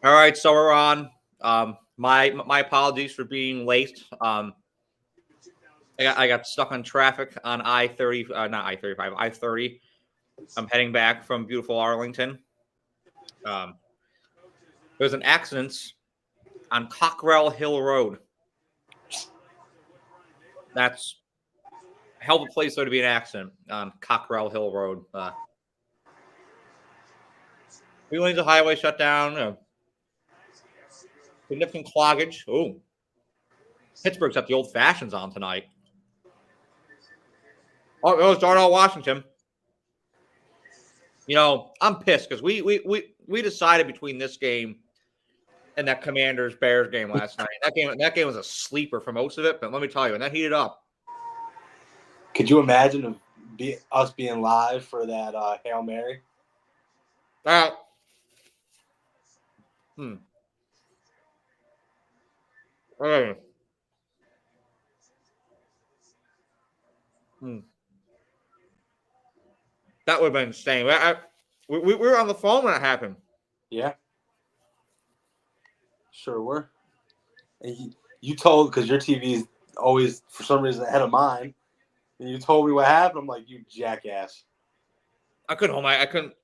All right, so we're on. My apologies for being late. I got stuck on traffic on I-30, not I-35, I-30. I'm heading back from beautiful Arlington. Um, there was an accident on Cockrell Hill Road. That's a hell of a place there to be an accident on Cockrell Hill Road. Three lanes of highway shut down. Significant cloggage. Oh, Pittsburgh's got the old fashions on tonight. Oh, it was Darnell Washington. I'm pissed because we decided between this game and that Commanders Bears game last night. That game was a sleeper for most of it, but let me tell you, when that heated up. Could you imagine us being live for that Hail Mary? That would have been insane. We were on the phone when it happened. Yeah. Sure were. And you told, because your TV is always, for some reason, ahead of mine, and you told me what happened. I'm like, you jackass. I couldn't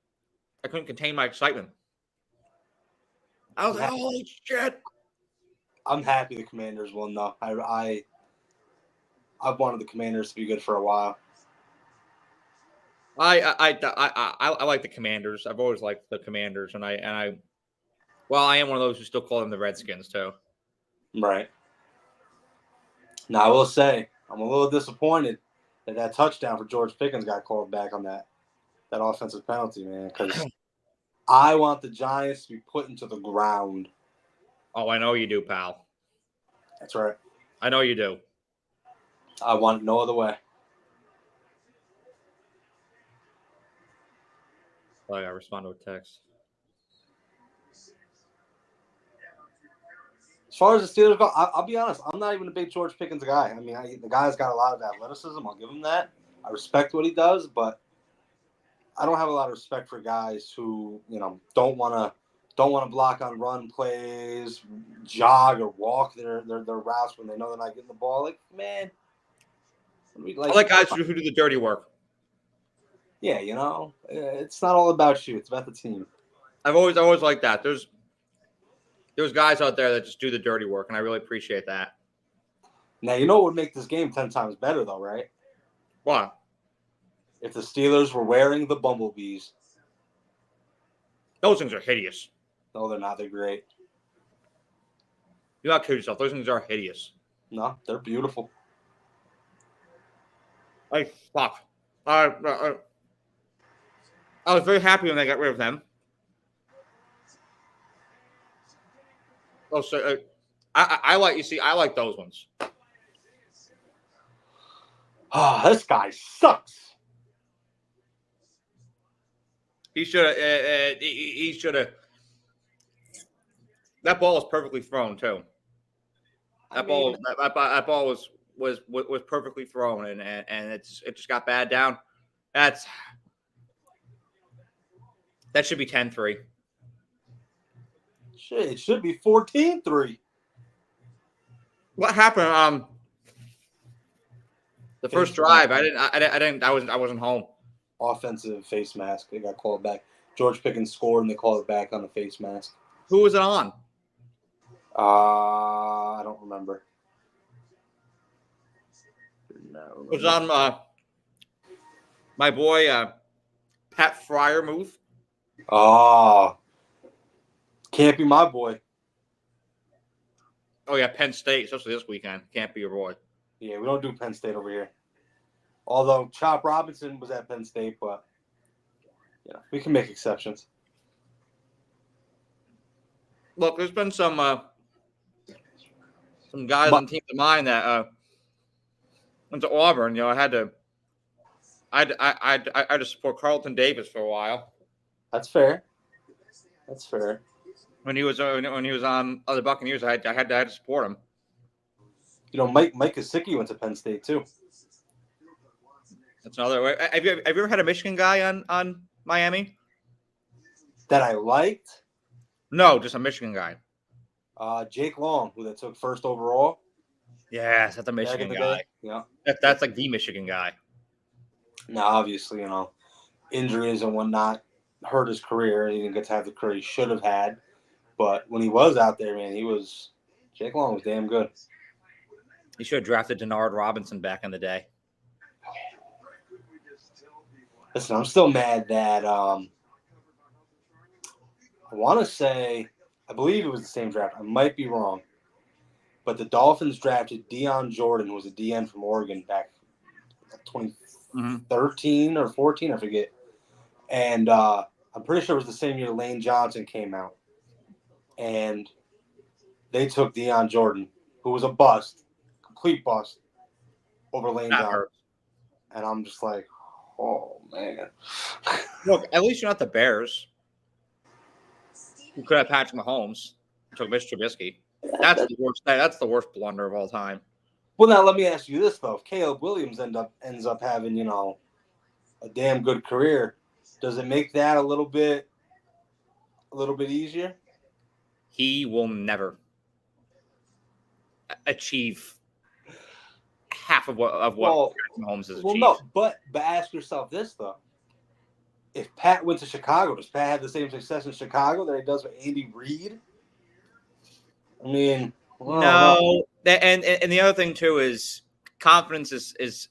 contain my excitement. I was like, holy shit. I'm happy the Commanders won, though. I've wanted the Commanders to be good for a while. I like the Commanders. I've always liked the Commanders, and I am one of those who still call them the Redskins too. Right. Now I will say I'm a little disappointed that touchdown for George Pickens got called back on that offensive penalty, man. Because I want the Giants to be put into the ground. Oh, I know you do, pal. That's right. I know you do. I want it no other way. Oh, I respond to a text. As far as the Steelers go, I'll be honest. I'm not even a big George Pickens guy. I mean, the guy's got a lot of athleticism. I'll give him that. I respect what he does, but I don't have a lot of respect for guys who don't want to block on run plays, jog or walk their routes when they know they're not getting the ball. Like, man, I like guys who do the dirty work. Yeah, it's not all about you; it's about the team. I've always liked that. There's guys out there that just do the dirty work, and I really appreciate that. Now, you know what would make this game 10 times better, though, right? What? If the Steelers were wearing the bumblebees. Those things are hideous. No, they're not. They're great. You not kid yourself. Those things are hideous. No, they're beautiful. Fuck. I was very happy when they got rid of them. Oh, so I like those ones. Oh, this guy sucks. He should have. He should have. That ball was perfectly thrown too. That ball was perfectly thrown, and it just got bad down. That should be 10-3. Shit, it should be 14-3. What happened? The first drive, I wasn't home. Offensive face mask. They got called back. George Pickens scored, and they called it back on the face mask. Who was it on? I don't remember. No. It was on my boy Pat Fryermuth. Oh, can't be my boy. Oh yeah, Penn State, especially this weekend. Can't be your boy. Yeah, we don't do Penn State over here. Although Chop Robinson was at Penn State, but we can make exceptions. Look, there's been some guys on teams of mine that went to Auburn. I had to support Carlton Davis for a while. That's fair. When he was on other Buccaneers, I had to support him. Mike Gesicki went to Penn State too. That's another way. Have you ever had a Michigan guy on Miami? That I liked? No, just a Michigan guy. Jake Long, who they took first overall Yes, that's a back in Michigan the guy. day. Yeah. That's like the Michigan guy. Now, obviously, injuries and whatnot hurt his career. He didn't get to have the career he should have had. But when he was out there, man, Jake Long was damn good. He should have drafted Denard Robinson back in the day. Listen, I'm still mad that I want to say, I believe it was the same draft. I might be wrong. But the Dolphins drafted Deion Jordan, who was a DN from Oregon back in 2013 or 14, I forget. And I'm pretty sure it was the same year Lane Johnson came out. And they took Deion Jordan, who was a bust, complete bust, over Lane Johnson. Hurts. And I'm just like, oh, man. Look, at least you're not the Bears. You could have Patrick Mahomes. Took Mitch Trubisky. That's the worst. That's the worst blunder of all time. Well, now let me ask you this though: if Caleb Williams ends up having a damn good career, does it make that a little bit easier? He will never achieve half of what Mahomes has achieved. No, but ask yourself this though: if Pat went to Chicago, does Pat have the same success in Chicago that he does with Andy Reid? I mean, no. And the other thing too is confidence is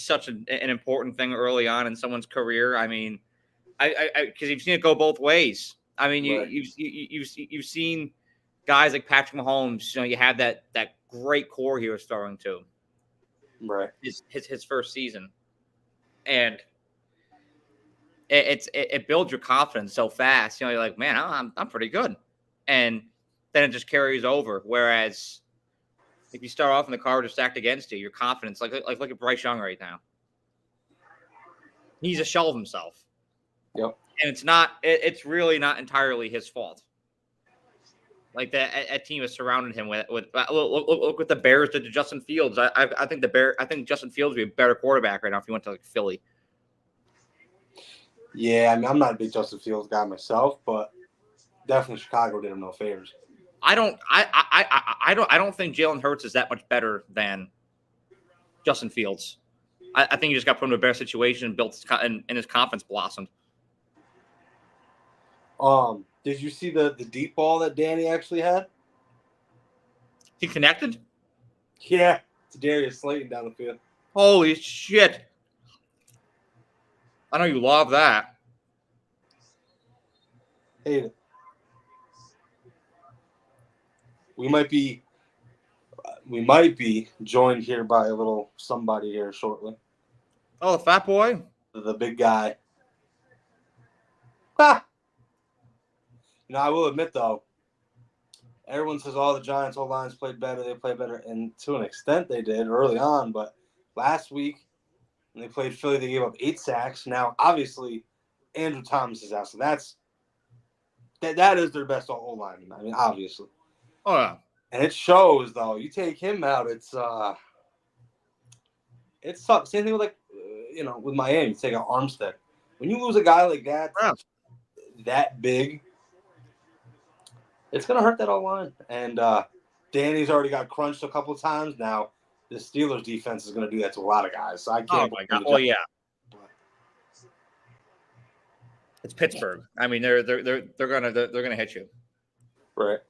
such an important thing early on in someone's career. I mean, because you've seen it go both ways. I mean, you've seen guys like Patrick Mahomes. You have that great core he was throwing to. Right. His first season, and it builds your confidence so fast. You're like, man, I'm pretty good, and then it just carries over. Whereas if you start off in the car just stacked against you, your confidence, like look at Bryce Young right now. He's a shell of himself. Yep. And it's really not entirely his fault. Like that team has surrounded him with look what the Bears did to Justin Fields. I think Justin Fields would be a better quarterback right now if he went to Philly. Yeah, I mean, I'm not a big Justin Fields guy myself, but definitely Chicago did him no favors. I don't think Jalen Hurts is that much better than Justin Fields. I think he just got put into a better situation and built and his confidence blossomed. Did you see the deep ball that Danny actually had? He connected? Yeah, to Darius Slayton down the field. Holy shit. I know you love that. Hate it. We might be joined here by a little somebody here shortly. Oh, the fat boy? The big guy. Ah! I will admit, though, everyone says all the Giants' O-lines played better. They played better, and to an extent they did early on. But last week, when they played Philly, they gave up 8 sacks. Now, obviously, Andrew Thomas is out, so that is their best O-line. I mean, obviously. Oh, yeah. And it shows, though. You take him out, it's tough. Same thing with with Miami. You take out Armstead. When you lose a guy like that, that big, it's gonna hurt that O-line. And Danny's already got crunched a couple of times. Now the Steelers defense is gonna do that to a lot of guys. So I can't. Oh my god! Oh yeah. It's Pittsburgh. I mean, they're gonna hit you. Right.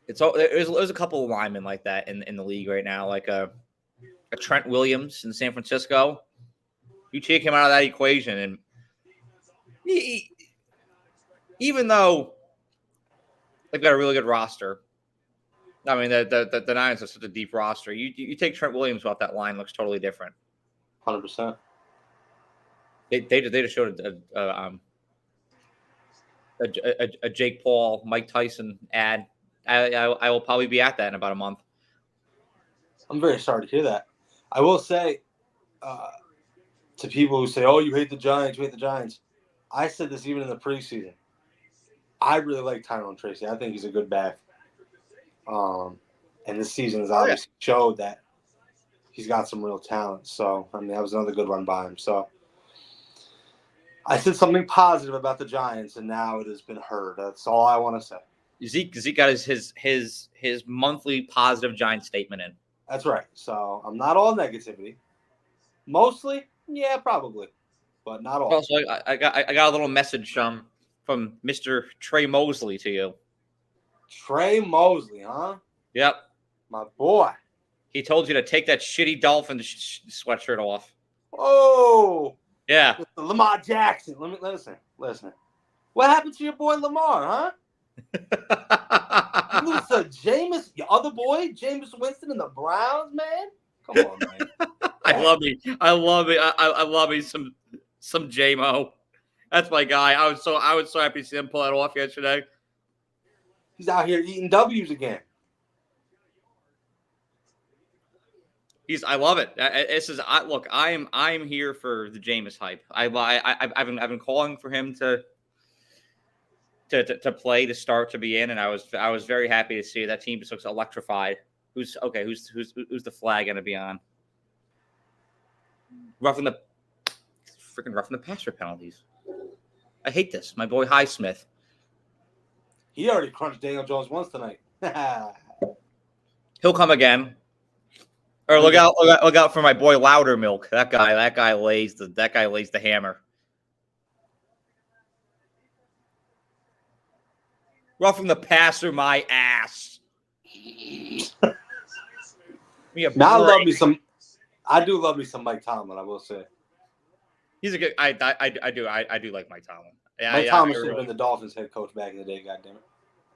There's a couple of linemen like that in the league right now, like a Trent Williams in San Francisco. You take him out of that equation, and even though they've got a really good roster, I mean the Niners have such a deep roster. You take Trent Williams off that line, looks totally different. 100%. They just showed a Jake Paul, Mike Tyson ad. I will probably be at that in about a month. I'm very sorry to hear that. I will say to people who say, "Oh, you hate the Giants, you hate the Giants." I said this even in the preseason. I really like Tyrone Tracy. I think he's a good back. And this season has obviously showed that he's got some real talent. So, I mean, that was another good run by him. So, I said something positive about the Giants, and now it has been heard. That's all I want to say. Zeke got his monthly positive Giant statement in. That's right. So I'm not all negativity. Mostly, yeah, probably, but not all. Also, I got a little message from Mr. Trey Mosley to you. Trey Mosley, huh? Yep. My boy. He told you to take that shitty Dolphins sweatshirt off. Oh. Yeah. Lamar Jackson. Listen. What happened to your boy Lamar, huh? You lose to Jameis, your other boy, Jameis Winston and the Browns, man? Come on, man. I love me some J-Mo. That's my guy. I was so happy to see him pull that off yesterday. He's out here eating W's again. I love it. Look. I'm here for the Jameis hype. I've been calling for him to play, to start, to be in, and I was very happy to see that team just looks electrified. Who's the flag going to be on? Roughing the passer penalties. I hate this. My boy Highsmith. He already crunched Daniel Jones once tonight. He'll come again. Or look out for my boy Loudermilk. That guy lays the hammer. Roughing the passer, my ass. Now I do love me some Mike Tomlin, I will say. He's a good. I do like Mike Tomlin. Mike Tomlin should have been the Dolphins head coach back in the day. Goddammit.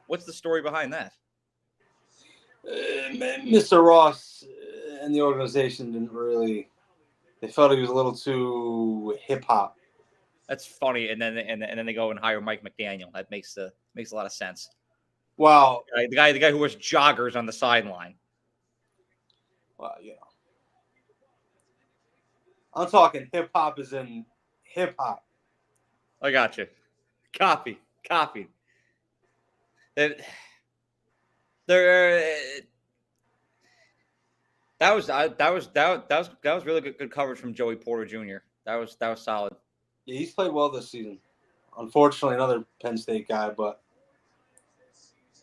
What's the story behind that? Mr. Ross and the organization didn't really. They felt he was a little too hip hop. That's funny, and then they go and hire Mike McDaniel. That makes a lot of sense. Wow, the guy who wears joggers on the sideline. Well, you know, I'm talking hip hop as in hip hop. I got you. Copy. That was really good coverage from Joey Porter Jr. That was solid. Yeah, he's played well this season. Unfortunately, another Penn State guy, but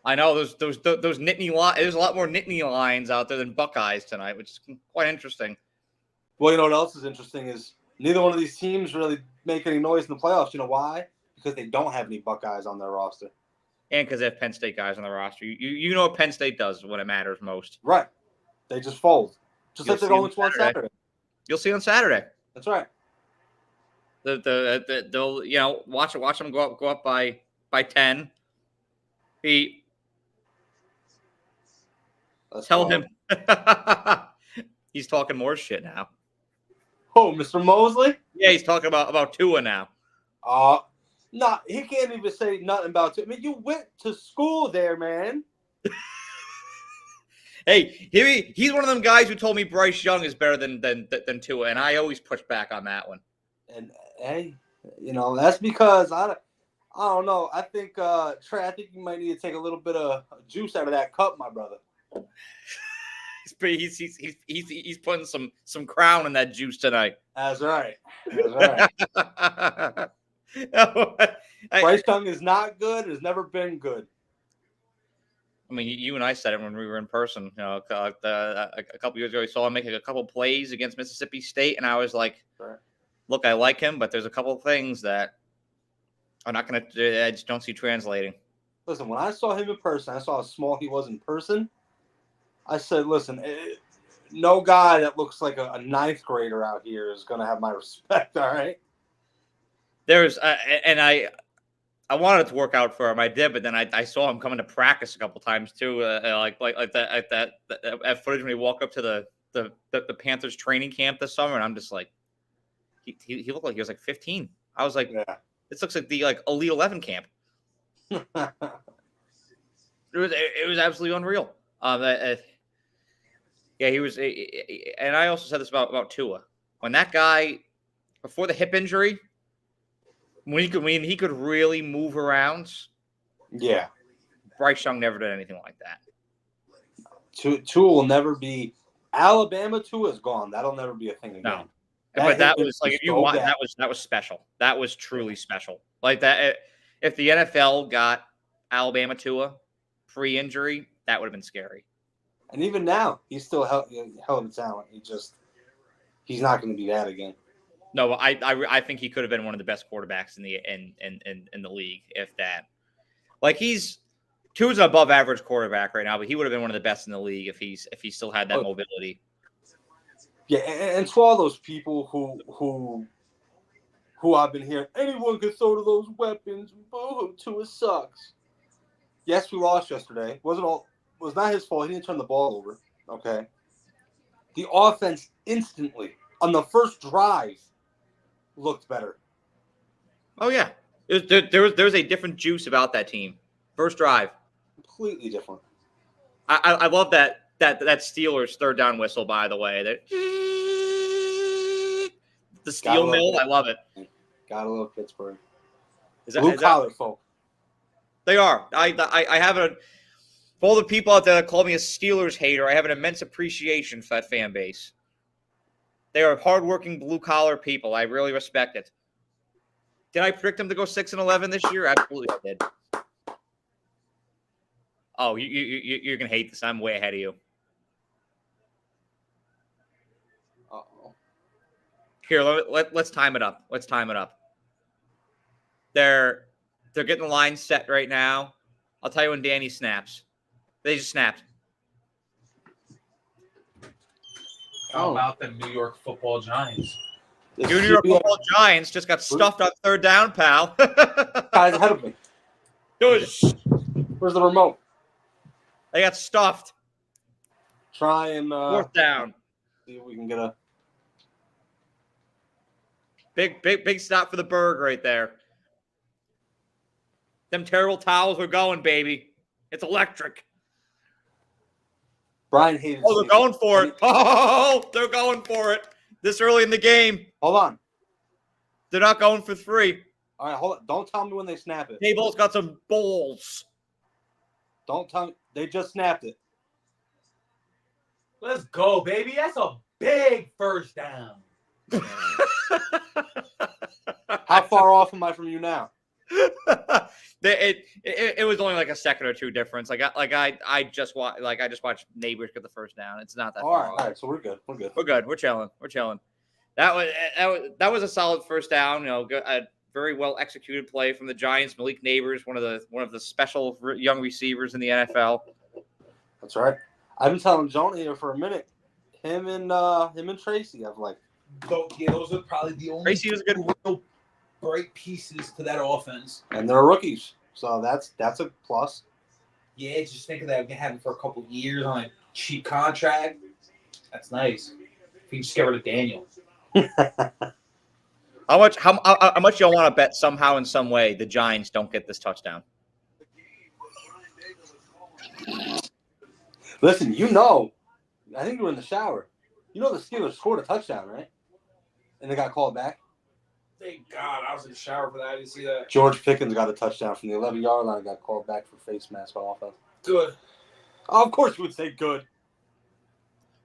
I know those Nittany lines. There's a lot more Nittany lines out there than Buckeyes tonight, which is quite interesting. Well, you know what else is interesting is neither one of these teams really make any noise in the playoffs. You know why? Because they don't have any Buckeyes on their roster. And because they have Penn State guys on the roster. You know what Penn State does when it matters most. Right. They just fold. Just like they're going to on Saturday. You'll see on Saturday. That's right. They'll watch them go up by 10. Tell him he's talking more shit now. Oh, Mr. Mosley? Yeah, he's talking about Tua now. He can't even say nothing about Tua. I mean, you went to school there, man. Hey, he's one of them guys who told me Bryce Young is better than Tua, and I always push back on that one. And hey, that's because I don't know. I think Trey, I think you might need to take a little bit of juice out of that cup, my brother. He's putting some crown in that juice tonight. That's right. Bryce Young is not good. Has never been good. I mean, you and I said it when we were in person. A couple years ago, we saw him making a couple plays against Mississippi State, and I was like, right. Look, I like him, but there's a couple of things that I'm not going to – I just don't see translating. Listen, when I saw him in person, I saw how small he was in person. I said, listen, no guy that looks like a ninth grader out here is going to have my respect, all right? There's and I wanted it to work out for him. I did, but then I saw him coming to practice a couple times too, like that footage when he walked up to the Panthers training camp this summer, and I'm just like, he looked like he was like 15. I was like, yeah. This looks like the Elite 11 camp. It was absolutely unreal. Yeah, he was, and I also said this about Tua. When that guy, before the hip injury, when he could really move around. Yeah. Bryce Young never did anything like that. Tua will never be. Alabama Tua is gone. That'll never be a thing again. No. But that hit was like, if you so want, bad. that was special. That was truly special. Like that, if the NFL got Alabama Tua pre-injury, that would have been scary. And even now, he's still hell of a talent. He's not going to be that again. No, I think he could have been one of the best quarterbacks in the league, if that. Like Tua's an above average quarterback right now, but he would have been one of the best in the league if he still had that mobility. Yeah, and to all those people who I've been hearing, anyone can throw to those weapons. Boo-hoo, Tua sucks. Yes, we lost yesterday. Was not his fault. He didn't turn the ball over. Okay. The offense instantly on the first drive looked better. Oh yeah, there was a different juice about that team. First drive, completely different. I love that Steelers third down whistle. By the way, the steel mill. I love it. Gotta love Pittsburgh. Blue collar folk. They are. I have for all the people out there that call me a Steelers hater, I have an immense appreciation for that fan base. They are hardworking blue collar people. I really respect it. Did I predict them to go 6-11 this year? Absolutely, I did. Oh, you're gonna hate this. I'm way ahead of you. Uh-oh. Here, let's time it up. Let's time it up. They're getting the line set right now. I'll tell you when Danny snaps. They just snapped. How about the New York Football Giants? Your New York Football Giants just got stuffed on third down, pal. Guys ahead of me. Where's the remote? They got stuffed. Try and fourth down. See if we can get a big stop for the Berg right there. Them terrible towels are going, baby. It's electric. Brian hated. Oh, they're going for it. Oh, they're going for it. This early in the game. Hold on. They're not going for 3. All right, hold on. Don't tell me when they snap it. Daboll's got some balls. Don't tell me. They just snapped it. Let's go, baby. That's a big first down. How far off am I from you now? It was only like a second or two difference. I just watched Neighbors get the first down. It's not that far. All right. So we're good. We're good. We're chilling. That was a solid first down. You know, a very well executed play from the Giants. Malik Neighbors, one of the special young receivers in the NFL. That's right. I've been telling Jonah here for a minute. Him and Tracy have like. Those are probably the only Tracy was good. real bright pieces to that offense. And they're rookies, so that's a plus. Yeah, just think of that. We have him for a couple of years on a cheap contract. That's nice. If you just get rid of Daniel. How much y'all want to bet somehow in some way the Giants don't get this touchdown? Listen, I think you were in the shower. You know the Steelers scored a touchdown, right? And they got called back. Thank God, I was in the shower for that. I didn't see that. George Pickens got a touchdown from the 11-yard line and got called back for face mask on offense. Good. Oh, of course you would say good.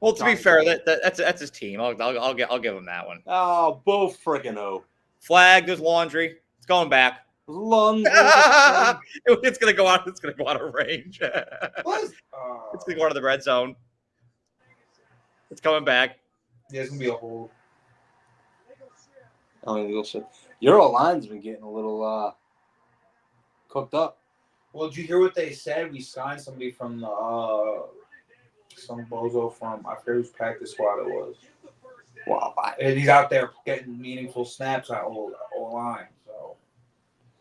Well, to be fair, that's his team. I'll give him that one. Oh, both freaking O. Flag. There's laundry. It's going back. London. It's gonna go out. It's gonna go out of range. What? It's gonna go out of the red zone. It's coming back. Yeah, it's gonna be a hole. Your line's been getting a little cooked up. Well, did you hear what they said? We signed somebody from some bozo from I forget whose practice squad it was. Wow, and he's out there getting meaningful snaps on all line. So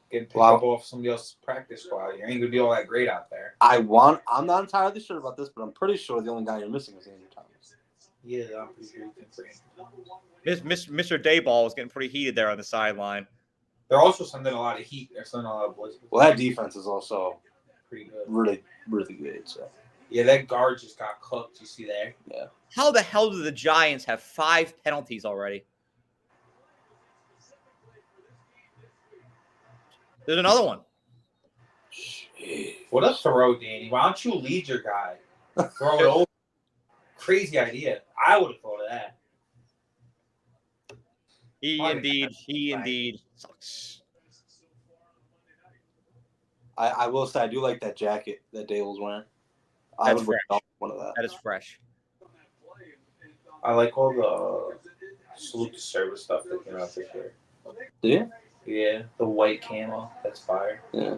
getting picked up off somebody else's practice squad. You ain't gonna be all that great out there. I'm not entirely sure about this, but I'm pretty sure the only guy you're missing is Andrew Thomas. Yeah, I'm pretty sure you can say. Mr. Dayball was getting pretty heated there on the sideline. They're also sending a lot of heat. They're sending a lot of boys. Well, that defense is also pretty good. Really, really good. So. Yeah, that guard just got cooked. You see there? Yeah. How the hell do the Giants have 5 penalties already? There's another one. Jeez. What a throw, Danny. Why don't you lead your guy? Throw it over. Crazy idea. I would have thought of that. He Probably indeed sucks. I will say I do like that jacket that Dale was wearing. I That's would wear fresh. one of that. That is fresh. I like all the salute to service stuff that came out this year. Did you? Yeah, the white camo. That's fire. Yeah.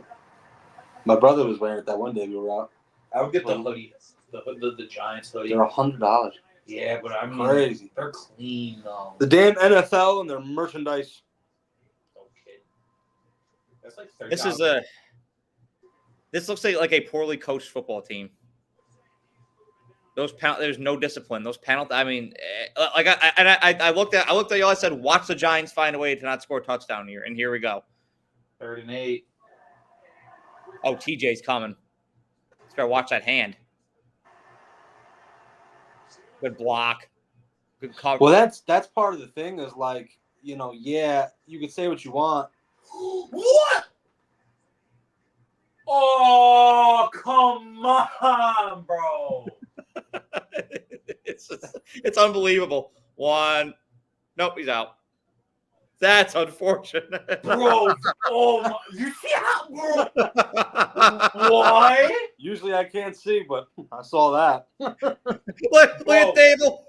My brother was wearing it that one day we were out. I would get the hoodie, the Giants hoodie. They're $100. Yeah, but I mean, Crazy. they're clean though. The damn NFL and their merchandise. Okay. That's like $30. This looks like a poorly coached football team. There's no discipline. Those penalties. I mean, I looked at y'all. I said, watch the Giants find a way to not score a touchdown here, and here we go. 3rd and 8. Oh, TJ's coming. Let's better watch that hand. Good block. Good cover. Well, that's part of the thing is like, yeah, you can say what you want. What? Oh, come on, bro. It's unbelievable. One. Nope, he's out. That's unfortunate. Bro, oh my, you see how, bro? What? Usually I can't see, but I saw that. Look at Dable.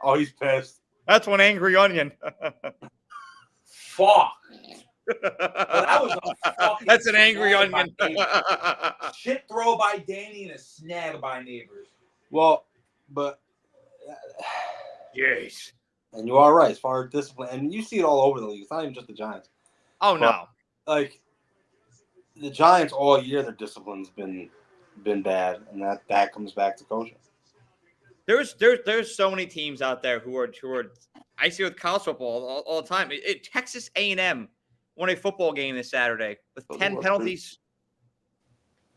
Oh, he's pissed. That's one angry onion. Fuck. That was a fucking That's an angry snag onion. by shit throw by Danny and a snag by neighbors. Well, but Jeez. and you are right as far as discipline, and you see it all over the league. It's not even just the Giants. Oh no. Like the Giants all year, their discipline's been bad, and that comes back to coaching. There's so many teams out there who are I see with college football all the time. Texas A&M won a football game this Saturday with 10 penalties.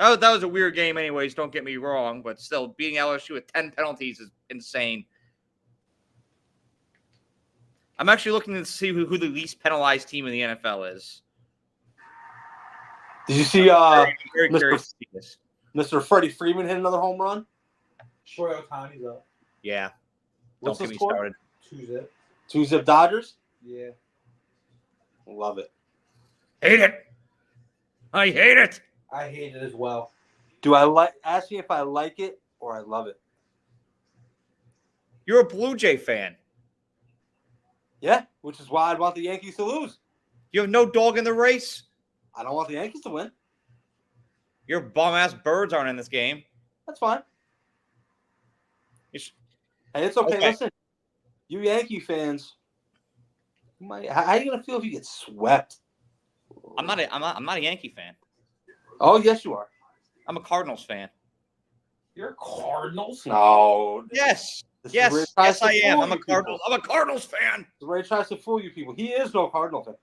Oh, that was a weird game anyways, don't get me wrong, but still beating LSU with 10 penalties is insane. I'm actually looking to see who the least penalized team in the NFL is. Did you see Very curious to see this. Mr. Freddie Freeman hit another home run? Shohei Ohtani's up. Yeah. What's Don't the get me score? started. 2-zip. 2-zip Dodgers? Yeah. Love it. Hate it. I hate it. I hate it as well. Do I ask me if I like it or I love it? You're a Blue Jay fan. Yeah, which is why I want the Yankees to lose. You have no dog in the race. I don't want the Yankees to win. Your bum-ass Birds aren't in this game. That's fine. You sh- Hey, it's okay. Okay. Listen, you Yankee fans, how are you gonna feel if you get swept? I'm not a Yankee fan. Oh, yes, you are. I'm a Cardinals fan. You're Cardinals? No. Yes. This is where he Yes, tries yes, to I am. fool I'm a you people. Cardinals. I'm a Cardinals fan. This is where he tries to fool you people. He is no Cardinal fan.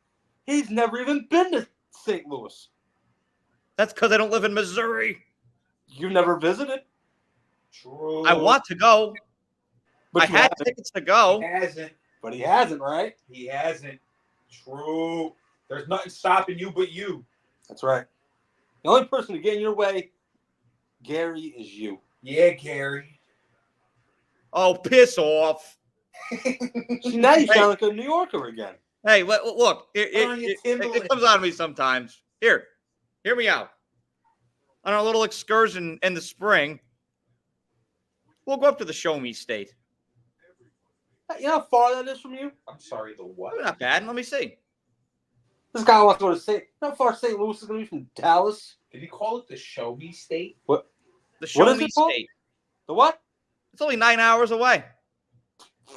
He's never even been to St. Louis. That's because I don't live in Missouri. You've never visited? True. I want to go. But I you had haven't. tickets to go. He hasn't. But he hasn't, right? He hasn't. True. There's nothing stopping you but you. That's right. The only person to get in your way, Gary, is you. Yeah, Gary. Oh, piss off. See, now you sound like a New Yorker again. Hey, look. On your It Timberland. comes on me sometimes. Here, hear me out. On our little excursion in the spring, we'll go up to the Show Me State. You know how far that is from you? I'm sorry, the what? Not bad. Let me see. This guy wants to go to St. You know how far St. Louis is going to be from Dallas? Did he call it the Show Me State? The Show What is Me it called? State. The what? It's only 9 hours away.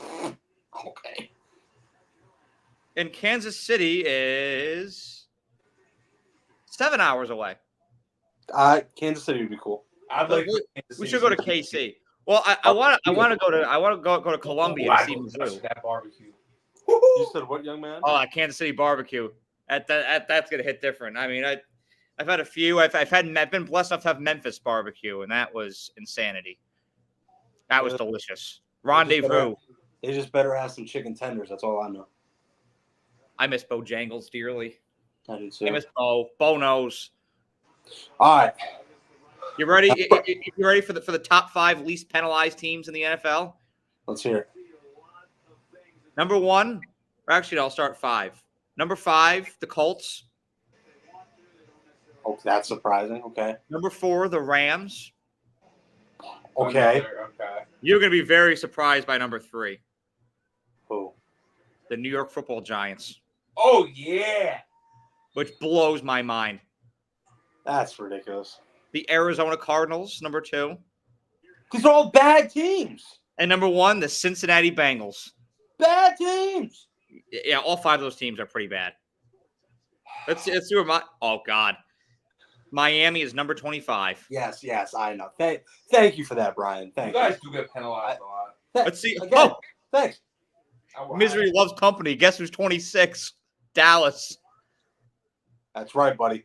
Okay. And Kansas City is 7 hours away. Kansas City would be cool. I'd like. We should go to KC. Well, I want to go to Columbia to see Mizzou. That barbecue. You said what, young man? Oh, Kansas City barbecue. That's gonna hit different. I mean, I've had a few. I've been blessed enough to have Memphis barbecue, and that was insanity. That was delicious. Rendezvous. They just better have some chicken tenders. That's all I know. I miss Bojangles dearly. I do I too. miss Bo knows. All right. You ready? You ready for the top 5 least penalized teams in the NFL? Let's hear it. Number 1, or actually, I'll start 5. Number 5, the Colts. Oh, that's surprising. Okay. Number 4, the Rams. Okay. Okay. You're going to be very surprised by number 3, Who? the New York Football Giants, Oh yeah. which blows my mind. That's ridiculous. The Arizona Cardinals, number 2. These are all bad teams. And number 1, the Cincinnati Bengals. Bad teams. Yeah, all 5 of those teams are pretty bad. Let's see where oh, God. Miami is number 25. Yes, I know. Thank you for that, Brian. Thank You guys do get penalized a lot. Let's see. Again, thanks. Misery loves company. Guess who's 26? Dallas. That's right, buddy.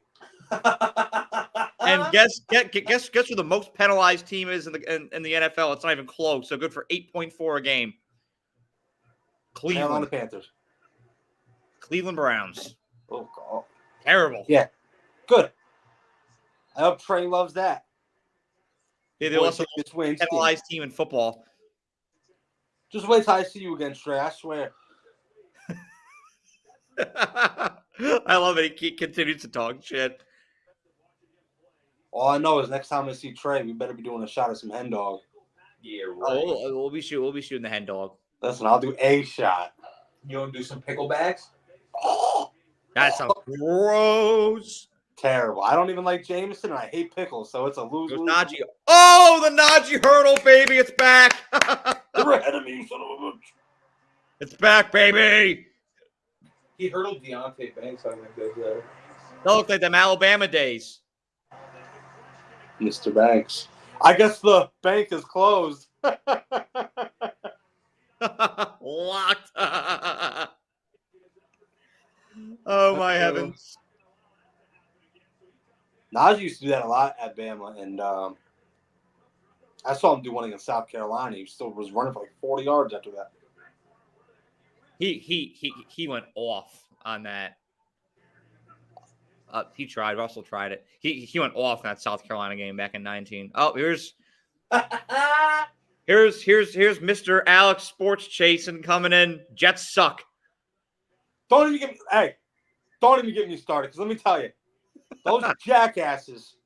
And guess who the most penalized team is in the NFL? It's not even close. So good for 8.4 a game. Carolina Cleveland. Panthers. Cleveland Browns. Oh, God. Terrible. Yeah. Good. I hope Trey loves that. They're also this the most penalized team in football. Just wait till I see you again, Trey. I swear. I love it. He continues to talk shit. All I know is next time I see Trey, we better be doing a shot of some hen dog. Yeah, right. Oh, we'll be shooting the hen dog. Listen, I'll do a shot. You want to do some picklebacks? That sounds gross. Terrible. I don't even like Jameson, and I hate pickles, so it's a lose-lose. Najee. Oh, the Najee hurdle, baby. It's back. You're ahead of me, you son of a bitch. It's back, baby. He hurdled Deontay Banks, I think, that That looked like them Alabama days. Mr. Banks. I guess the bank is closed. Locked. Oh, my heavens. Najee used to do that a lot at Bama, and I saw him do one against South Carolina. He still was running for like 40 yards after that. He went off on that. He tried. Russell tried it. He went off in that South Carolina game back in 19. Oh, here's Mr. Alex Sports Chasing coming in. Jets suck. Don't even get me started, because let me tell you, those jackasses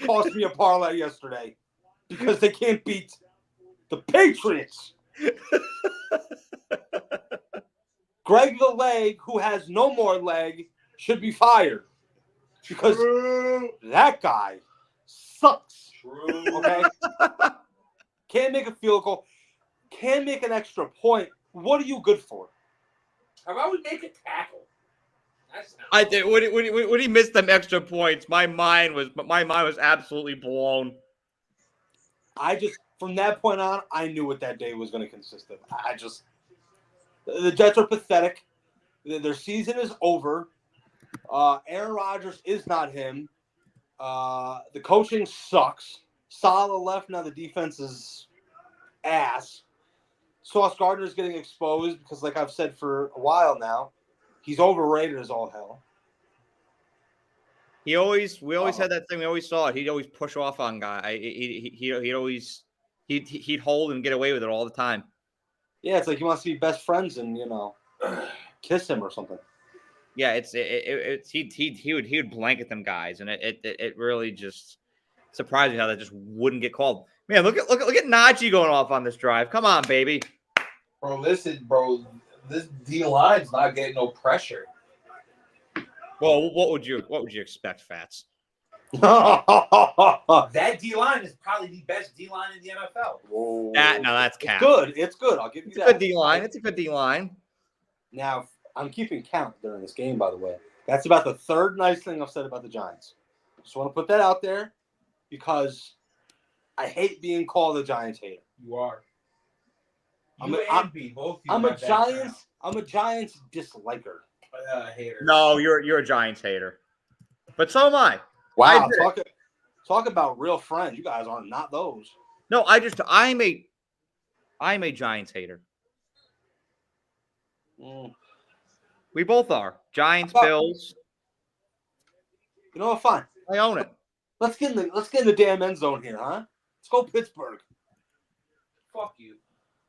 cost me a parlay yesterday because they can't beat the Patriots. Greg the Leg, who has no more leg, should be fired because that guy sucks. Okay? Can't make a field goal. Can't make an extra point. What are you good for? How about we make a tackle? I did when he missed them extra points, my mind was absolutely blown. From that point on, I knew what that day was going to consist of. The Jets are pathetic. Their season is over. Aaron Rodgers is not him. The coaching sucks. Saleh left. Now the defense is ass. Sauce Gardner is getting exposed because, like I've said for a while now, he's overrated as all hell. We always had that thing. We always saw it. He'd always push off on guy. He'd hold and get away with it all the time. Yeah, it's like he wants to be best friends and kiss him or something. Yeah, he would blanket them guys, and it really just surprised me how that just wouldn't get called. Man, look at Najee going off on this drive. Come on, baby. Bro, listen, bro. This D line's not getting no pressure. Well, what would you expect, Fats? That D line is probably the best D line in the NFL. That's cap. It's good. I'll give you that. Good D line. It's a good D line. Now I'm keeping count during this game, by the way. That's about the third nice thing I've said about the Giants. Just want to put that out there because I hate being called a Giants hater. You are. I'm a Giants disliker. Hater. No, you're a Giants hater. But so am I. Wow, talk about real friends. You guys are not those. No, I'm a Giants hater. We both are. Giants, Bills. You know what? Fine. I own it. Let's get in the damn end zone here, huh? Let's go Pittsburgh. Fuck you.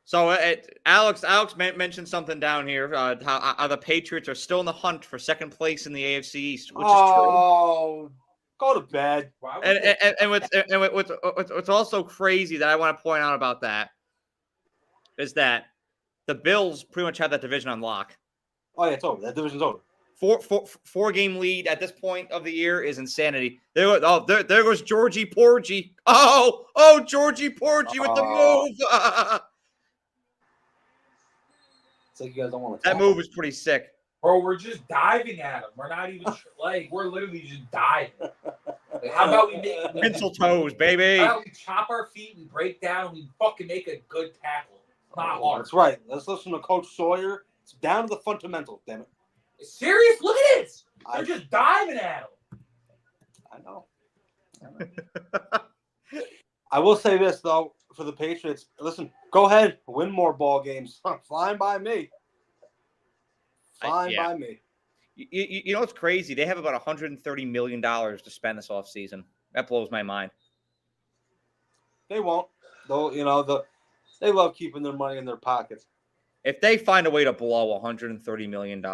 So Alex mentioned something down here. How the Patriots are still in the hunt for second place in the AFC East, which is true. Oh, go to bed. And what's also crazy that I want to point out about that is that the Bills pretty much have that division on lock. Oh yeah, it's over. That division's over. Four-game lead at this point of the year is insanity. There goes Georgie Porgy. Oh, Georgie Porgy with the move. It's like you guys don't want to. That move was pretty sick. Bro, we're just diving at him. We're not even like we're literally just diving. Like, how about we make pencil toes, baby? How about we chop our feet, we break down, we fucking make a good tackle. It's not hard. That's right. Let's listen to Coach Sawyer. It's down to the fundamentals, damn it. Serious? Look at this. They're just diving at him. I know. I will say this though, for the Patriots. Listen, go ahead, win more ball games. Fine by me. By me. You know what's crazy? They have about $130 million to spend this offseason. That blows my mind. They won't. Though, they love keeping their money in their pockets. If they find a way to blow $130 million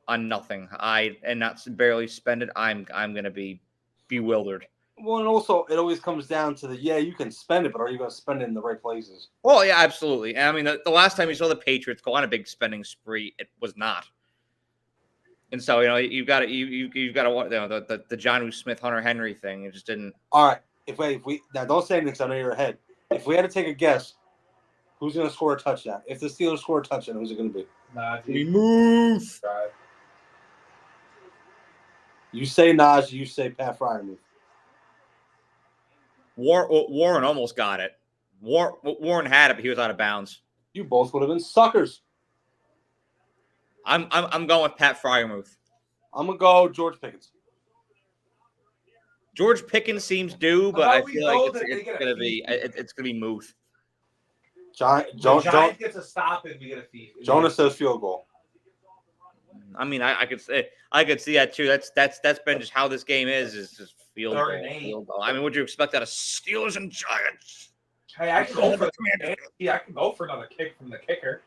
on nothing, and not barely spend it, I'm going to be bewildered. Well, and also it always comes down to you can spend it, but are you going to spend it in the right places? Well, yeah, absolutely. And I mean, the last time you saw the Patriots go on a big spending spree, it was not. And so you've got to the Jonnu Smith Hunter Henry thing. It just didn't. All right, if we now don't say anything, 'cause I know you're ahead. If we had to take a guess, who's going to score a touchdown? If the Steelers score a touchdown, who's it going to be? We move. You say Najee, you say Pat Freiermuth. Warren almost got it. Warren had it, but he was out of bounds. You both would have been suckers. I'm going with Pat Freiermuth. I'm gonna go George Pickens. George Pickens seems due, but I feel like it's gonna be Muth. Giants gets a stop and we get a feed. Jonas says field goal. I mean, I could see that too. That's been just how this game is just field goal. I mean, would you expect that of Steelers and Giants? Hey, I can go for another kick from the kicker.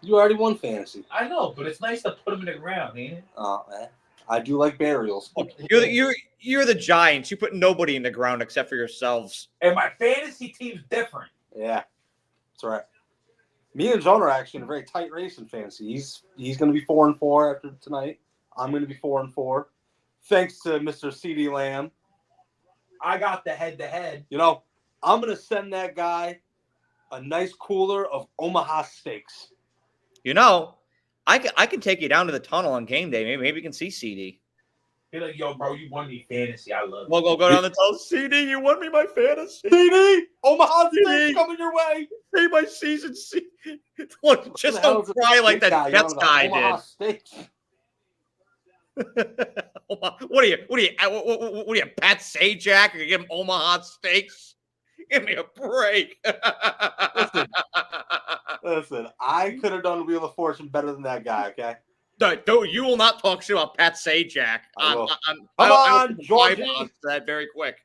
You already won fantasy. I know, but it's nice to put him in the ground, ain't it? Oh man, I do like burials. You're the Giants. You put nobody in the ground except for yourselves. And my fantasy team's different. Yeah, that's right. Me and John are actually in a very tight race in fantasy. He's going to be 4-4 after tonight. I'm going to be 4-4, thanks to Mr. CeeDee Lamb. I got the head-to-head. I'm going to send that guy a nice cooler of Omaha steaks. I can take you down to the tunnel on game day. Maybe we can see CD. Be like, yo, bro, you won me fantasy. I love it. We'll go down the tunnel. CD, you won me my fantasy. CD, Omaha steaks coming your way. Hey, my season. Look, just don't cry like that Jets guy Omaha did. Steaks. What are you, Pat Sajak? Or you give him Omaha steaks? Give me a break. Listen, I could have done Wheel of Fortune better than that guy, okay? No, you will not talk shit about Pat Sajak. Come on, Georgie. That very quick.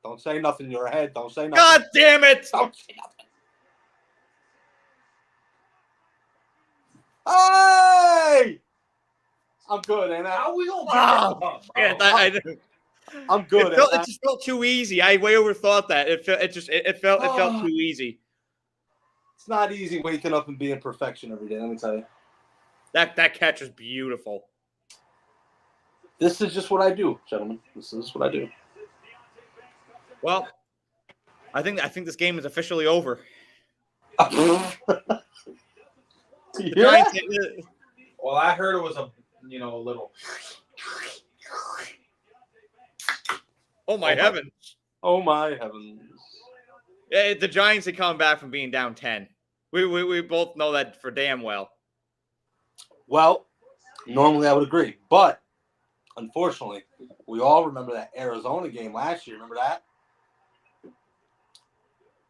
Don't say nothing. You're ahead. Don't say nothing. God damn it! Don't say nothing. Hey! I'm good, ain't I? How we gonna I'm good. It just felt too easy. I way overthought that. It felt too easy. It's not easy waking up and being perfection every day. Let me tell you. That catch was beautiful. This is just what I do, gentlemen. This is what I do. Well, I think this game is officially over. Yeah? Well, I heard it was a little. Oh my heavens! Oh my heavens! Yeah, the Giants had come back from being down 10. We both know that for damn well. Well, normally I would agree, but unfortunately, we all remember that Arizona game last year. Remember that?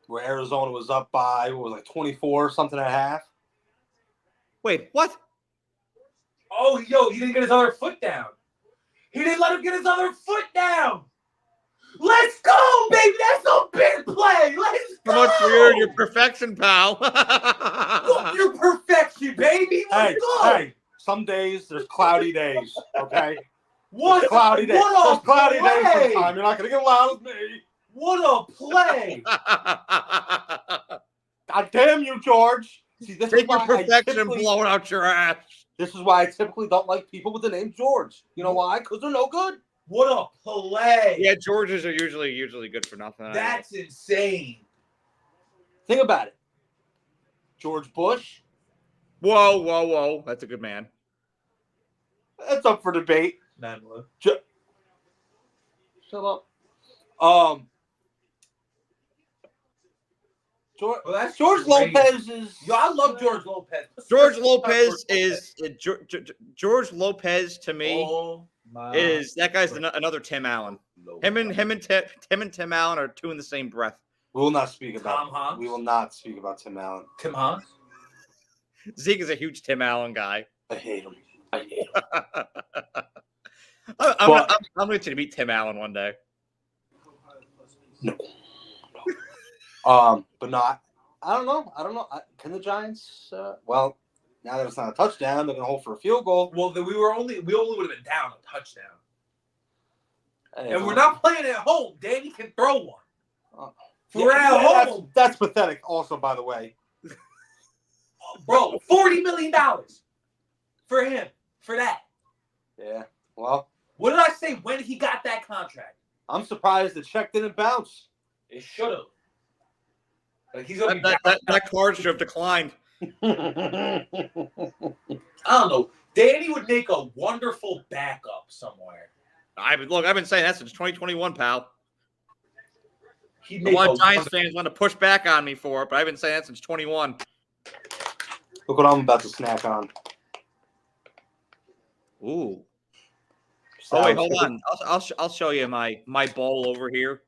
Where Arizona was up by 24 something at half. Wait, what? Oh, yo, he didn't get his other foot down. He didn't let him get his other foot down. Let's go, baby. That's a big play. Let's go. How much for your perfection, pal? Look, your perfection, baby. Let's go. Hey, some days there's cloudy days, okay? What Cloudy days. What There's a cloudy days play. sometime. You're not going to get loud with me. What a play. God damn you, George. See, this is Take your why perfection and blow it out your ass. This is why I typically don't like people with the name George. You know why? Because they're no good. What a play. Yeah, Georges are usually good for nothing. That's insane. Think about it. George Bush. Whoa. That's a good man. That's up for debate. Shut up. George Lopez is. Yo, I love George Lopez. George Lopez is George Lopez to me is that guy's another Tim Allen. Him and Tim Allen are two in the same breath. We will not speak about Tom Hanks? We will not speak about Tim Allen. Tim Hanks? Zeke is a huge Tim Allen guy. I hate him. I'm going to meet Tim Allen one day. No. But not. I don't know. Can the Giants? Well, now that it's not a touchdown, they're gonna hold for a field goal. Well, then we only would have been down a touchdown. Hey, And we're not playing at home. Danny can throw one. We're at home. That's pathetic. Also, by the way, Bro, $40 million for him for that. Yeah. Well, what did I say when he got that contract? I'm surprised the check didn't bounce. It should have. Like he's that card should have declined. I don't know. Danny would make a wonderful backup somewhere. I've been saying that since 2021, pal. A lot of Giants fans want to push back on me for it, but I've been saying that since 21. Look what I'm about to snack on. Ooh. Oh wait, hold on. I'll show you my bowl over here.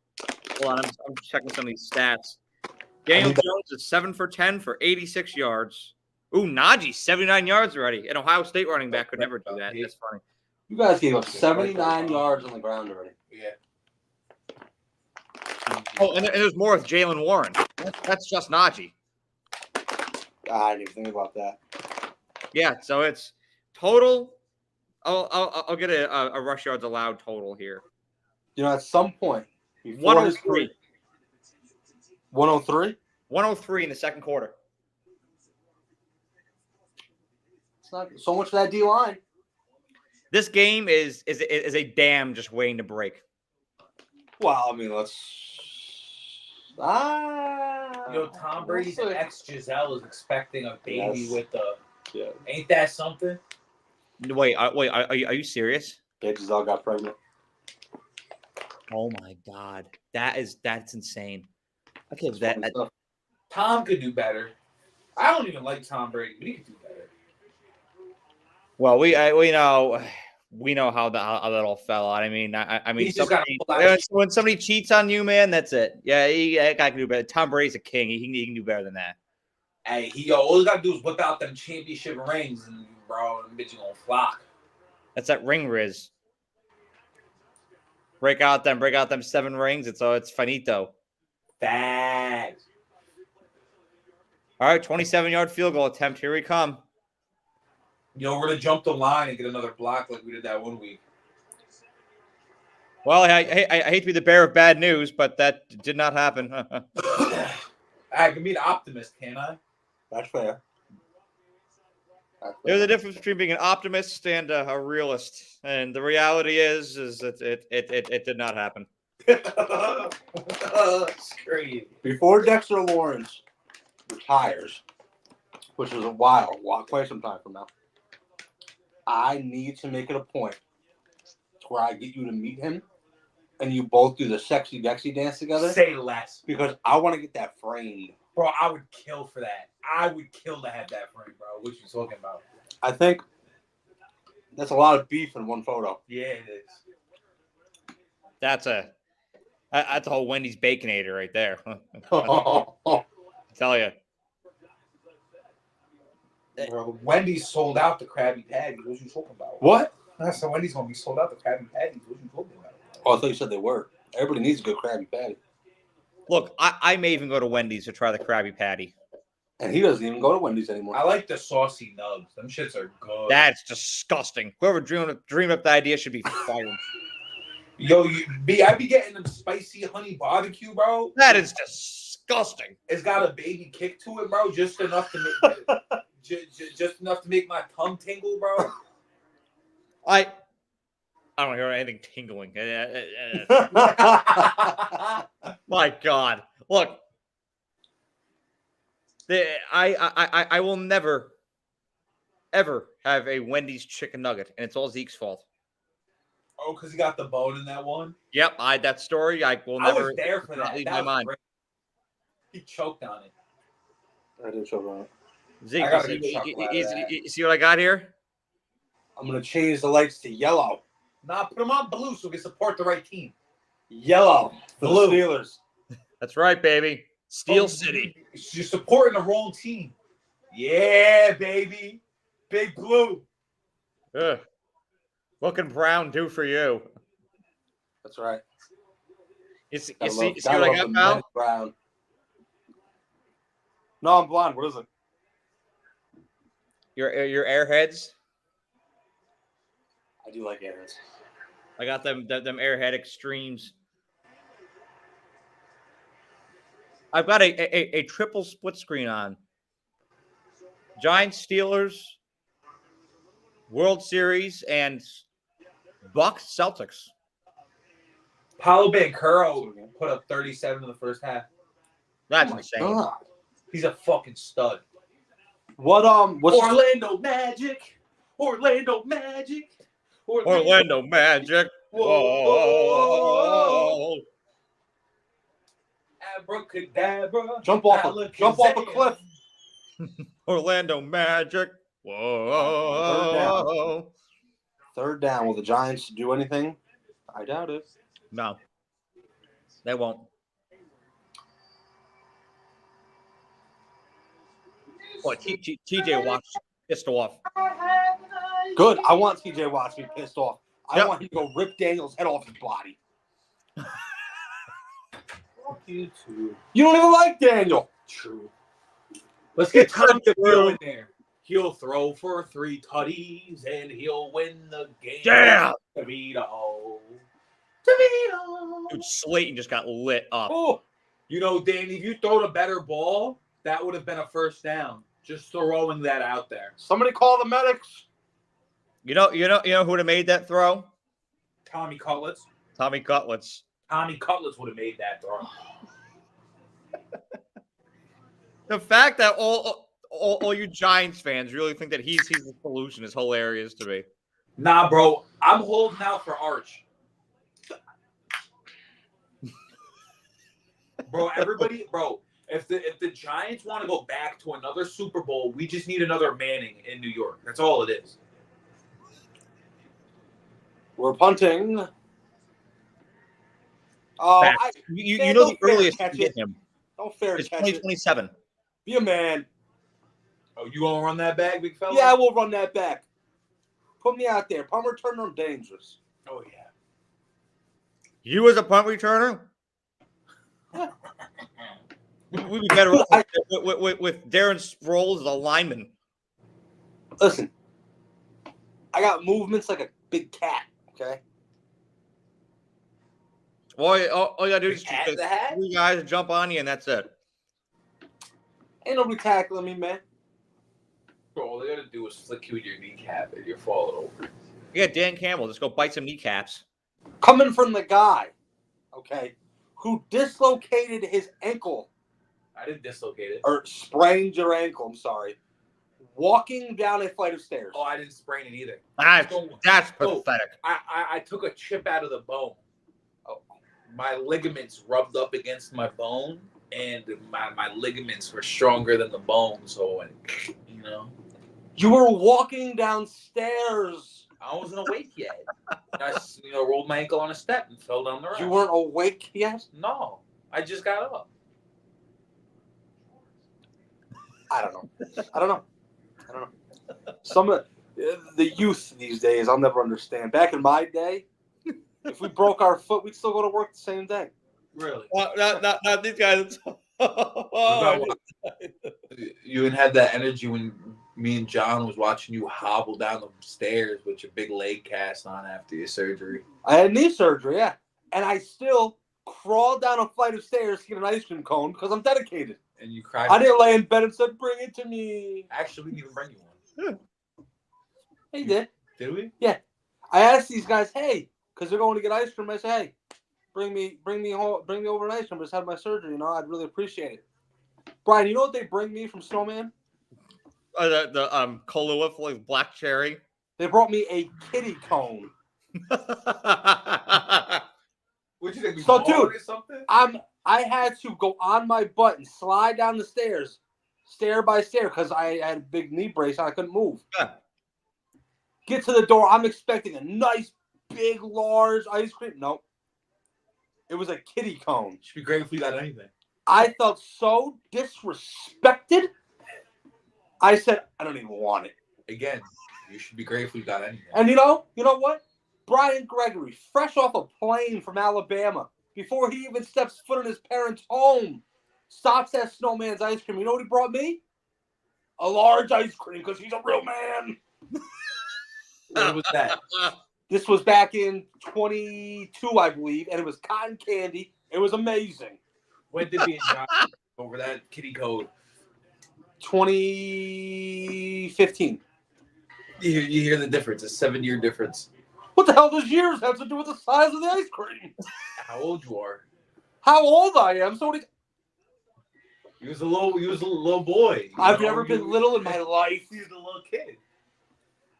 Hold on, I'm checking some of these stats. Daniel Jones is 7 for 10 for 86 yards. Ooh, Najee 79 yards already. An Ohio State running back could never do that. That's funny. You guys gave up 79 yards on the ground already. Yeah. Oh, and there's more with Jalen Warren. That's just Najee. I didn't even think about that. Yeah, so it's total. I'll get a rush yards allowed total here. You know, at some point, 103. 103? 103 in the second quarter. It's not so much for that D line. This game is a dam just waiting to break. Well, I mean, let's. Tom Brady's ex Giselle is expecting a baby with a. Yeah. Ain't that something? Wait, are you serious? Yeah, Giselle got pregnant. Oh my God, that's insane. Okay, that Tom could do better. I don't even like Tom Brady, but he could do better. Well, we know how that all fell out. I mean, when somebody cheats on you, man, that's it. Yeah, that guy can do better. Tom Brady's a king. He can do better than that. Hey, all he got to do is whip out them championship rings, and bro, them bitches gonna flock. That's that ring riz. Break out them 7 rings. It's finito. Facts. All right, 27-yard field goal attempt. Here we come. We're gonna jump the line and get another block like we did that one week. Well, I hate to be the bearer of bad news, but that did not happen. I can be an optimist, can't I? That's fair. There's a difference between being an optimist and a realist, and the reality is that it did not happen. That's crazy. Before Dexter Lawrence retires, which is a while, quite some time from now, I need to make it a point to where I get you to meet him, and you both do the sexy Dexy dance together. Say less, because I want to get that framed. Bro, I would kill for that. I would kill to have that frame, bro. What you talking about? I think that's a lot of beef in one photo. Yeah, it is. That's a whole Wendy's Baconator right there. I tell you. Bro, Wendy's sold out the Krabby Patties. What you talking about? What? I said Wendy's gonna be sold out the Krabby Patties. What you talking about? Oh, I thought you said they were. Everybody needs a good Krabby Patty. Look, I may even go to Wendy's to try the Krabby Patty. And he doesn't even go to Wendy's anymore. I like the saucy nubs. Them shits are good. That's disgusting. Whoever dreamed up the idea should be fired. Yo, I be getting them spicy honey barbecue, bro. That is disgusting. It's got a baby kick to it, bro. Just enough to make just enough to make my tongue tingle, bro. I don't hear anything tingling. My God. Look. I will never, ever have a Wendy's chicken nugget, and it's all Zeke's fault. Oh, because he got the bone in that one? Yep, that story, I will never. I was there for that. Leave That my was mind. great. He choked on it. I didn't choke on it. Zeke, I got a good chuckle out of that. you see what I got here? I'm going to change the lights to yellow. Nah, put him on blue so we can support the right team. Yellow for Blue. the Steelers. That's right, baby. Steel City. You're supporting the wrong team. Yeah, baby. Big blue. Ugh. What can Brown do for you? That's right. You see Gotta what I love got, the pal? Matt Brown. No, I'm blind. What is it? Your Airheads. I do like Airheads. I got them Airhead Extremes. I've got a triple split screen on. Giants, Steelers, World Series, and Bucks, Celtics. Paulo Banchero put up 37 in the first half. That's Oh my insane. God. He's a fucking stud. What's Orlando Magic. Orlando Magic. Orlando Magic. Whoa. Abracadabra. jump off a cliff. Orlando Magic. Whoa. Third down. Will the Giants do anything? I doubt it. No. They won't. Boy, TJ Watt's pissed off. Good. I want TJ Watt to be pissed off. I Yep. want him to go rip Daniel's head off his body. Fuck you too. You don't even like Daniel. True. Let's get Tom DeVille in there. He'll throw for 3 tutties and he'll win the game. Damn! DeVito. Dude, Slayton just got lit up. Oh, you know, Danny, if you throw a better ball, that would have been a first down. Just throwing that out there. Somebody call the medics. You know who would have made that throw? Tommy Cutlets. Tommy Cutlets. Tommy Cutlets would have made that throw. The fact that all you Giants fans really think that he's the solution is hilarious to me. Nah, bro. I'm holding out for Arch. Bro, everybody, bro. If the Giants want to go back to another Super Bowl, we just need another Manning in New York. That's all it is. We're punting. You man, know don't the earliest fair to catch get it. him Don't fair is catch it. 2027. Be a man. Oh, you want to run that back, big fella? Yeah, I will run that back. Put me out there. Punt return on dangerous. Oh, yeah. You as a punt returner? We'd be better off with Darren Sproles as a lineman. Listen, I got movements like a big cat, okay? All you gotta do is Cat in just the hat? 3 guys jump on you, and that's it. Ain't nobody tackling me, man. Bro, all they got to do is flick you with your kneecap and you're falling over. Yeah, Dan Campbell, just go bite some kneecaps. Coming from the guy, okay, who dislocated his ankle I didn't dislocate it. or sprained your ankle, I'm sorry, walking down a flight of stairs. Oh, I didn't sprain it either. That's pathetic. I took a chip out of the bone. Oh, my ligaments rubbed up against my bone, and my ligaments were stronger than the bone. So, you know. You were walking downstairs. I wasn't awake yet. I rolled my ankle on a step and fell down the ramp. You weren't awake yet? No, I just got up. I don't know. Some of the youth these days, I'll never understand. Back in my day, If we broke our foot, we'd still go to work the same day. Really? Not these guys. You didn't have that energy when me and John was watching you hobble down the stairs with your big leg cast on after your surgery. I had knee surgery, yeah. And I still crawled down a flight of stairs to get an ice cream cone because I'm dedicated. And you cried. I didn't lay in bed and said, bring it to me. Actually, we didn't even bring you one. He did. Did we? Yeah. I asked these guys, hey, because they're going to get ice cream. I said, hey, bring me over an ice cream. I just had my surgery, you know. I'd really appreciate it. Brian, you know what they bring me from Snowman? The Kahlua full of black cherry. They brought me a kitty cone. Would you think? So, dude, or something? I had to go on my butt and slide down the stairs, stair by stair, because I had a big knee brace and I couldn't move. Yeah. Get to the door. I'm expecting a nice, big, large ice cream. Nope. It was a kitty cone. You should be grateful you got anything. I felt so disrespected. I said, I don't even want it. Again, you should be grateful you got anything. And you know what? Brian Gregoire, fresh off a plane from Alabama, before he even steps foot in his parents' home, stops at Snowman's ice cream. You know what he brought me? A large ice cream, because he's a real man. When was that? This was back in 22, I believe, and it was cotton candy. It was amazing. When did we and John over that kitty code? 2015. You hear the difference? A 7-year difference. What the hell does years have to do with the size of the ice cream? How old you are? How old I am? So He was a little boy. I've never been little in my life. He was a little kid.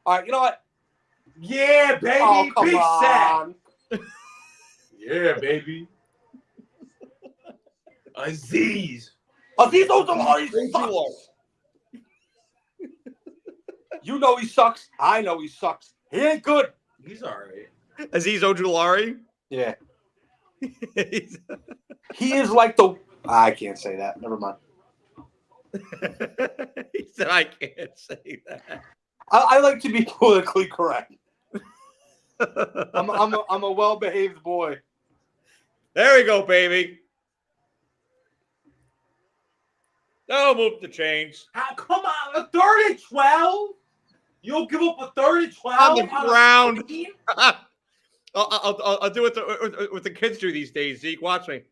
All right, you know what? Yeah, baby. Oh, come Big on. sack. Yeah, baby. Aziz. Aziz Ojolari sucks. You know he sucks. I know he sucks. He ain't good. He's all right. Aziz Ojolari. Yeah. He is like the... I can't say that. Never mind. He said, I can't say that. I like to be politically correct. I'm a well-behaved boy. There we go, baby. No, move the chains. Come on, a 3rd and 12? You'll give up a 3rd and 12 On the ground. a team? I'll do it what the kids do these days, Zeke. Watch me.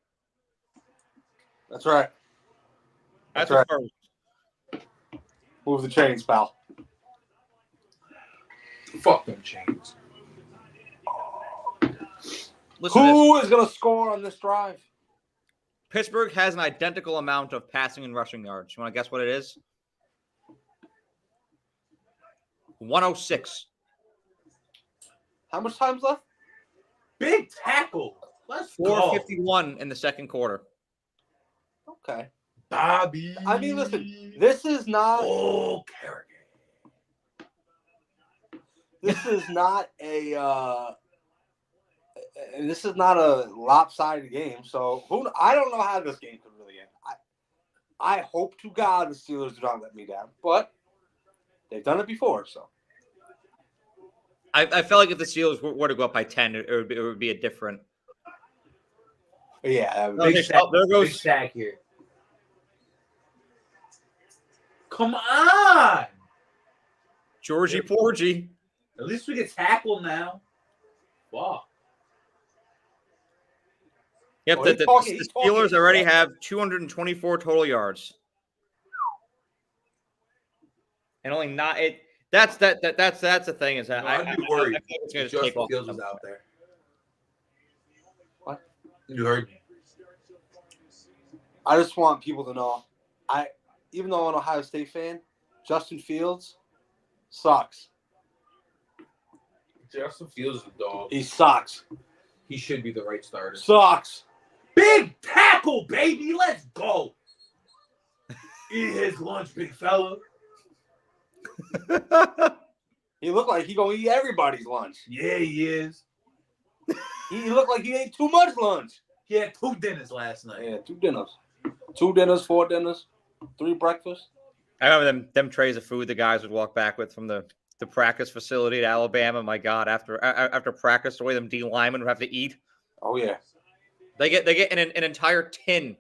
That's right. That's right. a first. Move the chains, pal. Fuck them chains. Listen to Who is going to score on this drive? this. Pittsburgh has an identical amount of passing and rushing yards. You want to guess what it is? 106. How much time's left? Big tackle. Let's go. 451 in the second quarter. Okay. Bobby. I mean, listen, this is not... Oh, Kerrigan. This is not a... this is not a lopsided game, so I don't know how this game could really end. I hope to God the Steelers do not let me down, but they've done it before, so. I felt like if the Steelers were to go up by 10, it would be a different. Yeah, Big sack. There goes Big sack here. Come on. Georgie Porgy. At least we get tackled now. Wow. Yep, Oh, the he's Steelers talking. already have 224 total yards, and only not it. That's the thing is that I'd be worried. I think it's going to Justin take off. Fields was out there. What? You heard me. I just want people to know, even though I'm an Ohio State fan, Justin Fields sucks. Justin Fields is a dog. He sucks. He should be the right starter. Sucks. Big tackle, baby. Let's go. Eat his lunch, big fella. He looked like he gonna eat everybody's lunch. Yeah, he is. He looked like he ate too much lunch. He had 2 dinners last night. Yeah, 2 dinners. 2 dinners, 4 dinners, 3 breakfasts. I remember them trays of food the guys would walk back with from the the practice facility at Alabama. My God, after practice, the way them D linemen would have to eat. Oh yeah. They get an entire tin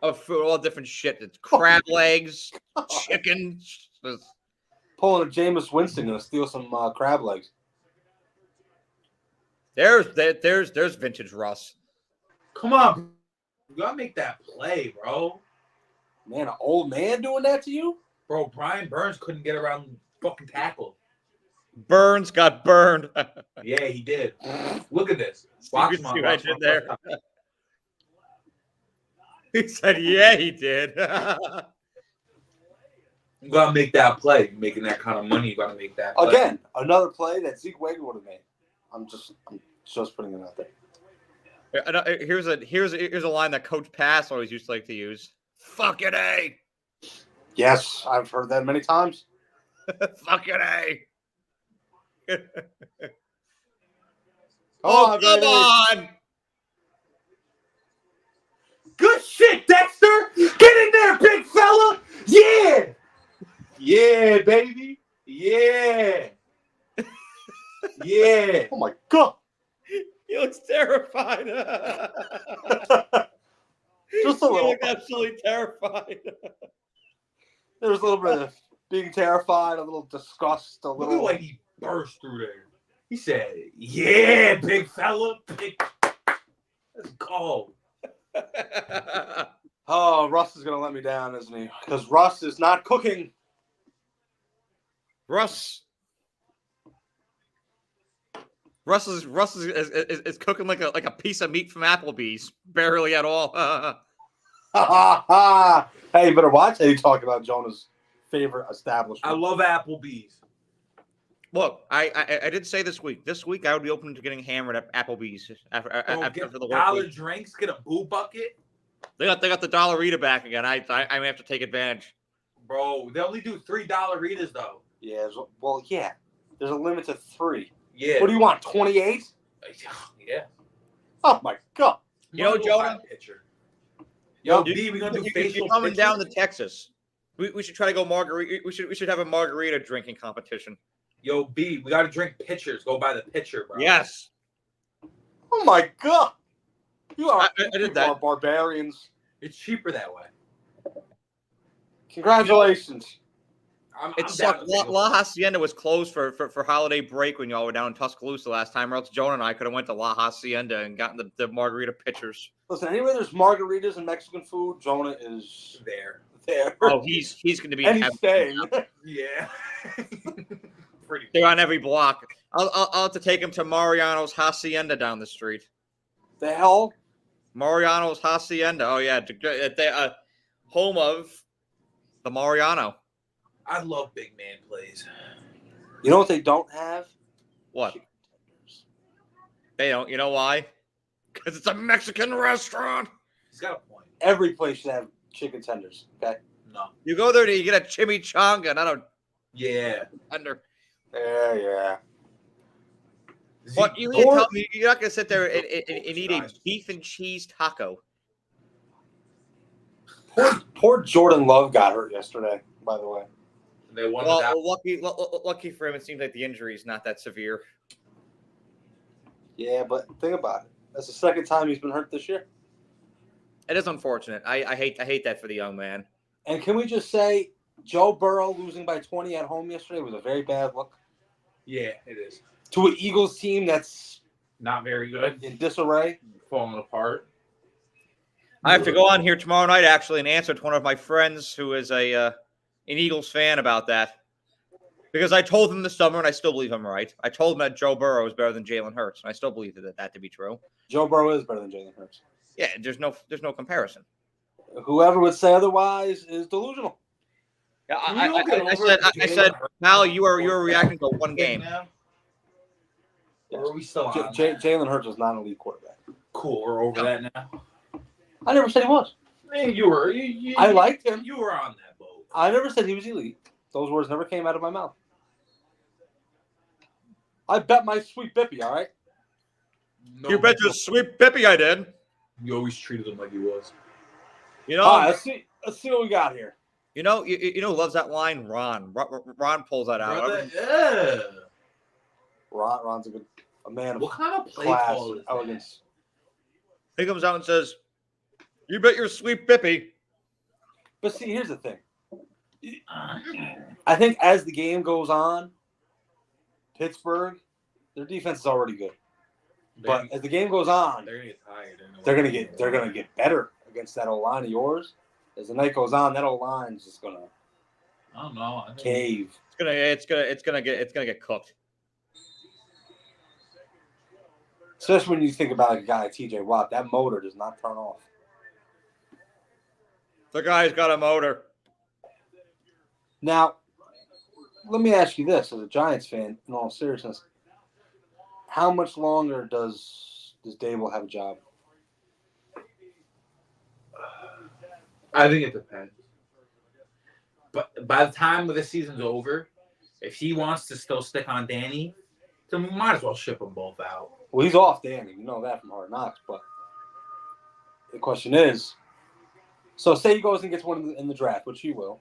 of food, all different shit. It's crab legs, chicken. Pulling a Jameis Winston gonna steal some crab legs. There's vintage Russ. Come on, you gotta make that play, bro. Man, an old man doing that to you? Bro, Brian Burns couldn't get around the fucking tackle. Burns got burned. Yeah, he did. Look at this. Watch Watch what I did there. He said, "Yeah, he did." You gotta make that play. You're making that kind of money, you gotta make that play. Again, another play that Zeke would have made. I'm just putting it out there. Here's a line that Coach Pass always used to like to use. Fucking A. Yes, I've heard that many times. Fucking A. Oh, come on. Good shit, Dexter! Get in there, big fella! Yeah! Yeah, baby! Yeah! Yeah! Oh my God! He looks terrified. Just a He little. looked absolutely terrified. There was a little bit of being terrified, a little disgust, a Look at the little. way he burst through there. He said, yeah, big fella. Let's go. Oh, Russ is gonna let me down, isn't he? Because Russ is not cooking. Russ is cooking like a piece of meat from Applebee's, barely at all. Ha ha ha! Hey, you better watch how you talk about Jonah's favorite establishment. I love Applebee's. Look, I did say this week I would be open to getting hammered at Applebee's after Get the work dollar week. drinks, get a boo bucket. They got the Dollarita back again. I may have to take advantage. Bro, they only do $3 though. Yeah, well, yeah. There's a limit to 3. Yeah. What do you want? 28? Yeah. Oh my God! You know, Jonah? Yo, B, we gonna do facial You're coming pictures? down to Texas. We should try to go margarita. We should have a margarita drinking competition. Yo, B, we gotta drink pitchers. Go buy the pitcher, bro. Yes. Oh my God! You are, I did you that. are barbarians. It's cheaper that way. Congratulations. I'm It down sucked. to take a- La Hacienda was closed for holiday break when y'all were down in Tuscaloosa last time, or else Jonah and I could have went to La Hacienda and gotten the margarita pitchers. Listen, anywhere there's margaritas and Mexican food, Jonah is there. Oh, he's going to be and in he's heaven. staying. Yeah. Pretty. They're on every block. I'll have to take him to Mariano's Hacienda down the street. The hell? Mariano's Hacienda. Oh yeah, the home of the Mariano. I love big man plays. You know what they don't have? What? Chicken tenders. They don't. You know why? Because it's a Mexican restaurant. He's got a point. Every place should have chicken tenders. Okay. No. You go there, you get a chimichanga, not a Yeah. under. Yeah. What you mean? Tell me you're not gonna sit there and eat a beef and cheese taco? Poor Jordan Love got hurt yesterday, by the way. They won Well, lucky for him, it seems like the injury is not that severe. Yeah, but think about it. That's the second time he's been hurt this year. It is unfortunate. I hate that for the young man. And can we just say Joe Burrow losing by 20 at home yesterday was a very bad look Yeah, it is. to an Eagles team that's Not very good. in disarray. Falling apart. I have to go on here tomorrow night actually and answer to one of my friends who is an Eagles fan about that. Because I told him this summer, and I still believe I'm right. I told him that Joe Burrow is better than Jalen Hurts, and I still believe that to be true. Joe Burrow is better than Jalen Hurts. Yeah, there's no comparison. Whoever would say otherwise is delusional. Yeah, Can we all get I over said, Jalen Mal, Hurts? you are reacting to one game. Now? Or are we still on that? Jalen Hurts was not an elite quarterback. Cool, we're over that now. I never said he was. Man, you were. You, I liked him. You were on that boat. I never said he was elite. Those words never came out of my mouth. I bet my sweet Bippy, all right? No, You bet your sweet Bippy I did. You always treated him like he was. You know, All right, let's see what we got here. You know who loves that line? Ron. Ron pulls that out. Brother, Ron's a man of what kind of play class call and is that? elegance. He comes out and says, "You bet your sweet Bippy." But see, here's the thing. I think as the game goes on, Pittsburgh, their defense is already good. But as the game goes on, They're gonna get tired. they're gonna get better against that old line of yours. As the night goes on, that old line is just gonna I don't know. cave. It's gonna get cooked. Especially when you think about a guy like TJ Watt, that motor does not turn off. The guy's got a motor. Now, let me ask you this: as a Giants fan, in all seriousness, how much longer does Dable have a job? I think it depends. But by the time the season's over, if he wants to still stick on Danny, then we might as well ship them both out. Well, he's off Danny. You know that from Hard Knocks. But the question is, so say he goes and gets one in the draft, which he will.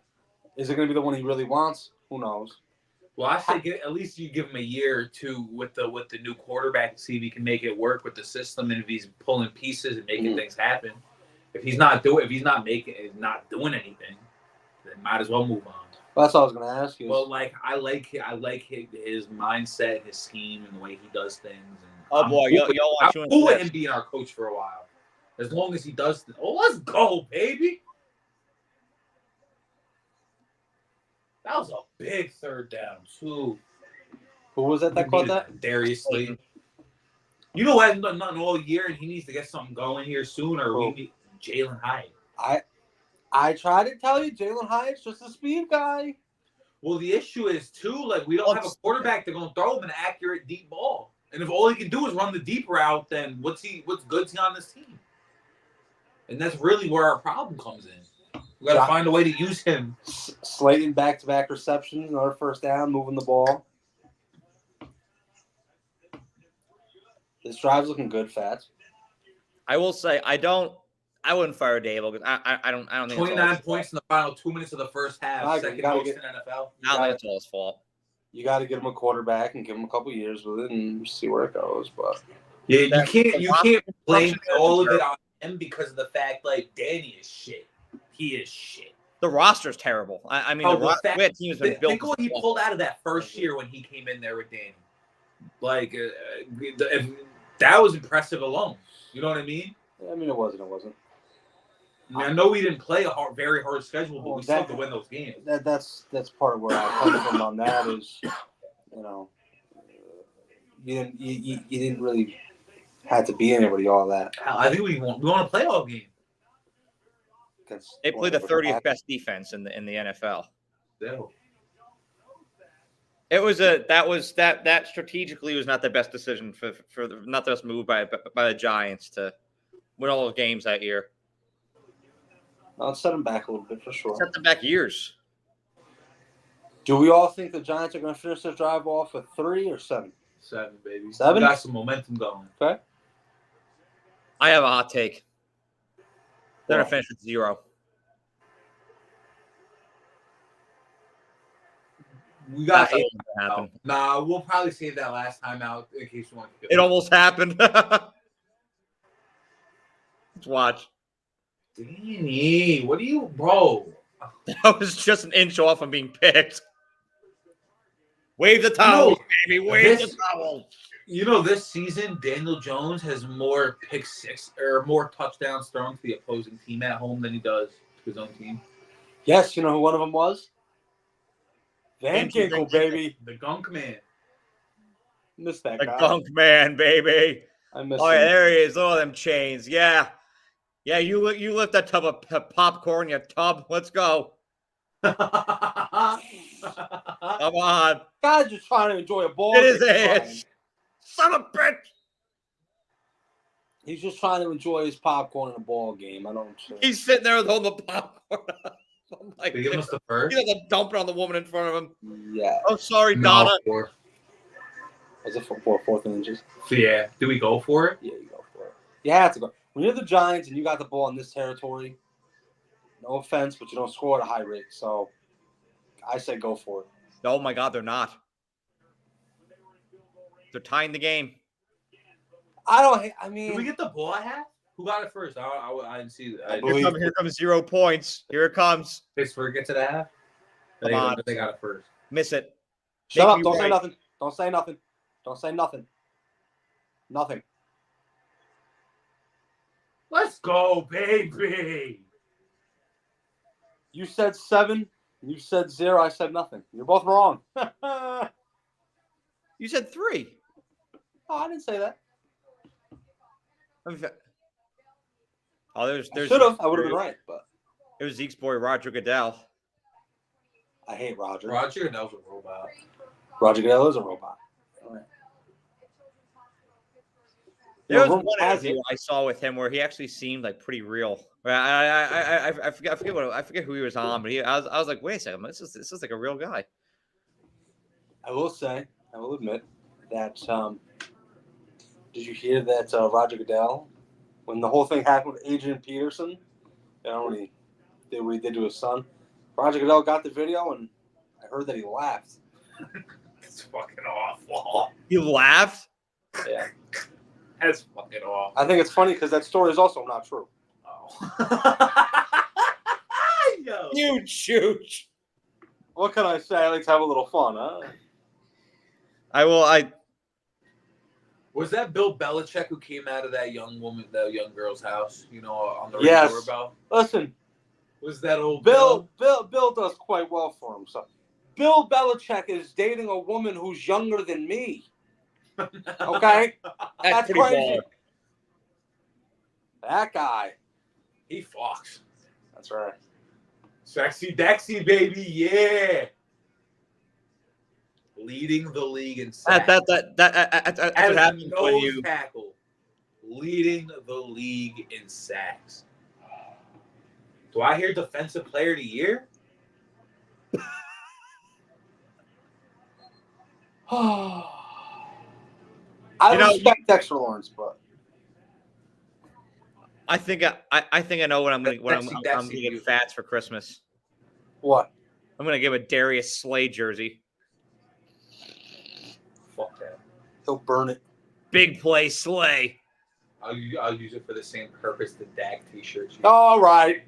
Is it going to be the one he really wants? Who knows? Well, I say at least you give him a year or two with the new quarterback and see if he can make it work with the system and if he's pulling pieces and making things happen. If he's not doing anything, then might as well move on. Well, that's all I was going to ask you. Well, like I like his mindset, his scheme, and the way he does things. And Oh boy, y'all want you I'm cool with him being our coach for a while, as long as he does. Let's go, baby. That was a big third down too. Who was that caught that? Darius Slayton. You know, hasn't done nothing all year, and he needs to get something going here soon, or we need Jalen Hyatt. I try to tell you, Jalen Hyatt's just a speed guy. Well, the issue is too, like we don't have a quarterback that's gonna throw him an accurate deep ball. And if all he can do is run the deep route, then what's good's he on this team? And that's really where our problem comes in. We got to find a way to use him. Slayton back-to-back receptions, another first down, moving the ball. This drive's looking good, Fats. I will say I wouldn't fire Dable because I don't think 29 points in the final 2 minutes of the first half. Second most in NFL. I don't think it's all his fault. You got to get him a quarterback and give him a couple years with it and see where it goes. But yeah, you can't blame all of it on him because of the fact like Danny is shit. He is shit. The roster's terrible. I mean, the team has been built. Think of what he pulled out of that first year when he came in there with Danny. Like that was impressive alone. You know what I mean? I mean, it wasn't. I know we didn't play a very hard schedule, but we still had to win those games. That's part of where I come from on that is, you know, you didn't really have to be anybody all that. I think we want a playoff game. They play the 30th best defense in the NFL. Yeah. It was that strategically was not the best decision for not the best move by the Giants to win all those games that year. I'll set them back a little bit for sure. Set them back years. Do we all think the Giants are going to finish their drive off with 3 or 7? 7, baby. 7? We got some momentum going. Okay. I have a hot take. They're going to finish with 0. We got to happen. Nah, we'll probably save that last time out in case you want to. It almost happened. Let's watch. Danny, what are you, bro? That was just an inch off from being picked. Wave the towel, baby. Wave the towel. You know, this season, Daniel Jones has more pick six or more touchdowns thrown to the opposing team at home than he does to his own team. Yes, you know who one of them was? Van Ginkel, baby. The Gunk Man. Missed that guy. The Gunk Man, baby. I missed him. Yeah, there he is. Look at them chains. Yeah. Yeah, you lift that tub of popcorn, you tub. Let's go. Come on. Guy's just trying to enjoy a ball. It is it. Son of a bitch. He's just trying to enjoy his popcorn in a ball game. I don't. He's sitting there with all the popcorn. Did he give us the first? He doesn't dump it on the woman in front of him. Yeah. Oh, sorry, Donna. Was it for 4th and inches? So, yeah. Do we go for it? Yeah, you go for it. You have to go. When you're the Giants and you got the ball in this territory, No offense, but you don't score at a high rate. So I say go for it. Oh my God, they're not. They're tying the game. I Did we mean, get the ball at half? Who got it first? I didn't see that. I believe- Here comes 0 points. Here it comes. Pittsburgh gets it at half. Come on. They got it first. Miss it. shut Make up. me Don't say right. nothing. Don't say nothing. Don't say nothing. Nothing. Let's go, baby. You said 7. You said 0. I said nothing. You're both wrong. Oh, You said 3. I didn't say that. Oh, there's Should have. I would have been right, but It was Zeke's boy, Roger Goodell. I hate Roger. Roger Goodell's a robot. Roger Goodell is a robot. All right. There was rumor one has interview it- I saw with him where he actually seemed like pretty real. I forget who he was on, but I was like, wait a second, this is like a real guy. I will admit that. Did you hear that Roger Goodell, when the whole thing happened with Adrian Peterson, when he did what he did to his son, Roger Goodell got the video, and I heard that he laughed. It's fucking awful. You laughed? Yeah. That's fucking awful. I think it's funny because that story is also not true. Oh. Yo. You chooch. What can I say? I like to have a little fun, huh? Was that Bill Belichick who came out of that young girl's house? On the Yes. doorbell. Listen, Was that old Bill does quite well for himself. Bill Belichick is dating a woman who's younger than me. Okay? That's pretty crazy. baller. That guy. He fucks. That's right. Sexy Dexy, baby, yeah. Leading the league in sacks. That's what As a happens when nose you. tackle, leading the league in sacks. Do I hear Defensive Player of the Year? I You know, respect Dexter Lawrence, but I think I know what I'm gonna Dexy, get Fats for Christmas. what? I'm gonna give a Darius Slay jersey. Fuck that. He'll burn it. Big play Slay. I'll use it for the same purpose the Dak t-shirts. All right.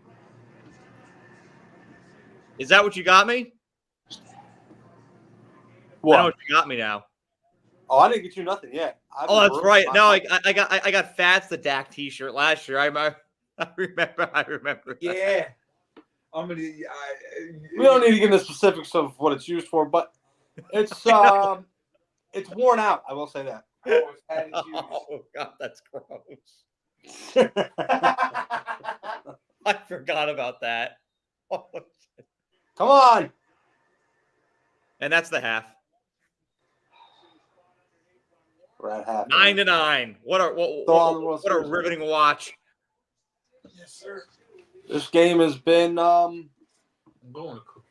Is that what you got me? I What? know what you got me now. Oh, I didn't get you nothing yet. Oh, that's right. No, I got Fats the Dak T-shirt last year. I remember. Yeah. I'm gonna. We don't need to get into specifics of what it's used for, but it's it's worn out. I will say that. Oh God, that's gross. I forgot about that. Come on. And that's the half. We're at half. 9-9. What a riveting watch. Yes, sir. This game has been. I'm going to cook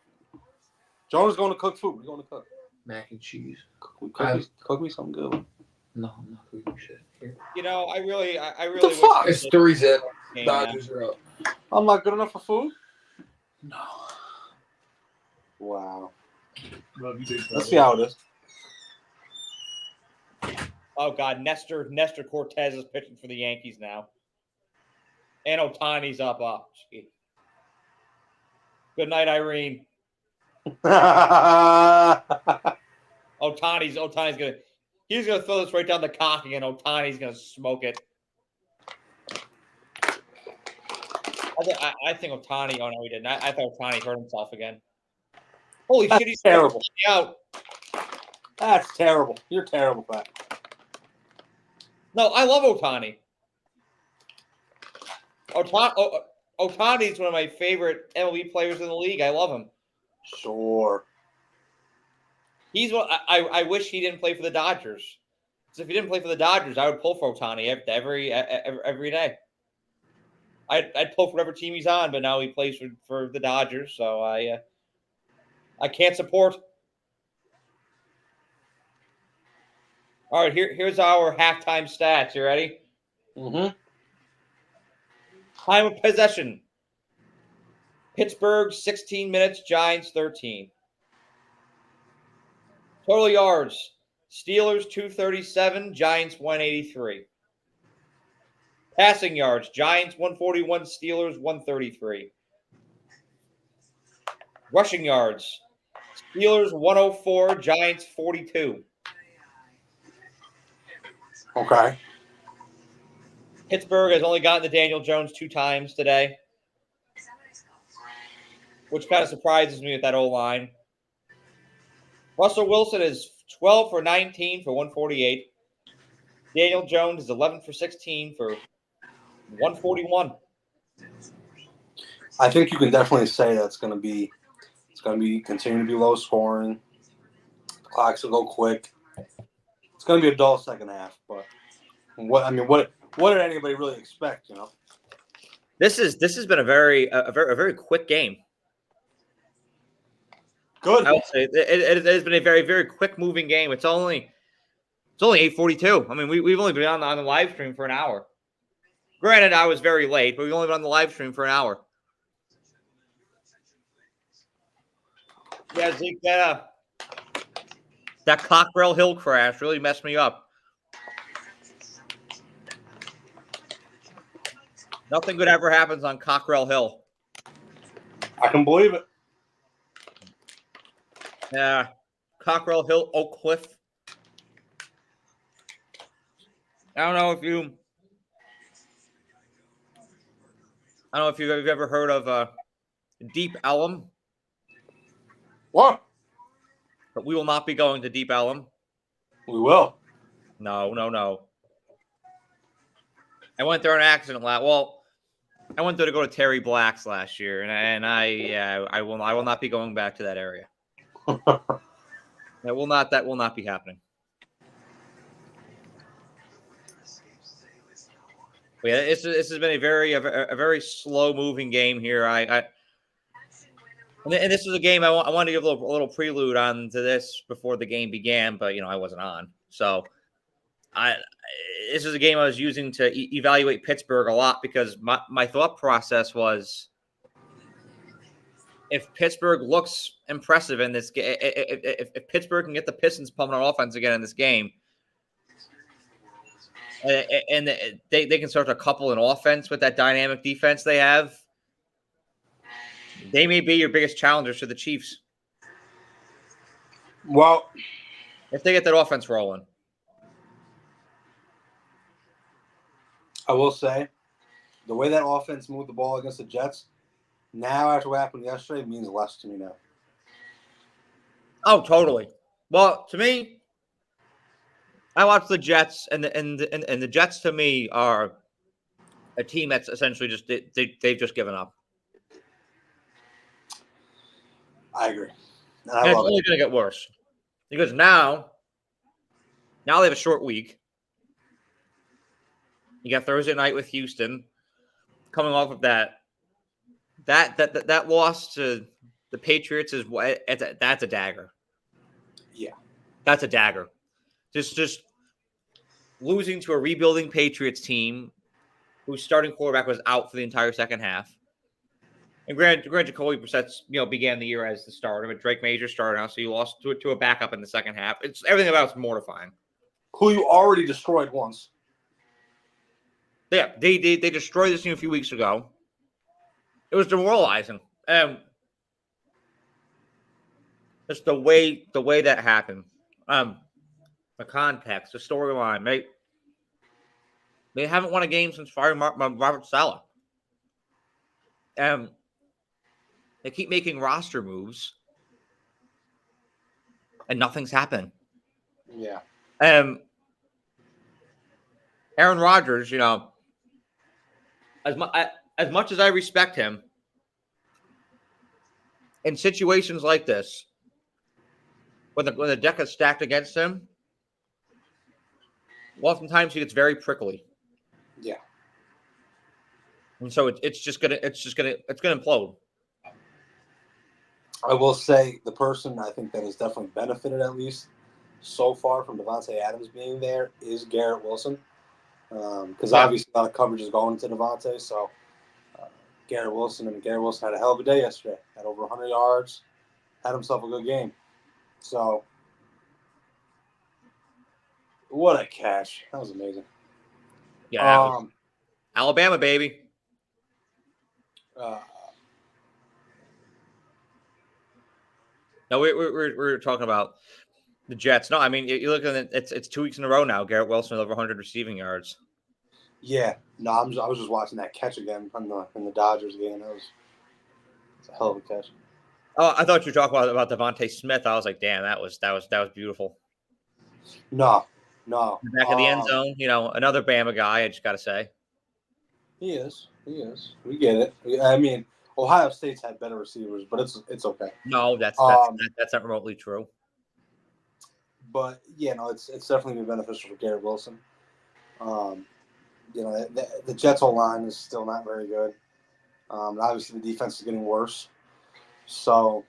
Jonah's going to cook food. We're going to cook. mac and cheese. Cook me something good. No, I'm not cooking shit. Here. You know, I really the fuck? It's 3-0. game, Dodgers are up. I'm not good enough for food. No. Wow. Love you, big Let's see how it is. Oh God, Nestor Cortez is pitching for the Yankees now, and Otani's up. Oh, gee. Good night, Irene. Otani's gonna throw this right down the cock again. Otani's gonna smoke it. I think Otani. Oh no, he didn't. I thought Otani hurt himself again. Holy shit, he's terrible. Out. That's terrible. You're terrible, Pat. No, I love Otani. Otani's one of my favorite MLB players in the league. I love him. Sure. He's one. I wish he didn't play for the Dodgers. Because if he didn't play for the Dodgers, I would pull for Otani every day. I'd pull for whatever team he's on, but now he plays for the Dodgers, so I can't support. All right, here's our halftime stats. You ready? Mm-hmm. Time of possession. Pittsburgh 16 minutes, Giants 13. Total yards, Steelers 237, Giants 183. Passing yards, Giants 141, Steelers 133. Rushing yards, Steelers 104, Giants 42. Okay. Pittsburgh has only gotten to Daniel Jones 2 times today, which kind of surprises me with that O-line. Russell Wilson is 12 for 19 for 148. Daniel Jones is 11 for 16 for 141. I think you can definitely say that's going to be continue to be low scoring. The clocks will go quick. It's going to be a dull second half, but what did anybody really expect? You know, This has been a very quick game. good. I would say it has been a very, very quick moving game. It's only 8:42. I mean, we've only been on the live stream for an hour. Granted, I was very late, but we've only been on the live stream for an hour. Yeah, Zeke, that Cockrell Hill crash really messed me up. Nothing good ever happens on Cockrell Hill. I can believe it. Yeah, Cockrell Hill, Oak Cliff. I don't know if you've ever heard of Deep Ellum, What? but we will not be going to Deep Ellum. We will. No. I went there on accident I went there to go to Terry Black's last year, and I will not be going back to that area. That will not be happening. But yeah, this has been a very slow moving game here. And this was a game I wanted to give a little prelude on to this before the game began, but I wasn't on. So this is a game I was using to evaluate Pittsburgh a lot because my thought process was, if Pittsburgh looks impressive in this game, if Pittsburgh can get the Pistons pumping on offense again in this game, and they can start to couple an offense with that dynamic defense they have, they may be your biggest challengers to the Chiefs. Well, if they get that offense rolling. I will say, the way that offense moved the ball against the Jets, now after what happened yesterday, means less to me now. Oh, totally. Well, to me, I watch the Jets, and the Jets to me are a team that's essentially just they've just given up. I agree. And it's only going to get worse because now they have a short week. You got Thursday night with Houston, coming off of that loss to the Patriots that's a dagger. Yeah, that's a dagger. Just losing to a rebuilding Patriots team whose starting quarterback was out for the entire second half. And granted, Jacoby Brissett, began the year as the starter, but Drake Major started out, so you lost to a backup in the second half. It's everything about it's mortifying. Who you already destroyed once. Yeah, they destroyed this team a few weeks ago. It was demoralizing. Just the way that happened. The context, the storyline. They haven't won a game since firing Robert Saleh. They keep making roster moves, and nothing's happening. Yeah. Aaron Rodgers, as much as I respect him, in situations like this, when the deck is stacked against him, oftentimes he gets very prickly. Yeah. And so it's gonna implode. I will say the person I think that has definitely benefited, at least so far, from Devontae Adams being there is Garrett Wilson. Because obviously a lot of coverage is going to Devontae. So Garrett Wilson. I mean, Garrett Wilson had a hell of a day yesterday. Had over 100 yards. Had himself a good game. So, what a catch. That was amazing. Yeah, that was Alabama, baby. No, we're talking about the Jets. No, I mean, you look at it, it's 2 weeks in a row now. Garrett Wilson with over 100 receiving yards. Yeah. No, I was just watching that catch again in the Dodgers game. It's a hell of a catch. Oh, I thought you were talking about Devontae Smith. I was like, damn, that was beautiful. No. Back of the end zone, another Bama guy. I just got to say, he is. We get it. I mean, Ohio State's had better receivers, but it's okay. No, that's not remotely true. But yeah, no, it's definitely been beneficial for Garrett Wilson. The Jets' whole line is still not very good. Obviously, the defense is getting worse. So,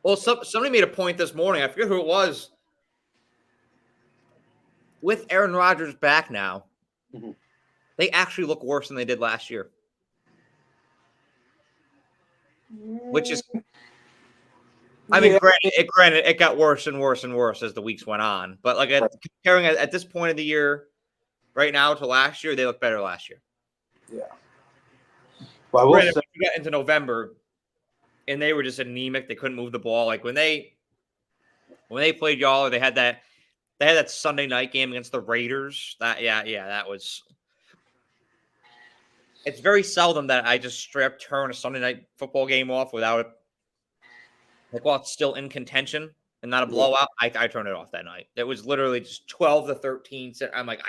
well, somebody made a point this morning. I forget who it was. With Aaron Rodgers back now, they actually look worse than they did last year. Which is, I mean, granted, it got worse and worse and worse as the weeks went on. But comparing at this point of the year, right now to last year, they look better last year. Yeah. Well, we got into November, and they were just anemic. They couldn't move the ball. Like when they played y'all, they had that Sunday night game against the Raiders. That was. It's very seldom that I just straight up turn a Sunday night football game off without it. Like while it's still in contention and not a blowout, I turned it off that night. It was literally just 12-13. I'm like,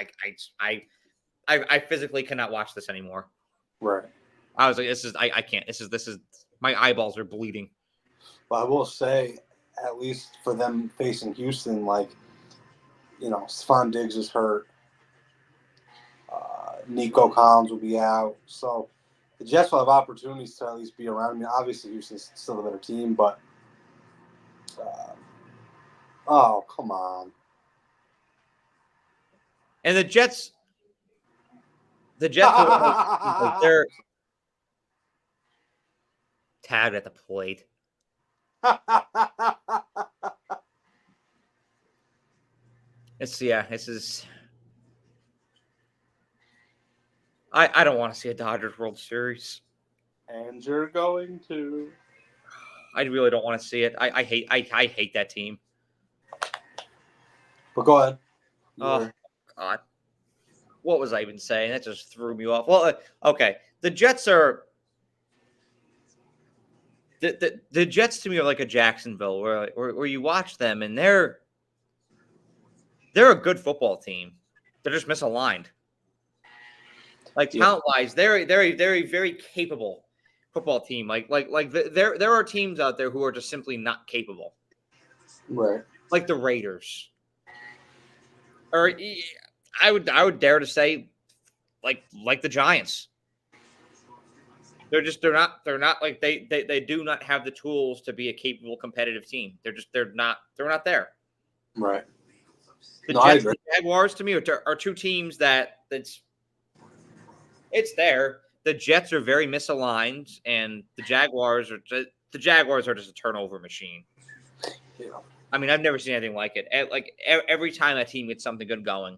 I physically cannot watch this anymore. Right. I was like, I can't. This is my eyeballs are bleeding. Well, I will say, at least for them facing Houston, Stephon Diggs is hurt. Nico Collins will be out. So the Jets will have opportunities to at least be around. I mean, obviously Houston's still a better team, but oh, come on. And the Jets are they're tagged at the plate. This is. I don't want to see a Dodgers World Series. And you're going to. I really don't want to see it. I hate that team. But go ahead. Oh God. What was I even saying? That just threw me off. Well, okay. The Jets are the Jets to me are like a Jacksonville where you watch them and they're a good football team. They're just misaligned. Like talent-wise, they're a very capable football team. There are teams out there who are just simply not capable. Right. Like the Raiders. Or I would dare to say like the Giants. They're not like they do not have the tools to be a capable competitive team. They're not there. Right. The Jets and the Jaguars to me are two teams it's there. The Jets are very misaligned, and the Jaguars are just a turnover machine. Yeah. I mean, I've never seen anything like it. Every time that team gets something good going,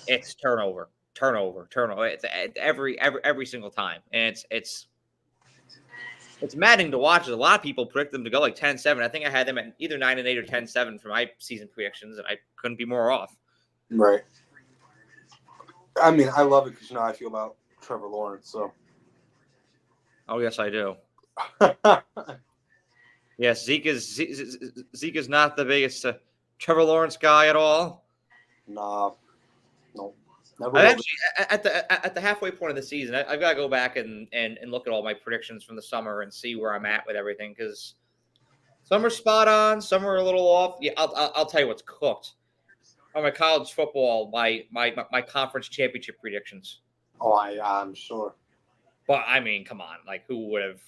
it's turnover. It's every single time, and it's maddening to watch. A lot of people predict them to go like 10-7. I think I had them at either 9-8 or 10-7 for my season predictions, and I couldn't be more off. Right. I mean, I love it because I feel about Trevor Lawrence. So. Oh yes, I do. Yes, Zeke is not the biggest Trevor Lawrence guy at all. No. Never. I actually at the halfway point of the season, I've got to go back and look at all my predictions from the summer and see where I'm at with everything because some are spot on, some are a little off. Yeah, I'll tell you what's cooked. On my college football, my conference championship predictions. Oh, I'm sure. But I mean, come on, like who would have?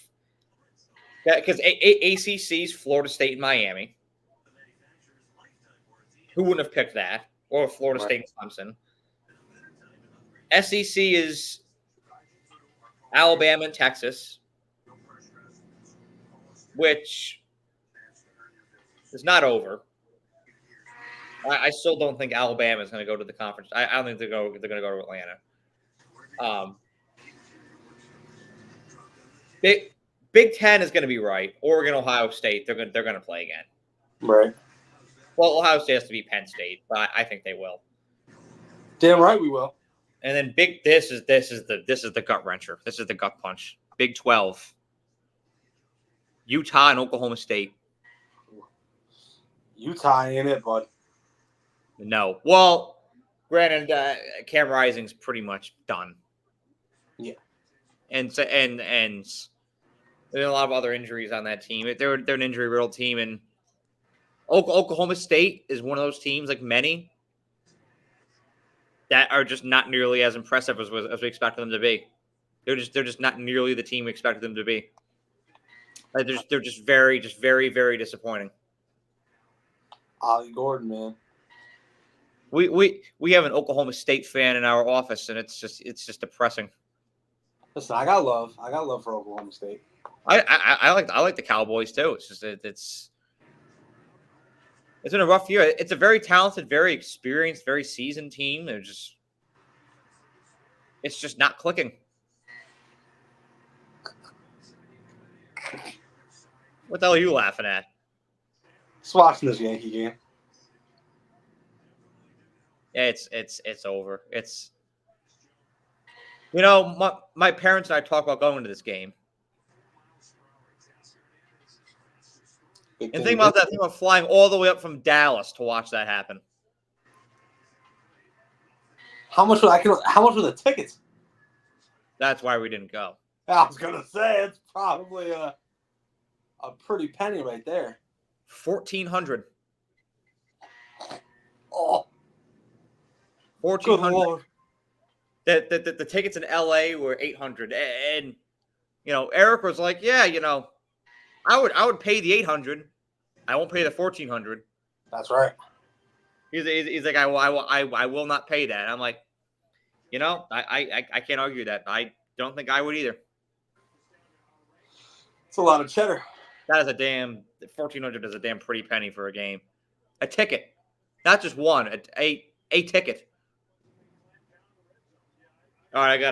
Yeah, because ACC's Florida State and Miami. Who wouldn't have picked that? Or Florida State and Clemson. SEC is Alabama and Texas, which is not over. I still don't think Alabama is going to go to the conference. I don't think they're going to go to Atlanta. Big Ten is going to be right. Oregon, Ohio State, they're going to play again. Right. Well, Ohio State has to beat Penn State, but I think they will. Damn right we will. And then this is the gut wrencher. This is the gut punch. Big 12. Utah and Oklahoma State. Utah ain't it, bud. No. Well, granted, Cam Rising's pretty much done. Yeah. And there's a lot of other injuries on that team. They're an injury-riddled team, and Oklahoma State is one of those teams, like many, that are just not nearly as impressive as we expected them to be. They're just not nearly the team we expected them to be. Like they're just very, very disappointing. Ollie Gordon, man. We have an Oklahoma State fan in our office, and it's just depressing. Listen, I got love for Oklahoma State. I like the Cowboys too. It's just it's been a rough year. It's a very talented, very experienced, very seasoned team. It's just not clicking. What the hell are you laughing at? Just watching this Yankee game. Yeah, it's over. It's my parents and I talk about going to this game. And think about that. Think about flying all the way up from Dallas to watch that happen. How much were the tickets? That's why we didn't go. I was gonna say it's probably a pretty penny right there. $1,400. Oh, $1,400. The tickets in LA were $800, and Eric was like, "Yeah, I would pay the $800. I won't pay the $1,400." That's right. He's like, I will not pay that. I'm like, I can't argue that. I don't think I would either. It's a lot of cheddar. That is $1,400 is a damn pretty penny for a game. A ticket, not just one, a ticket. All right,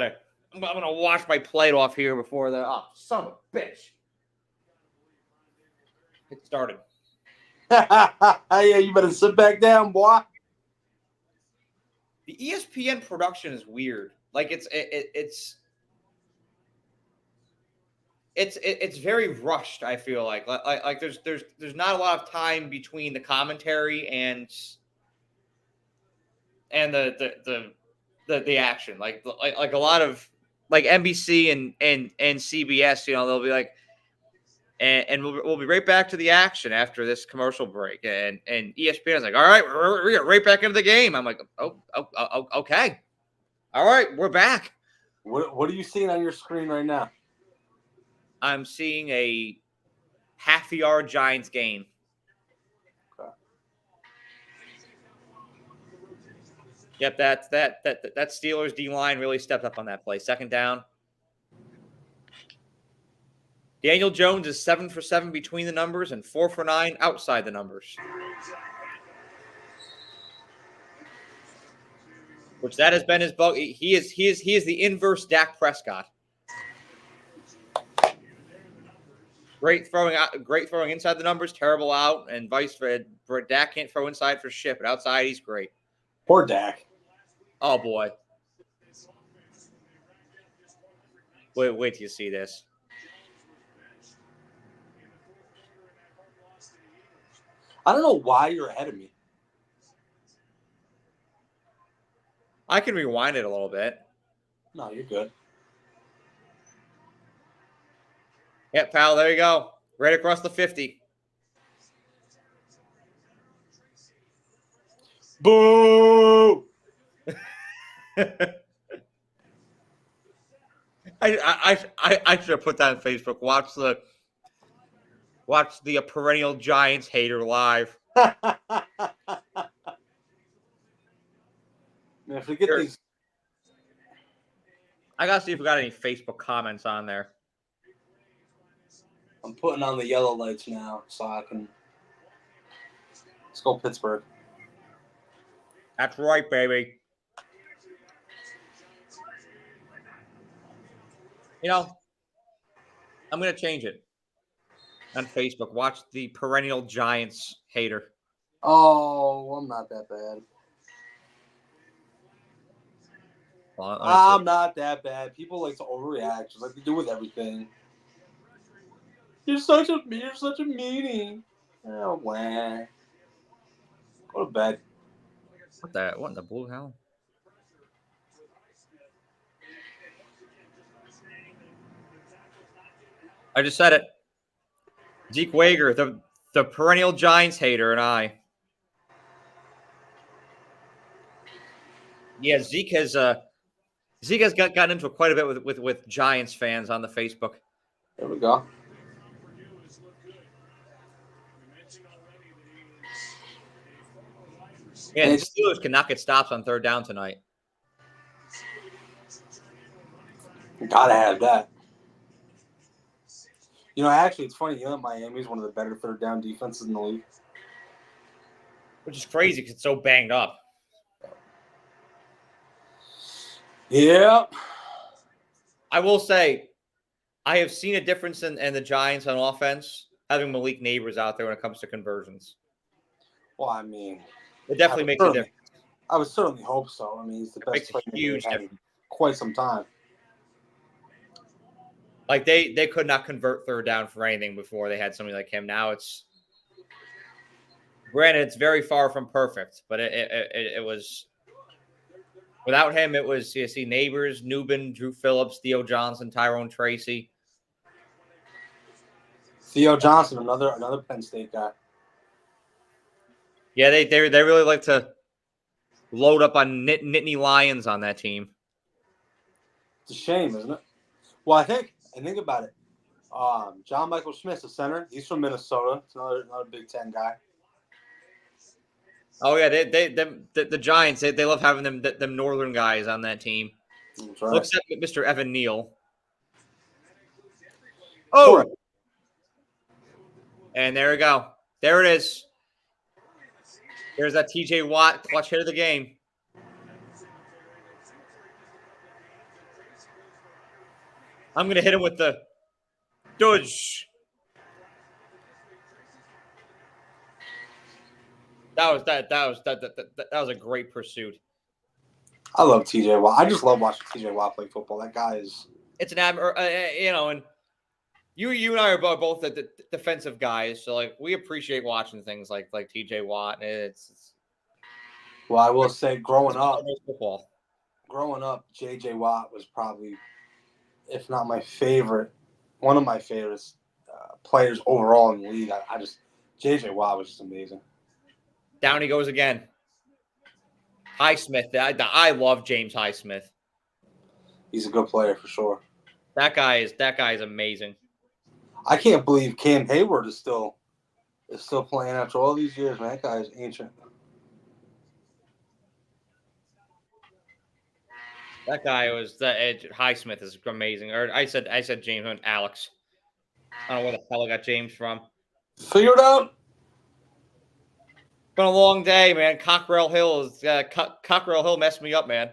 I'm gonna wash my plate off here before son of a bitch. It started. Yeah, you better sit back down, boy. The ESPN production is weird. Like it's very rushed. I feel like there's not a lot of time between the commentary and the action. Like a lot of like NBC and CBS. They'll be like. And we'll be right back to the action after this commercial break. And ESPN is like, all right, we're right back into the game. I'm like, oh, okay. All right, we're back. What are you seeing on your screen right now? I'm seeing a half-yard Giants gain. Okay. Yep, that Steelers D-line really stepped up on that play. Second down. Daniel Jones is 7 for 7 between the numbers and 4 for 9 outside the numbers. Which that has been his bug. He is the inverse Dak Prescott. Great throwing inside the numbers, terrible out, and vice versa. Dak can't throw inside for shit, but outside he's great. Poor Dak. Oh boy. Wait till you see this. I don't know why you're ahead of me. I can rewind it a little bit. No, you're good. Yeah, pal, there you go. Right across the 50. Boo! I should have put that on Facebook. Watch the perennial Giants hater live. Man, if we get these, I gotta see if we got any Facebook comments on there. I'm putting on the yellow lights now so I can. Let's go Pittsburgh. That's right, baby. You know, I'm gonna change it on Facebook. Watch the perennial Giants hater. Oh, I'm not that bad. Hold on, I'm not that bad. People like to overreact, just like they do with everything. You're such a meanie. Oh, man. Go to bed. What in the blue hell? I just said it. Zeke Wager, the perennial Giants hater, and I. Yeah, Zeke has gotten into it quite a bit with Giants fans on the Facebook. There we go. Yeah, the Steelers cannot get stops on third down tonight. Gotta have that. You know, actually, it's funny. You know, Miami's one of the better third down defenses in the league. Which is crazy because it's so banged up. Yeah. I will say, I have seen a difference in the Giants on offense having Malik Neighbors out there when it comes to conversions. Well, I mean, It definitely makes a difference. I would certainly hope so. I mean, he's the best player Huge in difference. quite some time. Like they could not convert third down for anything before they had somebody like him. Now it's granted it's very far from perfect, but it was without him. It was you see Neighbors, Newbin, Drew Phillips, Theo Johnson, Tyrone Tracy. Theo Johnson, another Penn State guy. Yeah, they really like to load up on Nittany Lions on that team. It's a shame, isn't it? Well, I think about it. John Michael Schmitz, the center. He's from Minnesota. It's another Big Ten guy. Oh yeah, the Giants. They love having them northern guys on that team. That's right. Except Mr. Evan Neal. Oh, and there we go. There it is. There's that TJ Watt clutch hit of the game. I'm gonna hit him with the dodge. That was a great pursuit. I love TJ Watt. I just love watching TJ Watt play football. That guy is. It's an and you and I are both the defensive guys, so like we appreciate watching things like TJ Watt. It's well, I will say, growing up, JJ Watt was probably, if not my favorite, one of my favorites players overall in the league. JJ Watt was just amazing. Down he goes again. Highsmith. I love James Highsmith. He's a good player for sure. That guy is amazing. I can't believe Cam Hayward is still playing after all these years, man. That guy is ancient. That guy was Highsmith is amazing. Or I said James and Alex. I don't know where the hell I got James from. Figure it out. Been a long day, man. Cockrell Hill messed me up, man.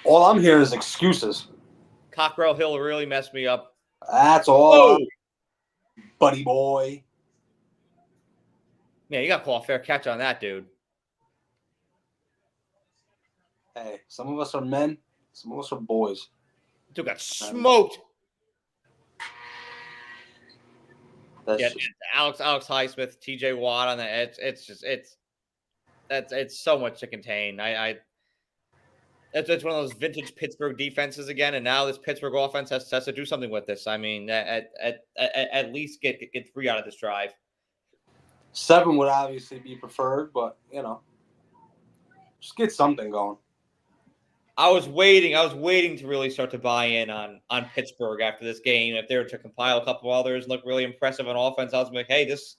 All I'm hearing is excuses. Cockrell Hill really messed me up. That's all, buddy boy. Yeah, you got to call a fair catch on that, dude. Hey, some of us are men, some of us are boys. Dude got smoked. Alex Highsmith, TJ Watt on that. It's so much to contain. It's one of those vintage Pittsburgh defenses again, and now this Pittsburgh offense has to do something with this. I mean, at least get 3 out of this drive. 7 would obviously be preferred, but just get something going. I was waiting to really start to buy in on Pittsburgh after this game. If they were to compile a couple others and look really impressive on offense, I was like, hey, this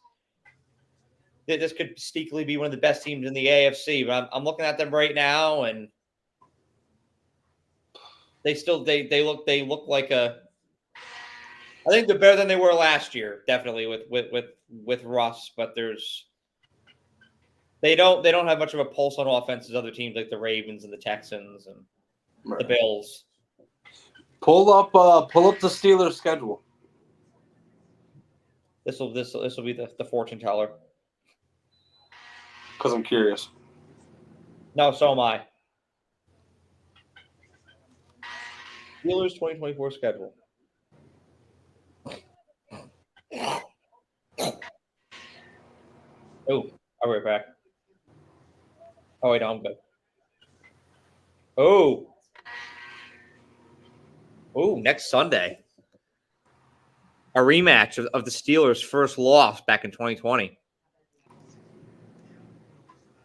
could sneakily be one of the best teams in the AFC. But I'm looking at them right now, and they look like a. I think they're better than they were last year, definitely with Russ. But they don't have much of a pulse on offense as other teams like the Ravens and the Texans and the Bills. Pull up the Steelers schedule. This will be the fortune teller. Because I'm curious. No, so am I. Steelers 2024 schedule. Oh, I'll be right back. Oh, wait, no, I'm good. Oh, next Sunday. A rematch of the Steelers' first loss back in 2020.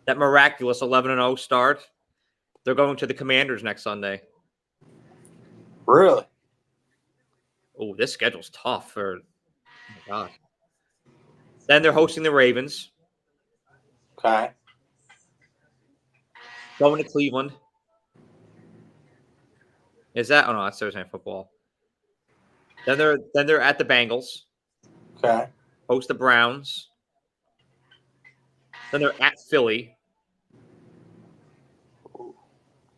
That miraculous 11-0 start. They're going to the Commanders next Sunday. Really? Oh, this schedule's tough for. Oh my God. Then they're hosting the Ravens. Okay. Going to Cleveland. Is that? Oh no, that's Thursday Night Football. Then they're at the Bengals. Okay. Host the Browns. Then they're at Philly.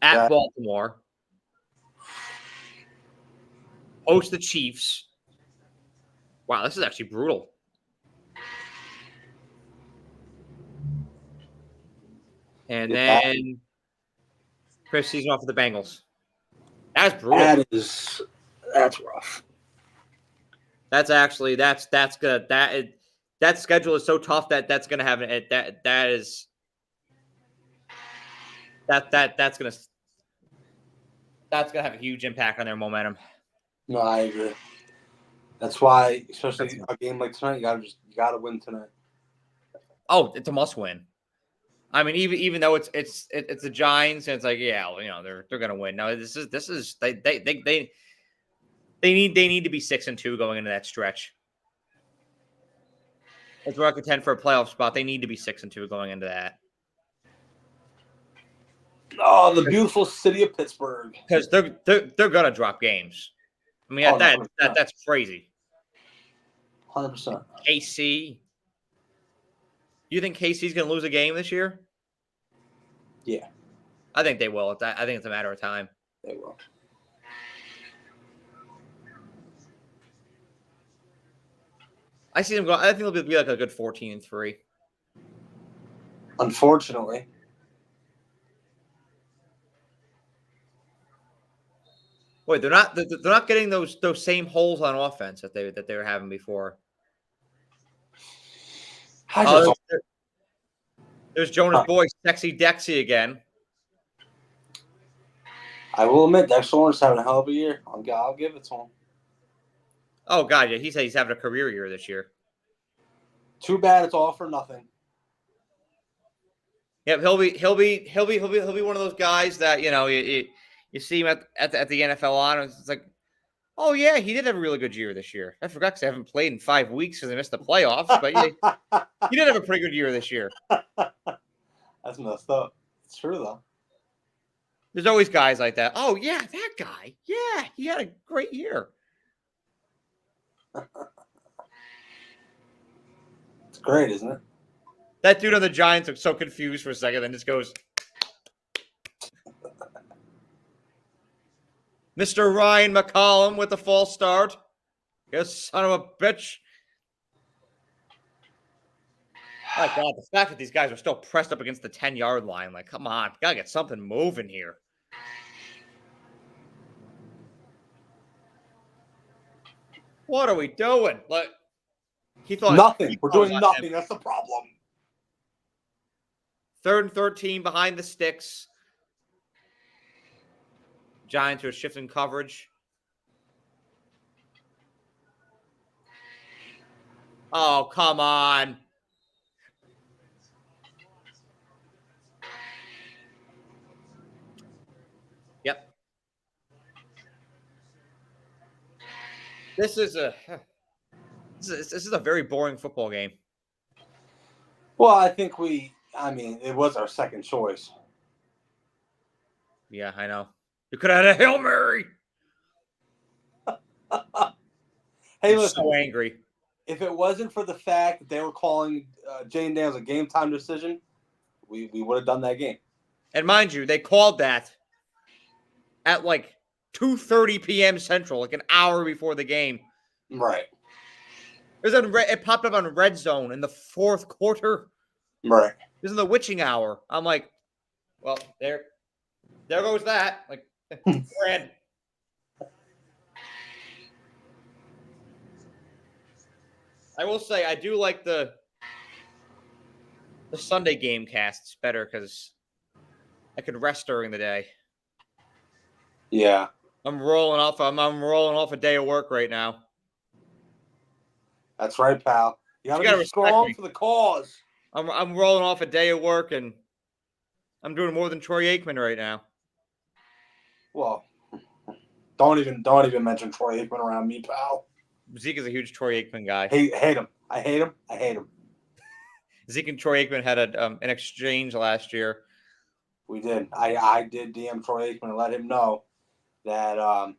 At Okay. Baltimore. Host the Chiefs. Wow, this is actually brutal. And then Chris season off with the Bengals. That's brutal. That's rough. That's good. That schedule is so tough that's gonna have that's gonna have a huge impact on their momentum. No, I agree. That's why, especially a game like tonight, you gotta win tonight. Oh, it's a must win. I mean, even though it's the Giants, and it's like, yeah, they're gonna win. No, this is they need to be 6-2 going into that stretch. If we're contend for a playoff spot, they need to be 6-2 going into that. Oh, the beautiful city of Pittsburgh. Because they're gonna drop games. I mean, that's crazy. 100%. KC. Do you think KC's gonna lose a game this year? Yeah, I think they will. I think it's a matter of time. they will. I see them go. I think it'll be like a good 14-3. Unfortunately. Wait, they're not getting those same holes on offense that they were having before. There's Jonas Boy, Sexy Dexy again. I will admit, Dexter Lawrence having a hell of a year. I'll give it to him. Oh God, yeah, he said he's having a career year this year. Too bad it's all for nothing. Yep, he'll be one of those guys that you see him at the NFL honors. It's like, oh yeah, he did have a really good year this year. I forgot because I haven't played in 5 weeks because I missed the playoffs. But yeah, he did have a pretty good year this year. That's messed up. It's true though. There's always guys like that. Oh yeah, that guy. Yeah, he had a great year. It's great, isn't it? That dude on the Giants looks so confused for a second, then just goes, Mr. Ryan McCollum with the false start. You son of a bitch. My God, the fact that these guys are still pressed up against the 10-yard line, like, come on, gotta get something moving here. What are we doing? Like, he thought nothing. We're doing nothing. That's the problem. 3rd and 13 behind the sticks. Giants are shifting coverage. Oh, come on. Yep. This is a very boring football game. Well, I think it was our second choice. Yeah, I know. You could have had a Hail Mary. Hey, I'm listen. so angry. If it wasn't for the fact that they were calling Jane Daniels a game time decision, we would have done that game. And mind you, they called that at like 2:30 p.m. Central, like an hour before the game. Right. It popped up on Red Zone in the fourth quarter. Right. This is the witching hour. I'm like, well, there goes that. Like, Brad. I will say I do like the Sunday game casts better because I can rest during the day. Yeah. I'm rolling off a day of work right now. That's right, pal. You gotta be strong for the cause. I'm rolling off a day of work and I'm doing more than Troy Aikman right now. Well, don't even mention Troy Aikman around me, pal. Zeke is a huge Troy Aikman guy. Hate him. I hate him. Zeke and Troy Aikman had an exchange last year. We did. I did DM Troy Aikman and let him know that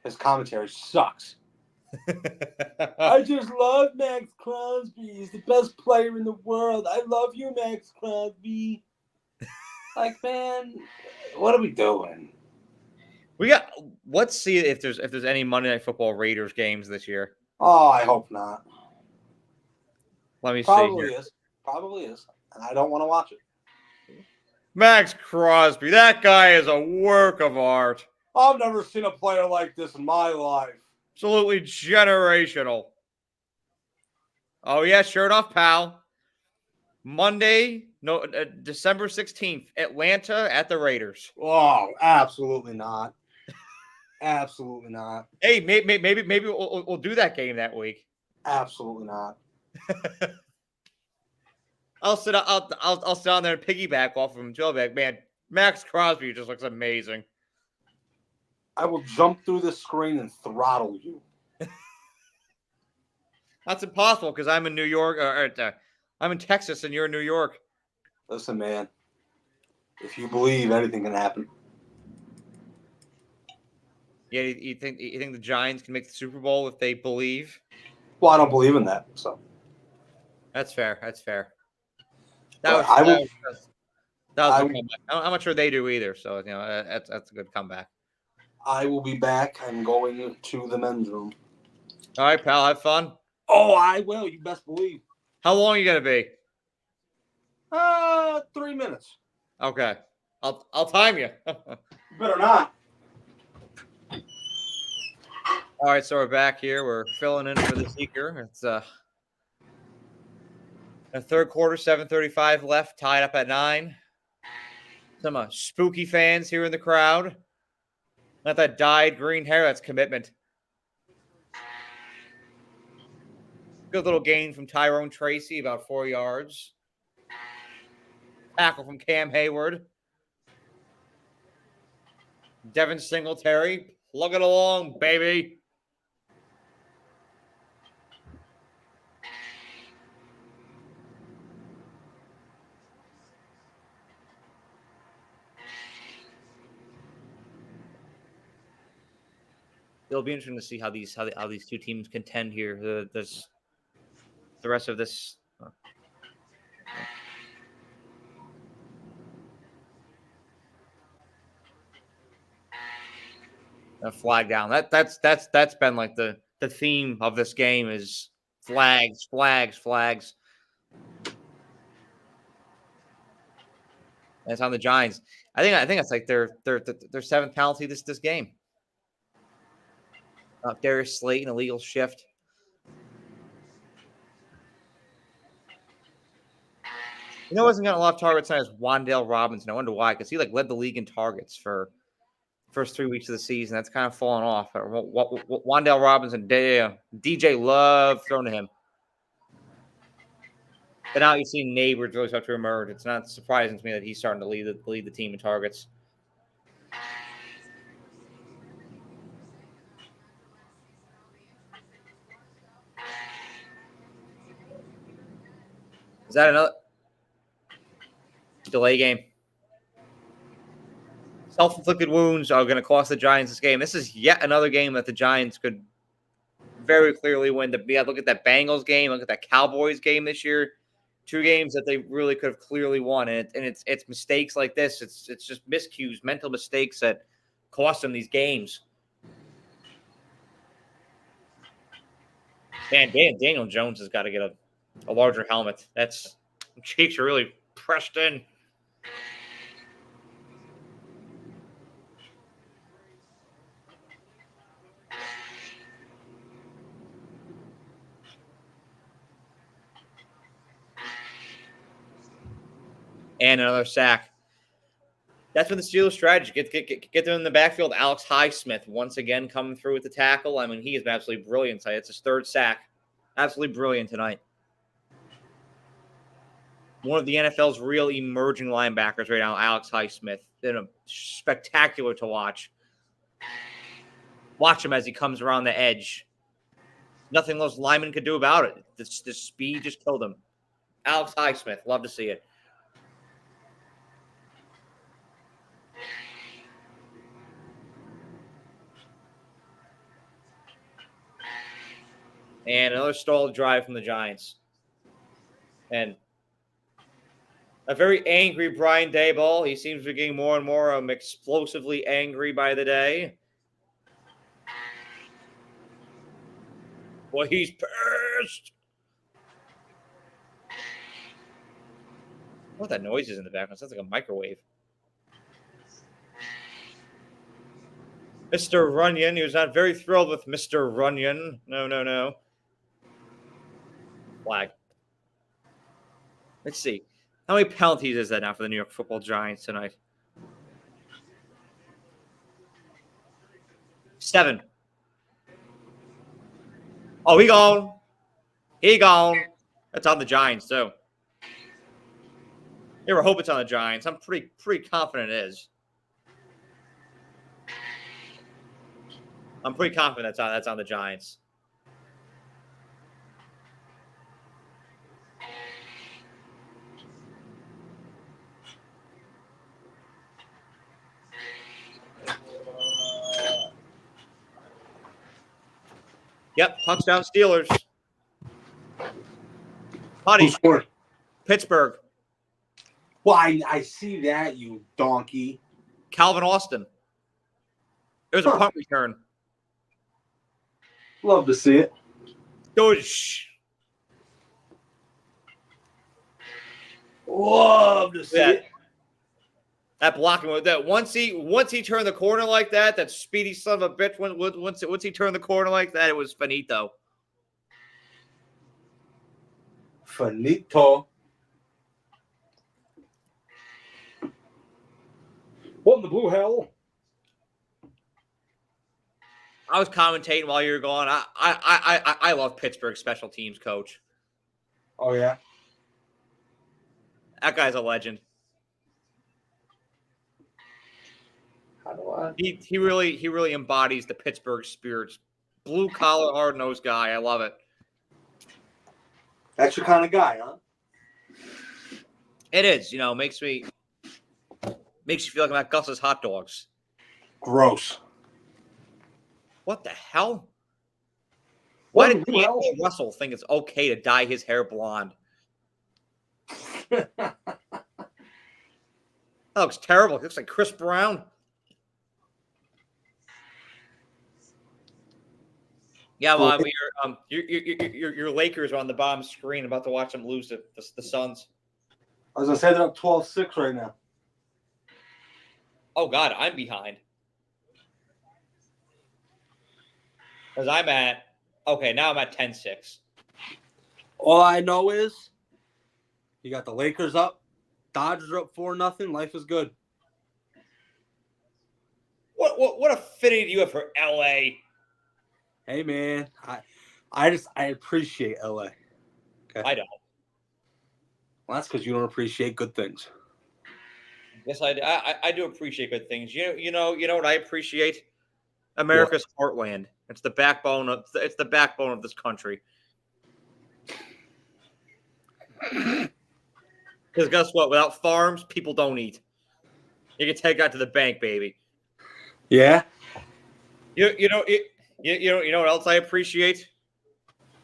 his commentary sucks. I just love Max Crosby. He's the best player in the world. I love you, Max Crosby. Like, man, what are we doing? Let's see if there's any Monday Night Football Raiders games this year. Oh, I hope not. Let me Probably see. Probably is. And I don't want to watch it. Max Crosby, that guy is a work of art. I've never seen a player like this in my life. Absolutely generational. Oh, yeah, sure enough, pal. Monday, December 16th, Atlanta at the Raiders. Oh, absolutely not. Absolutely not. Hey, maybe we'll do that game that week. Absolutely not. I'll sit down there and piggyback off of him. Joe back, man. Max Crosby just looks amazing. I will jump through the screen and throttle you. That's impossible because I'm in New York. I'm in Texas and you're in New York. Listen, man. If you believe, anything can happen. Yeah, you think the Giants can make the Super Bowl if they believe? Well, I don't believe in that. So that's fair. That but was a comeback. I'm not sure they do either. So that's a good comeback. I will be back. I'm going to the men's room. All right, pal. Have fun. Oh, I will. You best believe. How long are you gonna be? 3 minutes. Okay, I'll time you. Better not. All right, so we're back here. We're filling in for the Zeker. It's a third quarter, 7:35 left, tied up at 9. Some spooky fans here in the crowd. Not that dyed green hair. That's commitment. Good little gain from Tyrone Tracy, about 4 yards. Tackle from Cam Hayward. Devin Singletary, plug it along, baby. It'll be interesting to see how these two teams contend here. The rest of this. A flag down. That's been like the theme of this game is flags. And it's on the Giants. I think it's like their 7th penalty this game. Darius Slayton, illegal shift. You know, wasn't getting a lot of targets as Wan'Dale Robinson. I wonder why, because he led the league in targets for first 3 weeks of the season. That's kind of fallen off. Wan'Dale Robinson, DJ Love thrown to him. But now you see Neighbors really start to emerge. It's not surprising to me that he's starting to lead the team in targets. Is that another delay game? self-inflicted wounds are going to cost the Giants this game. This is yet another game that the Giants could very clearly win. Look at that Bengals game. Look at that Cowboys game this year. 2 games that they really could have clearly won. And it's mistakes like this. It's just miscues, mental mistakes that cost them these games. Man, Daniel Jones has got to get a larger helmet. Cheeks are really pressed in. And another sack. That's been the Steelers' strategy. Get them in the backfield. Alex Highsmith once again coming through with the tackle. I mean, he has been absolutely brilliant tonight. It's his 3rd sack. Absolutely brilliant tonight. One of the NFL's real emerging linebackers right now, Alex Highsmith. Been spectacular to watch. Watch him as he comes around the edge. Nothing those linemen could do about it. The speed just killed him. Alex Highsmith, love to see it. And another stalled drive from the Giants. And a very angry Brian Daboll. He seems to be getting more and more explosively angry by the day. Boy, he's pissed. What that noise is in the background? Sounds like a microwave. Mr. Runyon. He was not very thrilled with Mr. Runyon. No. Flag. Let's see. How many penalties is that now for the New York Football Giants tonight? 7. Oh, he gone. That's on the Giants, too. You ever hope it's on the Giants? I'm pretty confident it is. I'm pretty confident that's on the Giants. Yep, touchdown Steelers. Who scored? Pittsburgh. Well, I see that, you donkey. Calvin Austin. It was a punt return. Love to see it. Doosh. Love to see it. That blocking with that once he turned the corner like that speedy son of a bitch. Once he turned the corner like that, it was finito. Finito. What in the blue hell? I was commentating while you were gone. I love Pittsburgh special teams coach. Oh yeah, that guy's a legend. How do I? He really embodies the Pittsburgh spirits. Blue collar, hard nosed guy. I love it. That's your kind of guy, huh? It is. Makes you feel like I'm at Gus's hot dogs. Gross. What the hell? Why did Russell think it's okay to dye his hair blonde? That looks terrible. It looks like Chris Brown. Yeah, well, your Lakers are on the bottom screen, about to watch them lose to the Suns. I was going to say they're up 12-6 right now. Oh, God, I'm behind. Because now I'm at 10-6. All I know is you got the Lakers up. Dodgers are up 4-0. Life is good. What affinity do you have for L.A.? Hey, man, I appreciate LA. Okay? I don't. Well, that's because you don't appreciate good things. Yes, I do appreciate good things. You know what I appreciate? America's heartland. It's the backbone of this country. Because guess what? Without farms, people don't eat. You can take that to the bank, baby. Yeah. You know what else I appreciate?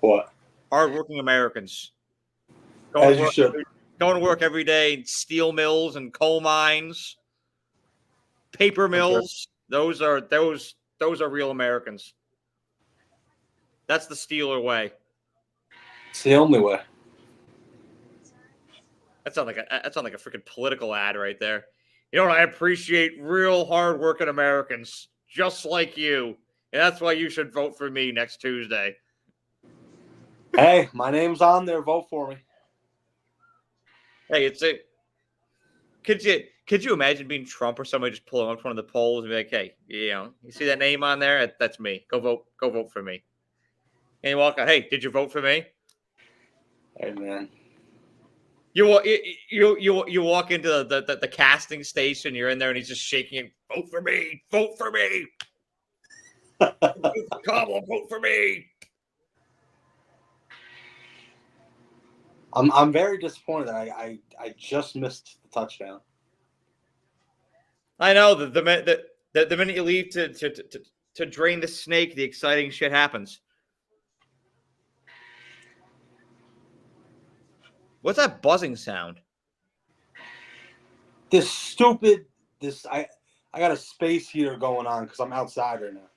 What? Hardworking Americans. As you should. Going to work every day in steel mills and coal mines, paper mills. Those are real Americans. That's the Steeler way. It's the only way. That sounds like a freaking political ad right there. You know what? I appreciate real hardworking Americans just like you, and that's why you should vote for me next Tuesday. Hey, my name's on there. Vote for me. Hey, could you imagine being Trump or somebody just pulling up one of the polls and be like, hey, you see that name on there? That's me. Go vote for me. And you walk out, hey, did you vote for me? Hey, man. You walk into the casting station, you're in there and he's just shaking it, vote for me, vote for me. Kamala, vote for me. I'm very disappointed that I just missed the touchdown. I know the minute you leave to drain the snake, the exciting shit happens. What's that buzzing sound? I got a space heater going on because I'm outside right now.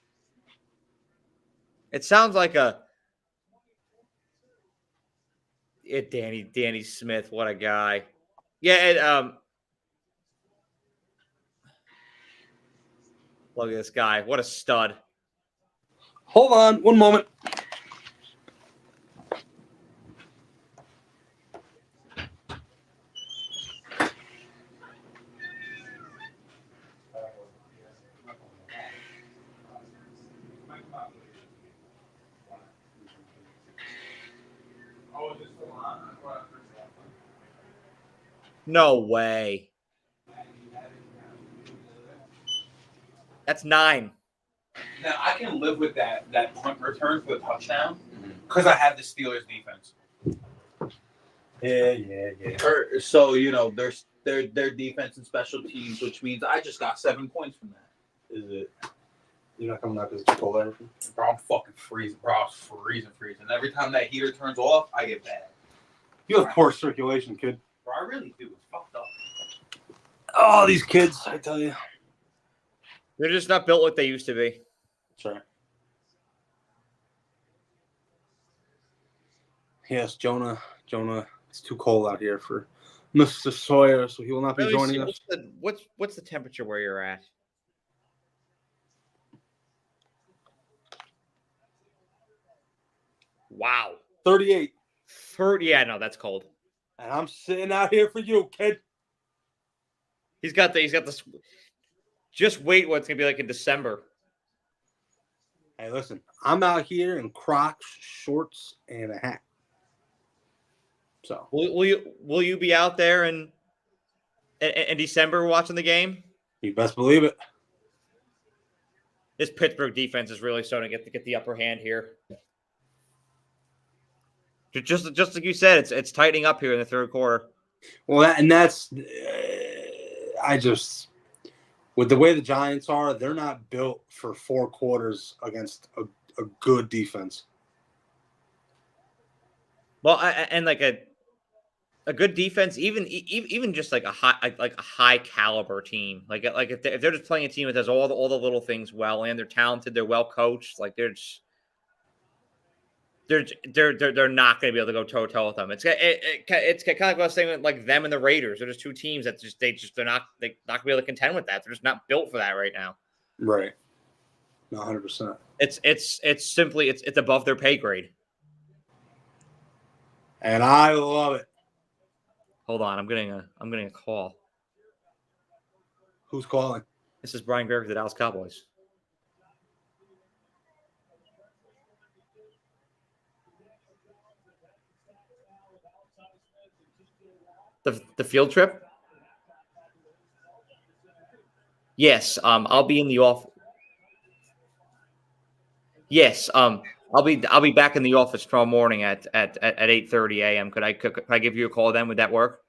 It sounds like Danny Smith. What a guy. Yeah, look at this guy. What a stud. Hold on one moment. No way. That's 9. Now I can live with that punt return for the touchdown because I have the Steelers defense. Yeah. So their defense and special teams, which means I just got 7 points from that. Is it? You're not coming out because it's cold or anything? Bro, I'm fucking freezing. Bro, I was freezing. Every time that heater turns off, I get bad. You have poor circulation, kid. Bro, I really do. It's fucked up. Oh, these kids, I tell you. They're just not built like they used to be. That's right. Yes, Jonah, it's too cold out here for Mr. Sawyer, so he will not be joining us. What's the temperature where you're at? Wow. 38. 30. Yeah, no, that's cold. And I'm sitting out here for you, kid. He's got this. Just wait what it's gonna be like in December. Hey, listen, I'm out here in Crocs, shorts, and a hat. So will you be out there in December watching the game? You best believe it. This Pittsburgh defense is really starting to get the upper hand here. Just like you said, it's tightening up here in the third quarter. Well, that's with the way the Giants are, they're not built for 4 quarters against a good defense. Well, and like a good defense, even just like a high caliber team, like if they're just playing a team that does all the little things well, and they're talented, they're well coached, like they're not going to be able to go toe to toe with them. It's kind of like what I was saying, like them and the Raiders. They're just two teams that they're not going to be able to contend with that. They're just not built for that right now. Right. 100%. It's simply above their pay grade. And I love it. Hold on, I'm getting a call. Who's calling? This is Brian Gregoire of the Dallas Cowboys. The field trip? Yes, I'll be in the office. Yes, I'll be back in the office tomorrow morning at 8:30 a.m. Could I give you a call then? Would that work?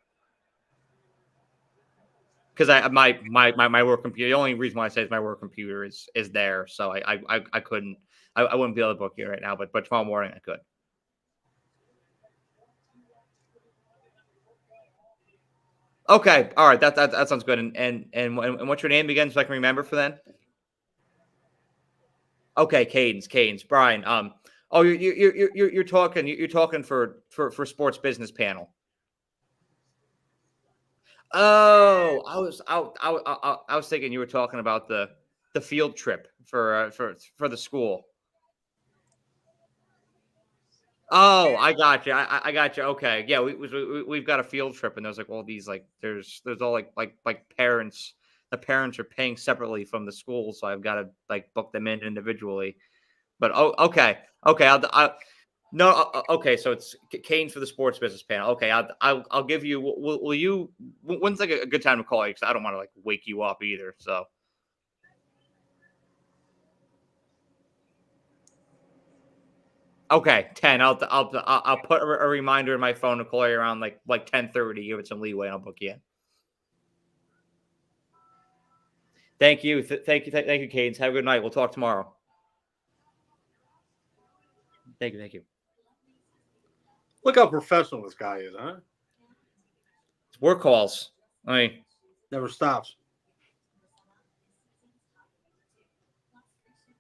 because my work computer. The only reason why I say is my work computer is there, so I couldn't. I wouldn't be able to book you right now, but tomorrow morning I could. Okay, all right, that sounds good. And what's your name again, so I can remember for then? Okay, Cadence, Brian. Oh, you're talking for sports business panel. Oh, I was thinking you were talking about the field trip for the school. Oh, I got you. I got you. Okay, yeah, we've got a field trip, and there's like all these like there's all like parents. The parents are paying separately from the school, so I've got to like book them in individually. But okay. No, okay. So it's Kane's for the sports business panel. Okay, I'll give you. Will you? When's like a good time to call you? Because I don't want to like wake you up either. So okay, 10. I'll put a reminder in my phone to call you around like 10:30. Give it some leeway. I'll book you in. Thank you, thank you, Cadence. Have a good night. We'll talk tomorrow. Thank you. Look how professional this guy is, huh? It's work calls. I mean, never stops.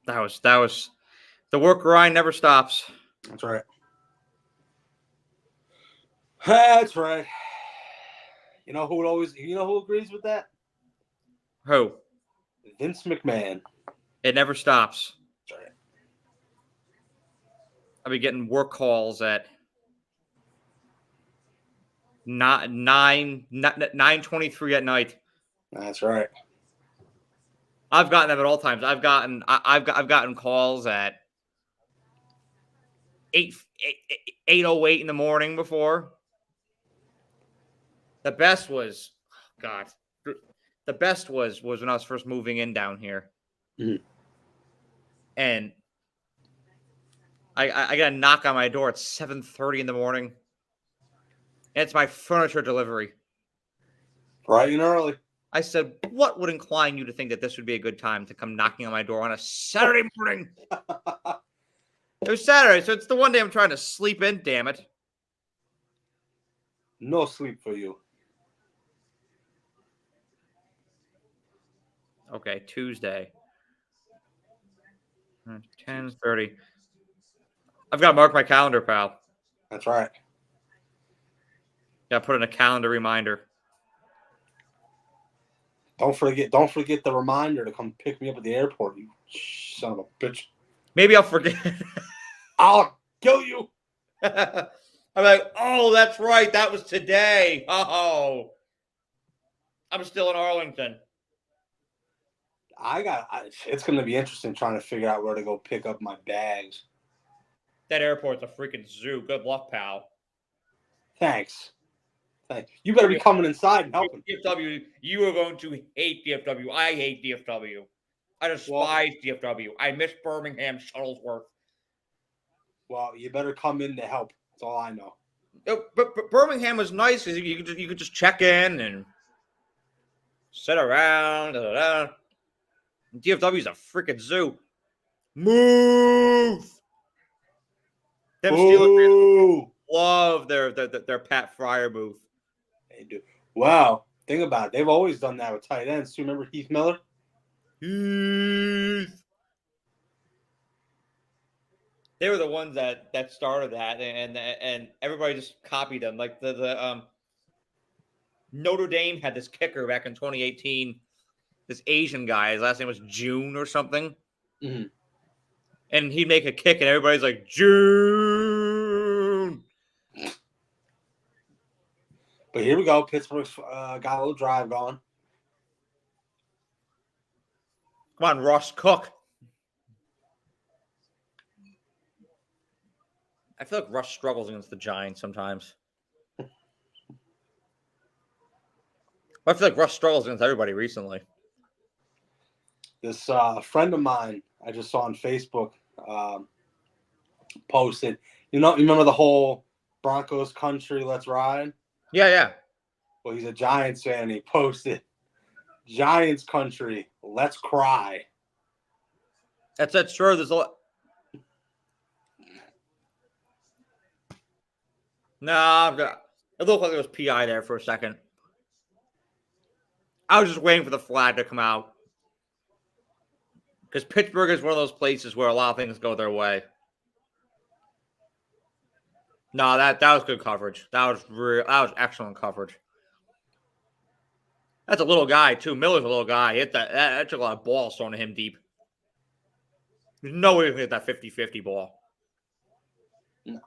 That was the work grind never stops. That's right. That's right. You know who agrees with that? Who? Vince McMahon. It never stops. That's right. I'll be getting work calls at 9:23 at night. That's right. I've gotten them at all times. I've gotten calls at 8:08 in the morning before. The best was, God, the best was when I was first moving in down here, and I got a knock on my door at 7:30 in the morning. And it's my furniture delivery. Bright and early. I said, what would incline you to think that this would be a good time to come knocking on my door on a Saturday morning? It was Saturday, so it's the one day I'm trying to sleep in, damn it. No sleep for you. Okay, Tuesday. 10:30. I've got to mark my calendar, pal. That's right. Got to put in a calendar reminder. Don't forget the reminder to come pick me up at the airport, you son of a bitch. Maybe I'll forget. I'll kill you. I'm like, oh, that's right. That was today. Oh, I'm still in Arlington. It's going to be interesting trying to figure out where to go pick up my bags. That airport's a freaking zoo. Good luck, pal. Thanks. You better be coming inside and helping. DFW, you are going to hate DFW. I hate DFW. I despise DFW. I miss Birmingham, Shuttlesworth. Well, you better come in to help. That's all I know. But Birmingham was nice because you could just check in and sit around. DFW is a freaking zoo. Move. Them Steelers love their Pat Fryer move. They do. Wow. Think about it. They've always done that with tight ends. Do you remember Heath Miller? Heath. They were the ones that started that, and everybody just copied them. Like the Notre Dame had this kicker back in 2018. This Asian guy, his last name was June or something. Mm-hmm. And he'd make a kick, and everybody's like, June. But here we go. Pittsburgh's got a little drive going. Come on, Ross Cook. I feel like Russ struggles against the Giants sometimes. I feel like Russ struggles against everybody recently. This friend of mine I just saw on Facebook posted. You remember the whole Broncos country, let's ride? Yeah. Well, he's a Giants fan. And he posted Giants country. Let's cry. That's true. There's a lot. Nah, it looked like there was PI there for a second. I was just waiting for the flag to come out. Because Pittsburgh is one of those places where a lot of things go their way. No, that was good coverage. That was excellent coverage. That's a little guy, too. Miller's a little guy. That took a lot of balls thrown to him deep. There's no way he can hit that 50-50 ball. No.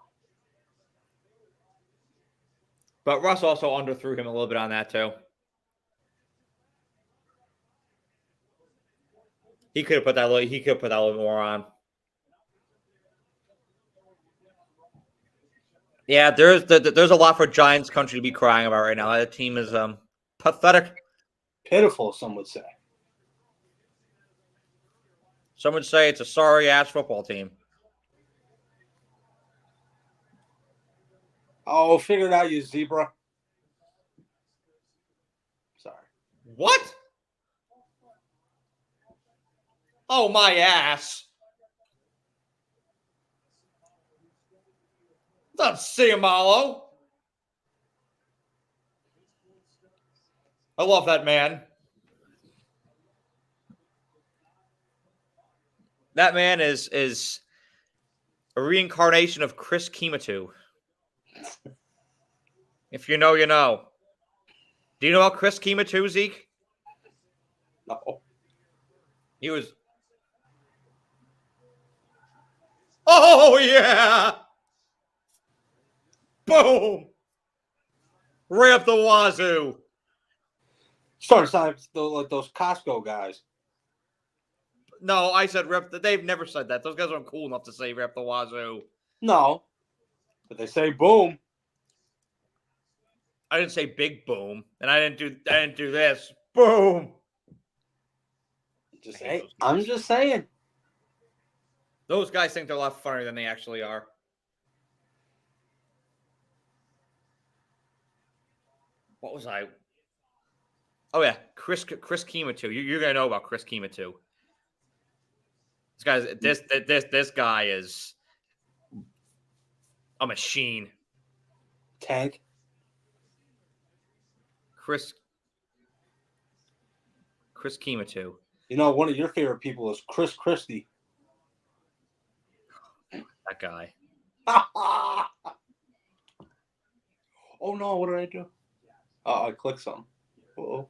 But Russ also underthrew him a little bit on that, too. He could have put that a little more on. Yeah, there's a lot for Giants country to be crying about right now. That team is pathetic. Pitiful, some would say. Some would say it's a sorry-ass football team. Oh, figure it out, you zebra. Sorry. What? Oh, my ass. That's Ciamalo. I love that man. That man is a reincarnation of Chris Kimatu. If you know, you know. Do you know about Chris Kimatu, Zeke? No. He was. Oh, yeah. Boom. Right up the wazoo. Starting to sound like those Costco guys. No, I said rep. They've never said that. Those guys aren't cool enough to say rep the wazoo. No. But they say boom. I didn't say big boom, and I didn't do this. Boom. I'm just saying. Those guys think they're a lot funnier than they actually are. What was I? Oh yeah, Chris Kimatu. You're gonna know about Chris Kimatu. This guy is a machine. Tank. Chris Kimatu. You know, one of your favorite people is Chris Christie. That guy. Oh no! What did I do? Oh, I clicked something. Uh-oh.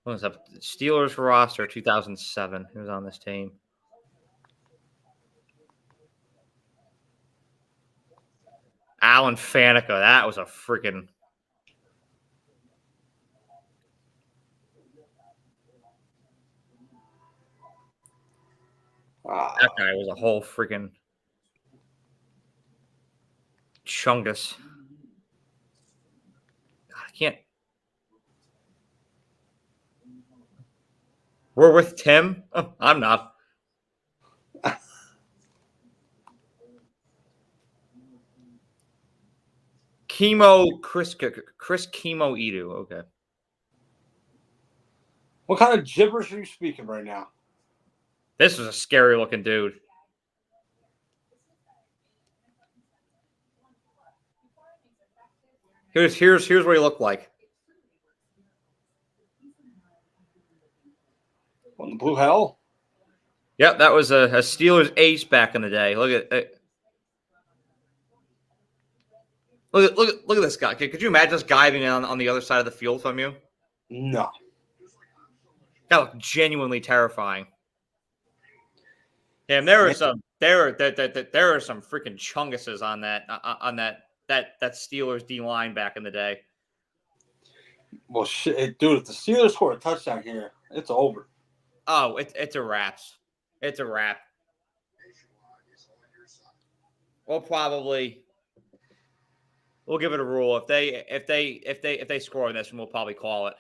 What was up? Steelers roster 2007. Who was on this team? Alan Faneca. That was a freaking. That guy was a whole freaking chungus. God, I can't. We're with Tim? Oh, I'm not. Chris Chemo Edu. Okay. What kind of gibberish are you speaking right now? This was a scary looking dude. Here's what he looked like. On the blue hell? Yep, that was a Steelers ace back in the day. Look at it. Look at this guy. Could you imagine this guy being on the other side of the field from you? No. That looked genuinely terrifying. Damn, there are some freaking chunguses on that Steelers D line back in the day. Well, shit, dude, if the Steelers score a touchdown here, it's over. Oh, it's a wrap. It's a wrap. We'll give it a rule. If they score on this, we'll probably call it.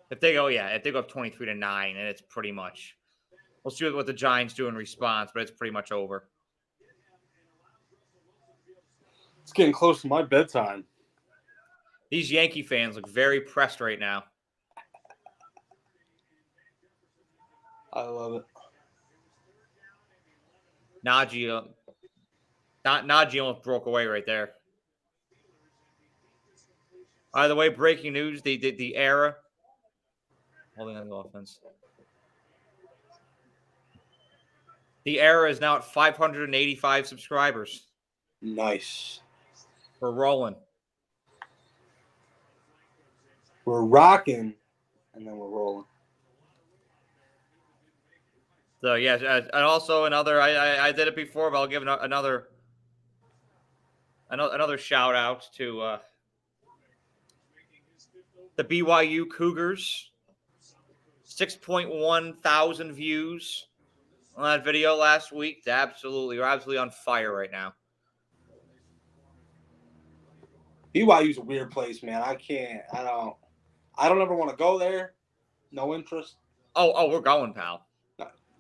If they go up 23-9, and it's pretty much. We'll see what the Giants do in response, but it's pretty much over. It's getting close to my bedtime. These Yankee fans look very pressed right now. I love it. Najee almost broke away right there. By the way, breaking news: the era holding on the offense. The era is now at 585 subscribers. Nice. We're rolling. We're rocking, and then we're rolling. So yes, and also another. I did it before, but I'll give another shout out to the BYU Cougars. 6.1 thousand views on that video last week. We're absolutely on fire right now. BYU's a weird place, man. I don't ever want to go there. No interest. Oh, we're going, pal.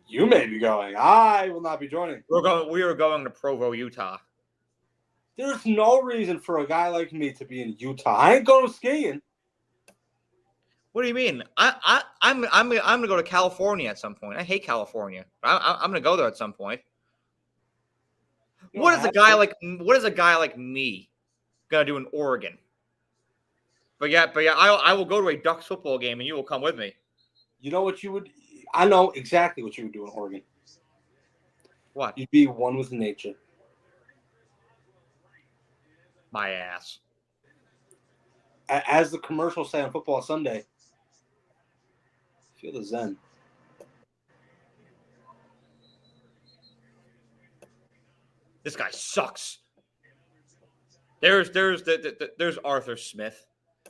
You may be going. I will not be joining. We are going to Provo, Utah. There's no reason for a guy like me to be in Utah. I ain't going skiing. What do you mean? I'm gonna go to California at some point. I hate California. I'm gonna go there at some point. What is a guy like me gonna do in Oregon? But yeah, I will go to a Ducks football game and you will come with me. You know what you would? I know exactly what you would do in Oregon. What? You'd be one with nature. My ass. As the commercials say on Football Sunday, feel the zen. This guy sucks. There's Arthur Smith. A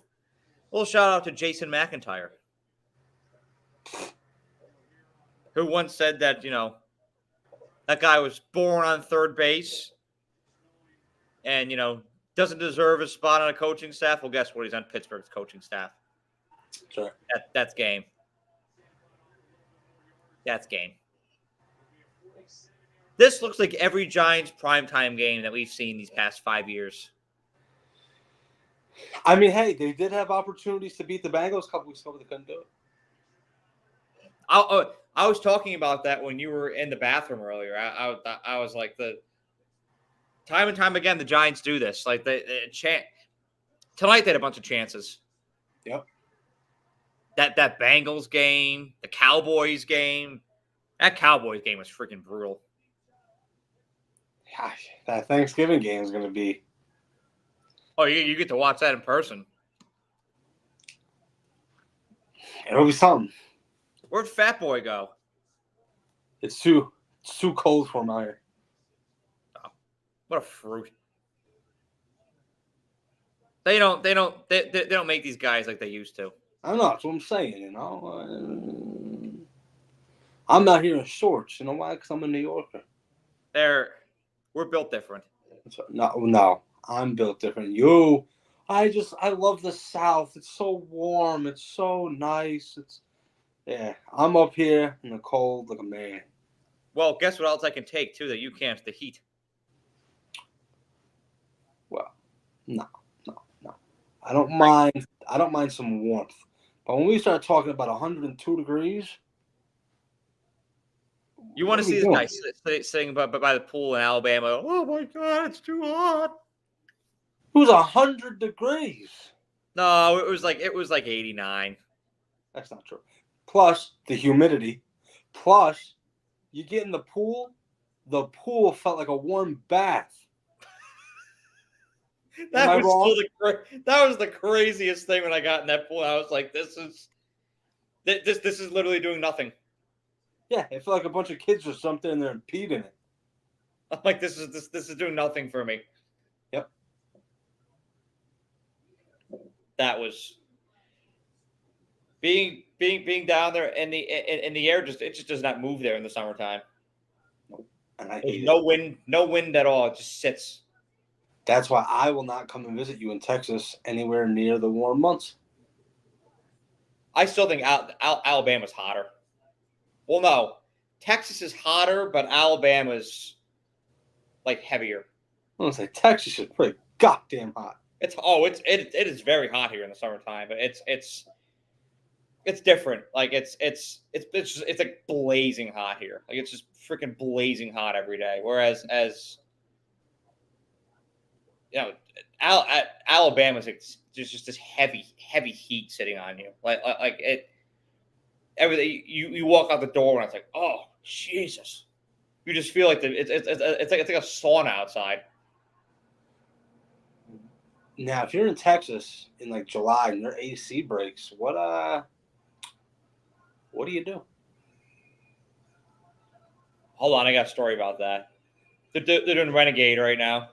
little shout out to Jason McIntyre, who once said that, that guy was born on third base and, doesn't deserve a spot on a coaching staff. Well, guess what? He's on Pittsburgh's coaching staff. Sure. That's game. That's game. This looks like every Giants primetime game that we've seen these past 5 years. I mean, hey, they did have opportunities to beat the Bengals a couple weeks ago, but they couldn't do it. I was talking about that when you were in the bathroom earlier. I was like, the time and time again, the Giants do this. Like tonight, they had a bunch of chances. Yep. That Bengals game, the Cowboys game. That Cowboys game was freaking brutal. Gosh, that Thanksgiving game is going to be. Oh, you get to watch that in person. It'll be something. Where'd Fat Boy go? It's too cold for him out here. Oh, what a fruit. They don't make these guys like they used to. I don't know. That's what I'm saying, I'm not here in shorts. You know why? Because I'm a New Yorker. We're built different. No. I'm built different. I love the South. It's so warm. It's so nice. I'm up here in the cold like a man. Well, guess what else I can take, too, that you can't? The heat. Well, no. I don't mind some warmth. But when we start talking about 102 degrees. You want to see this guy sitting by the pool in Alabama. Oh, my God, it's too hot. It was 100 degrees. No, it was like 89. That's not true. Plus the humidity. Plus, you get in the pool. The pool felt like a warm bath. That was the craziest thing when I got in that pool. I was like, this is literally doing nothing. Yeah, it felt like a bunch of kids or something in there and peed in it. I'm like, this is doing nothing for me. Yep. That was being down there in the air. It just does not move there in the summertime. Nope. And I There's hate no wind at all. It just sits. That's why I will not come and visit you in Texas anywhere near the warm months. I still think Alabama's hotter. Well, no. Texas is hotter, but Alabama's like heavier. I was like, Texas is pretty goddamn hot. It is very hot here in the summertime, but it's different. Like it's like blazing hot here. Like it's just freaking blazing hot every day. Whereas Alabama's like just this heavy heat sitting on you. Like it. Everything you walk out the door and it's like, oh Jesus, you just feel like it's like a sauna outside. Now, if you're in Texas in like July and your AC breaks, what do you do? Hold on, I got a story about that. They're doing Renegade right now.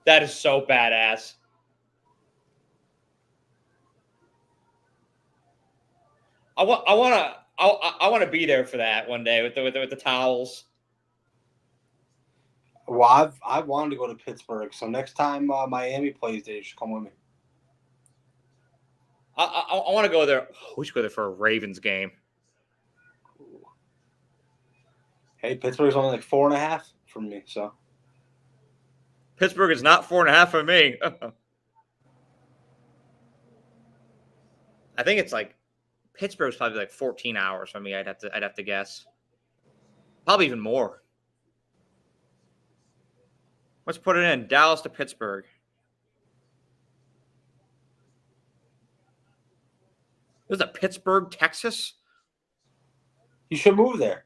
That is so badass. I want to be there for that one day with the towels. Well, I've wanted to go to Pittsburgh, so next time Miami plays, they should come with me. I want to go there. We should go there for a Ravens game. Hey, Pittsburgh's only like 4.5 from me, so. Pittsburgh is not 4.5 for me. I think it's like Pittsburgh's probably like 14 hours for me. I'd have to guess. Probably even more. Let's put it in. Dallas to Pittsburgh. There's a Pittsburgh, Texas. You should move there.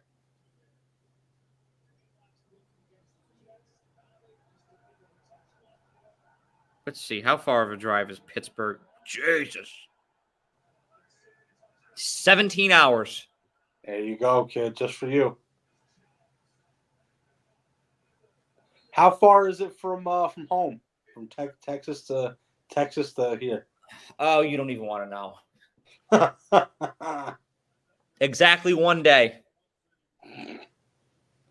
Let's see. How far of a drive is Pittsburgh? Jesus. 17 hours. There you go, kid. Just for you. How far is it from home? From Texas to here? Oh, you don't even want to know. Exactly one day.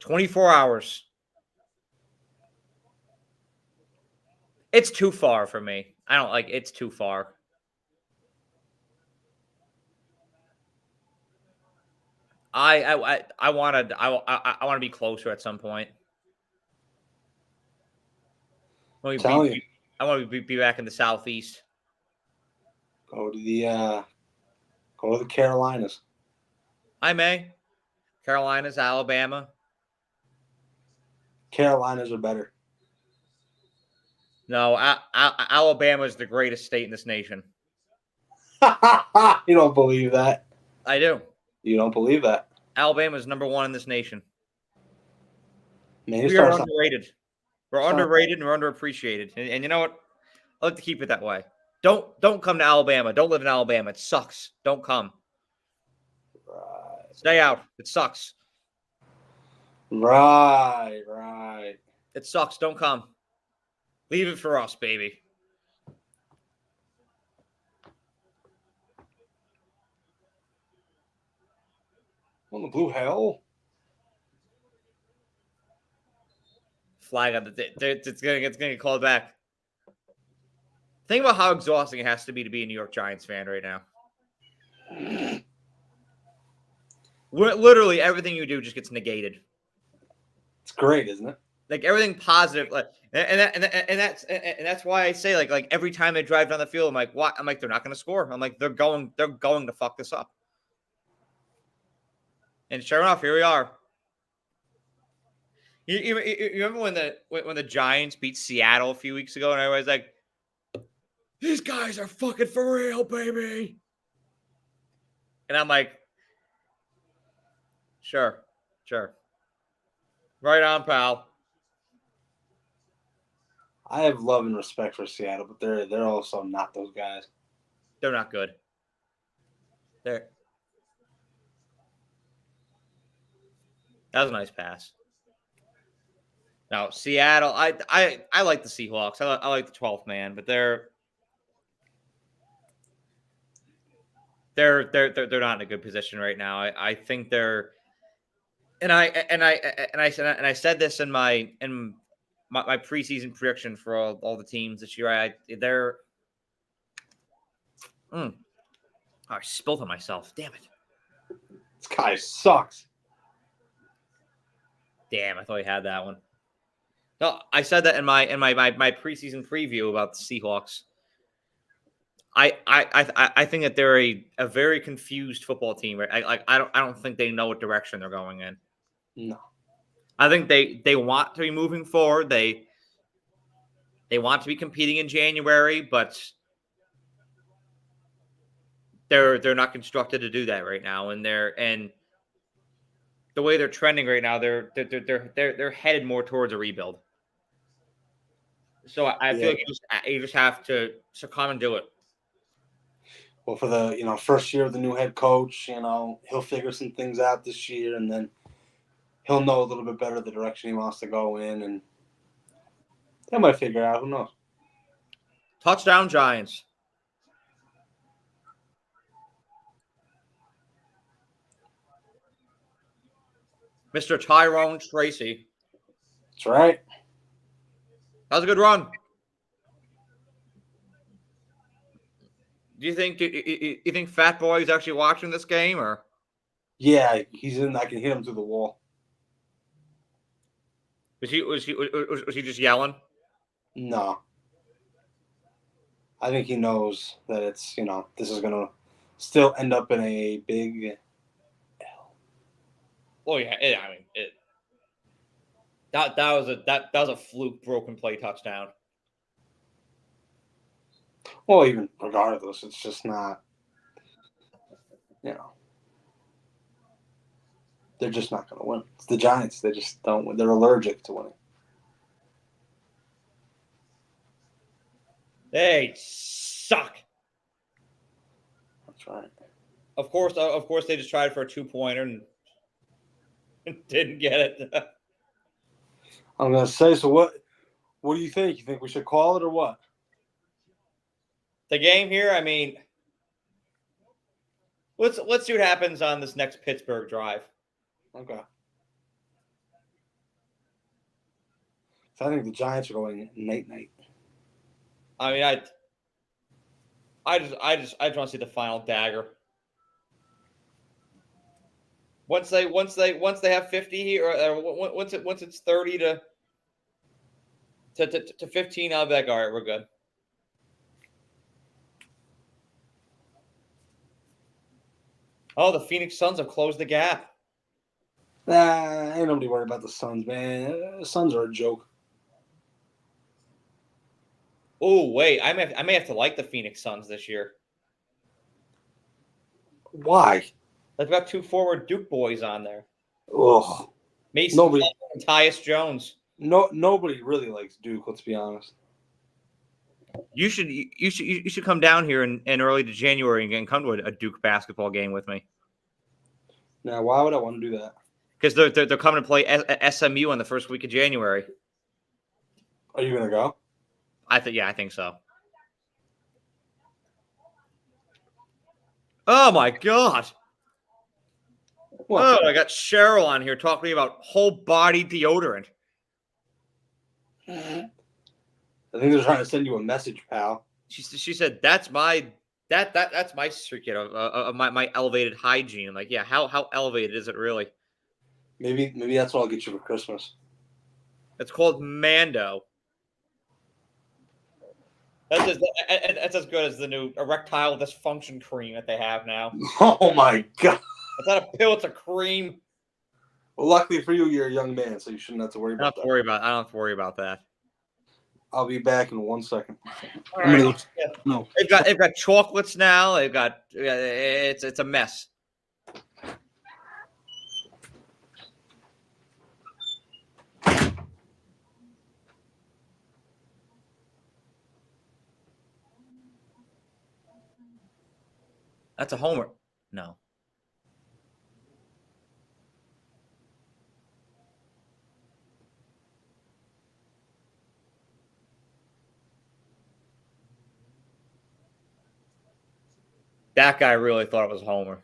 24 hours. It's too far for me. I don't like it's too far. I want to be closer at some point. I want to be back in the Southeast. Go to the Carolinas. I may. Carolinas, Alabama. Carolinas are better. No, Alabama is the greatest state in this nation. You don't believe that? I do. You don't believe that? Alabama is number one in this nation. Man, we are underrated. We're underrated and we're underappreciated. And you know what? I like to keep it that way. Don't come to Alabama. Don't live in Alabama. It sucks. Don't come. Right. Stay out. It sucks. Right. It sucks. Don't come. Leave it for us, baby. On the blue hell. Flag on it's gonna get called back. Think about how exhausting it has to be a New York Giants fan right now. Literally everything you do just gets negated. It's great, isn't it? Like everything positive, like, and that's why I say like every time they drive down the field, I'm like, what? I'm like, they're not going to score. I'm like, they're going to fuck this up. And sure enough, here we are. You remember when the Giants beat Seattle a few weeks ago, and everybody's like, these guys are fucking for real, baby. And I'm like, sure. Right on, pal. I have love and respect for Seattle, but they're also not those guys. They're not good. That was a nice pass. Now, Seattle, I like the Seahawks. I like the 12th man, but they're not in a good position right now. I think they're, and I said this in my preseason prediction for all the teams this year. I spilled on myself. Damn it. This guy sucks. Damn, I thought he had that one. No, I said that in my preseason preview about the Seahawks. I think that they're a very confused football team. Right? I don't think they know what direction they're going in. No. I think they want to be moving forward. They want to be competing in January, but they're not constructed to do that right now. And the way they're trending right now, they're headed more towards a rebuild. So I feel like you just have to succumb and do it. Well, for the first year of the new head coach, he'll figure some things out this year, and then he'll know a little bit better the direction he wants to go in, and they might figure out. Who knows? Touchdown Giants. Mr. Tyrone Tracy. That's right. That was a good run. Do you think Fat Boy is actually watching this game, or? Yeah, he's in. I can hit him through the wall. Was he just yelling? No. I think he knows that it's this is gonna still end up in a big L. Well, yeah. That was a fluke broken play touchdown. Well, even regardless, it's just not. They're just not going to win. It's the Giants. They just don't win. They're allergic to winning. They suck. That's right. Of course, they just tried for a 2-pointer and didn't get it. I'm going to say, so what do you think? You think we should call it or what? The game here, I mean, let's see what happens on this next Pittsburgh drive. Okay. So I think the Giants are going night. I mean, I just want to see the final dagger. Once they have 50 here, or once it's 30 to 15, I'll be like, all right, we're good. Oh, the Phoenix Suns have closed the gap. Ain't nobody worried about the Suns, man. The Suns are a joke. Oh, wait, I may have to like the Phoenix Suns this year. Why? They've got 2 forward Duke boys on there. Ugh. Mason and Tyus Jones. Nobody really likes Duke. Let's be honest. You should come down here in early to January and come to a Duke basketball game with me. Now, why would I want to do that? Because they're coming to play SMU on the first week of January. Are you gonna go? I think so. Oh my God! What? Oh, I got Cheryl on here talking to me about whole body deodorant. I think they're trying to send you a message, pal. She said that's my secret of my elevated hygiene. I'm like, yeah, how elevated is it really? Maybe that's what I'll get you for Christmas. It's called Mando. That's as good as the new erectile dysfunction cream that they have now. Oh my God! It's not a pill; it's a cream. Well, luckily for you, you're a young man, so you shouldn't have to worry about that. I don't have to worry about that. I'll be back in 1 second. All right. No. They've got chocolates now. It's a mess. That's a homer. No. That guy really thought it was a homer.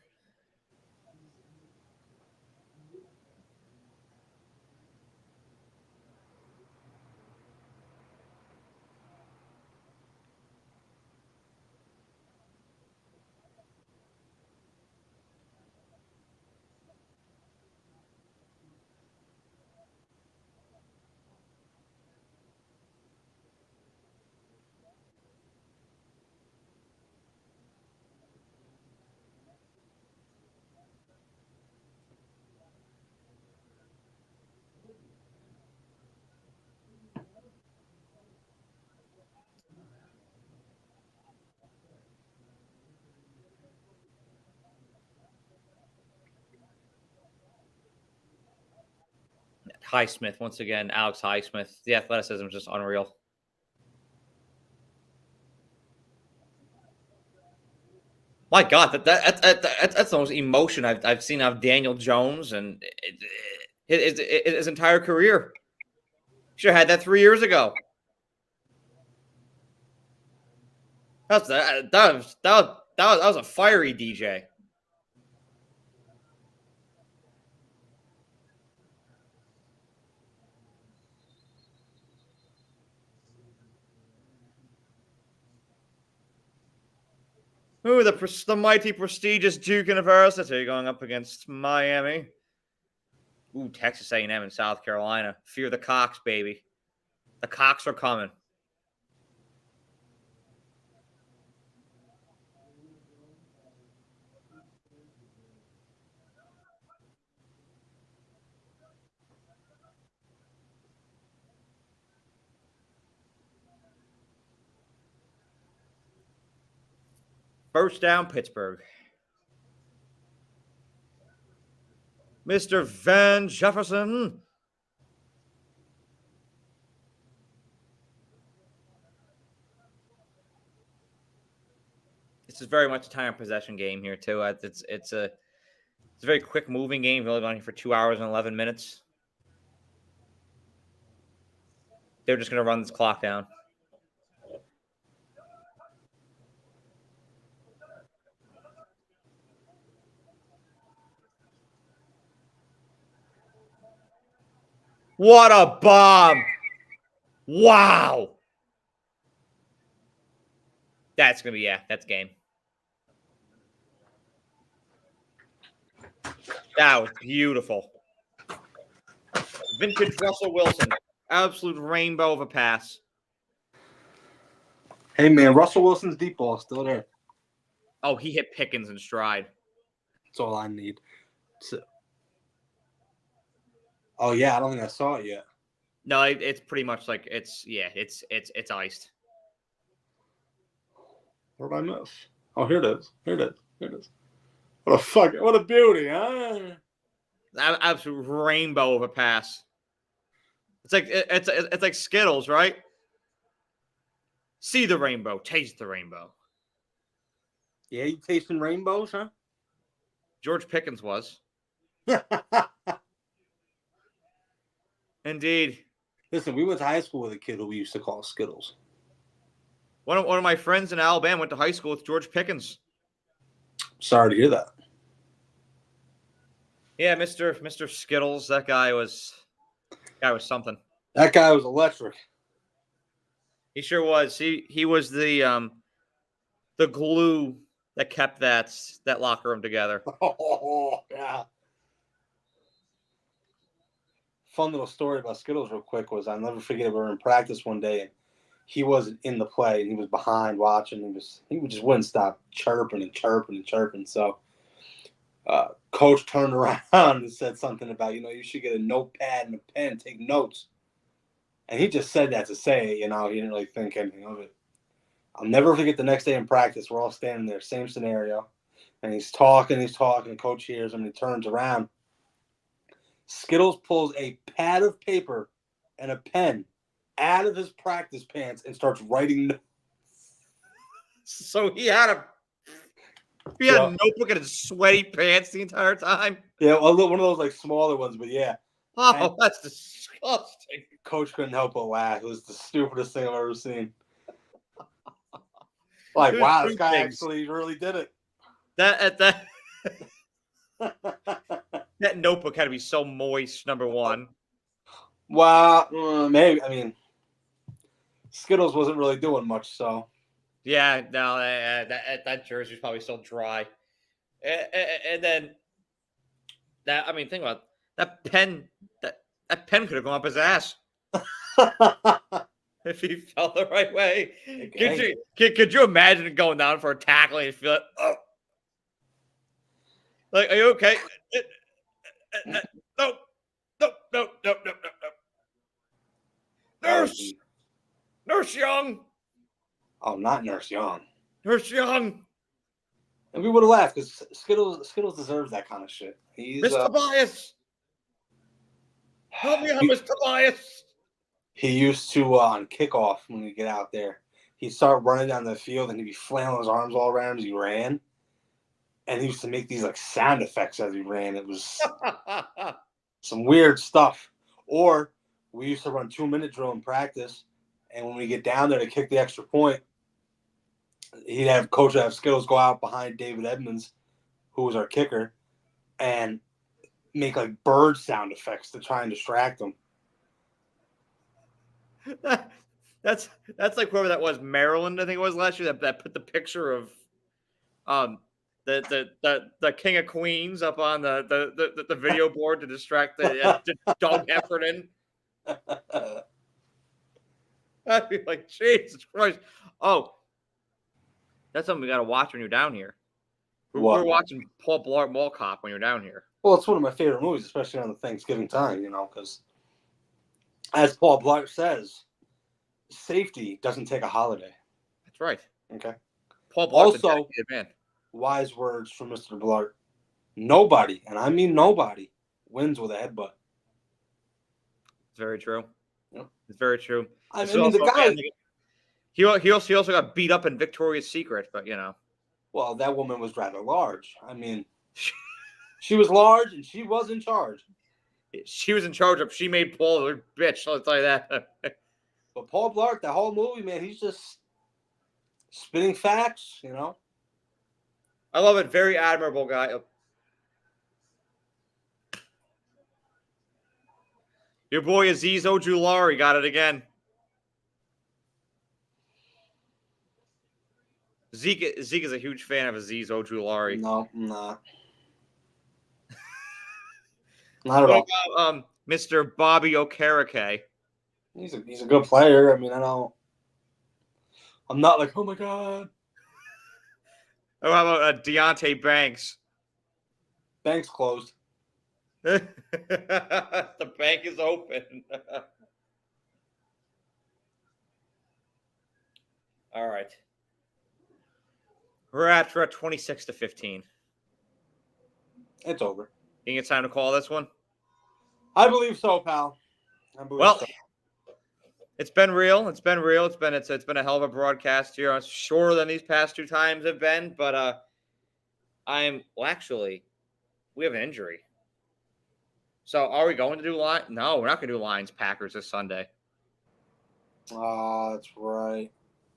Highsmith, once again, Alex Highsmith. The athleticism is just unreal. My God, that's the most emotion I've seen out of Daniel Jones and his entire career. Should have had that 3 years ago. That was a fiery DJ. Ooh, the mighty prestigious Duke University going up against Miami. Ooh, Texas A&M and South Carolina. Fear the Cox, baby. The Cox are coming. First down, Pittsburgh. Mr. Van Jefferson. This is very much a time possession game here too. It's a very quick moving game. We've only been here for 2 hours and 11 minutes. They're just going to run this clock down. What a bomb! Wow! That's going to be, that's game. That was beautiful. Vintage Russell Wilson. Absolute rainbow of a pass. Hey, man, Russell Wilson's deep ball is still there. Oh, he hit Pickens in stride. That's all I need. So, oh, yeah, I don't think I saw it yet. No, it's pretty much like it's iced. Where did I miss? Oh, here it is. What a beauty, huh? Absolute rainbow of a pass. It's like Skittles, right? See the rainbow, taste the rainbow. Yeah, you tasting rainbows, huh? George Pickens was. Indeed. Listen, we went to high school with a kid who we used to call Skittles. One of my friends in Alabama went to high school with George Pickens. Sorry to hear that. Yeah, Mr. Skittles, that guy was something. That guy was electric. He sure was. He was the glue that kept that locker room together. Oh, yeah. Fun little story about Skittles real quick was I'll never forget it. We were in practice one day and he wasn't in the play and he was behind watching. He just wouldn't stop chirping and chirping and chirping. So coach turned around and said something about, you should get a notepad and a pen, take notes. And he just said that to say it, he didn't really think anything of it. I'll never forget the next day in practice. We're all standing there, same scenario. And he's talking, and coach hears him and he turns around. Skittles pulls a pad of paper and a pen out of his practice pants and starts writing notes. So he had a notebook in his sweaty pants the entire time? Yeah, one of those like smaller ones, but yeah. Oh, that's disgusting. Coach couldn't help but laugh. It was the stupidest thing I've ever seen. Like, wow, this guy actually really did it. That notebook had to be so moist, number one. Well, maybe. I mean, Skittles wasn't really doing much, so. Yeah, no, that jersey's probably still dry. And then think about it. That pen. That pen could have gone up his ass if he fell the right way. Okay. Could you imagine going down for a tackle and you feel it? Oh. Like, are you okay? No. Nurse Young. Oh, not Nurse Young. Nurse Young. And we would have laughed because Skittles deserves that kind of shit. He's Mr. Bias. Help me out, Mr. Tobias. He used to on kickoff when we get out there, he'd start running down the field and he'd be flailing his arms all around as he ran. And he used to make these like sound effects as he ran. It was some weird stuff. Or we used to run 2-minute drill in practice, and when we get down there to kick the extra point, he'd have Skittles go out behind David Edmonds, who was our kicker, and make like bird sound effects to try and distract him. That's like whoever that was, Maryland, I think it was last year, that put the picture of the King of Queens up on the video board to distract the Doug Heffernan. I'd be like, Jesus Christ! Oh, that's something we got to watch when you're down here. We're watching Paul Blart Mall Cop when you're down here. Well, it's one of my favorite movies, especially on the Thanksgiving time, because as Paul Blart says, safety doesn't take a holiday. That's right. Okay. Paul Blart's also, a dedicated man. Wise words from Mr. Blart. Nobody, and I mean nobody, wins with a headbutt. It's very true. Yep. It's very true. I mean, the guy. He also got beat up in Victoria's Secret, but Well, that woman was rather large. I mean, she was large and she was in charge. She was in charge of. She made Paul a bitch. I'll tell you that. But Paul Blart, the whole movie, man, he's just spitting facts. I love it. Very admirable guy. Your boy Aziz Ojulari got it again. Zeke is a huge fan of Aziz Ojulari. No, I'm not. Not at all. What about Mr. Bobby Okereke? He's a good player. I mean, I'm not like, oh my God. Oh, how about Deontay Banks? Bank's closed. The bank is open. All right. We're at 26-15. It's over. You think it's time to call this one? I believe so, pal. So. It's been real. It's been a hell of a broadcast here. I'm shorter than these past two times have been, but actually, we have an injury. So are we going to do line? No, we're not going to do Lions Packers this Sunday. Oh, that's right.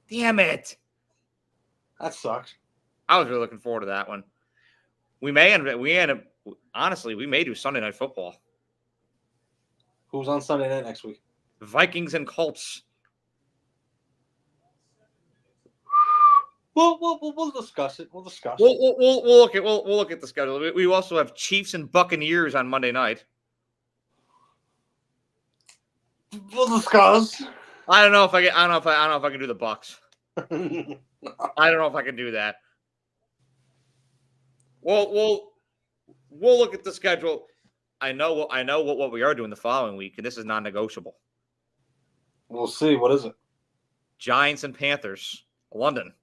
Damn it. That sucks. I was really looking forward to that one. Honestly, we may do Sunday Night Football. Who's on Sunday night next week? Vikings and Colts. We'll discuss it. We'll discuss. We'll look at the schedule. We also have Chiefs and Buccaneers on Monday night. We'll discuss. I don't know if I can do the Bucks. I don't know if I can do that. We'll look at the schedule. I know what we are doing the following week, and this is non-negotiable. We'll see. What is it? Giants and Panthers, London,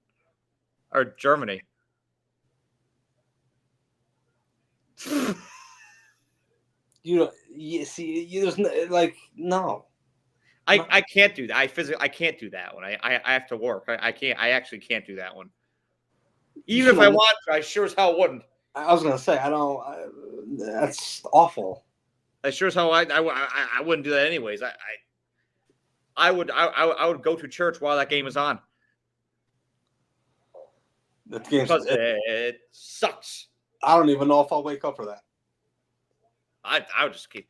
or Germany. There's no. I can't do that. I can't do that one. I have to work. I can't. I actually can't do that one. Even if I want to, I sure as hell wouldn't. I was gonna say I don't. That's awful. I sure as hell I wouldn't do that anyways. I would go to church while that game is on. Because it sucks. I don't even know if I'll wake up for that. I would just keep.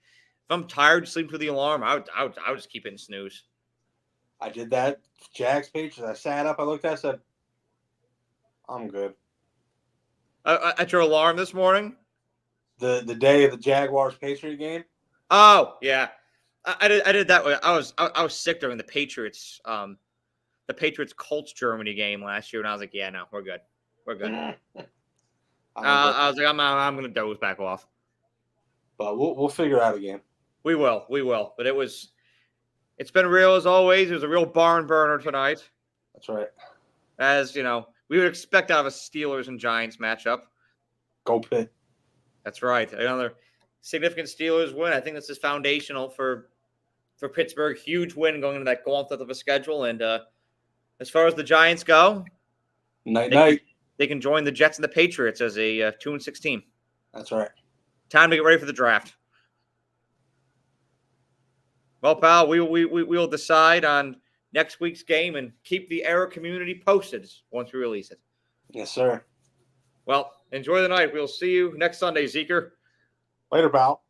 If I'm tired, sleep through the alarm. I would just keep it in snooze. I did that. Jags Patriots. I sat up. I looked at it, I said, I'm good. At your alarm this morning? The day of the Jaguars Patriot game? Oh, yeah. I did that way. I was sick during the Patriots Colts Germany game last year, and I was like, yeah, no, we're good. We're good. I was like, I'm gonna doze back off. But we'll figure out a game. We will. But it's been real as always. It was a real barn burner tonight. That's right. As we would expect out of a Steelers and Giants matchup. Go Pitt. That's right. Another significant Steelers win. I think this is foundational for Pittsburgh. Huge win going into that gauntlet of a schedule. And as far as the Giants go, Night. They can join the Jets and the Patriots as a 2-6 team. That's right. Time to get ready for the draft. Well, pal, we will decide on next week's game and keep the Era community posted once we release it. Yes, sir. Well, enjoy the night. We'll see you next Sunday, Zeker. Later, pal.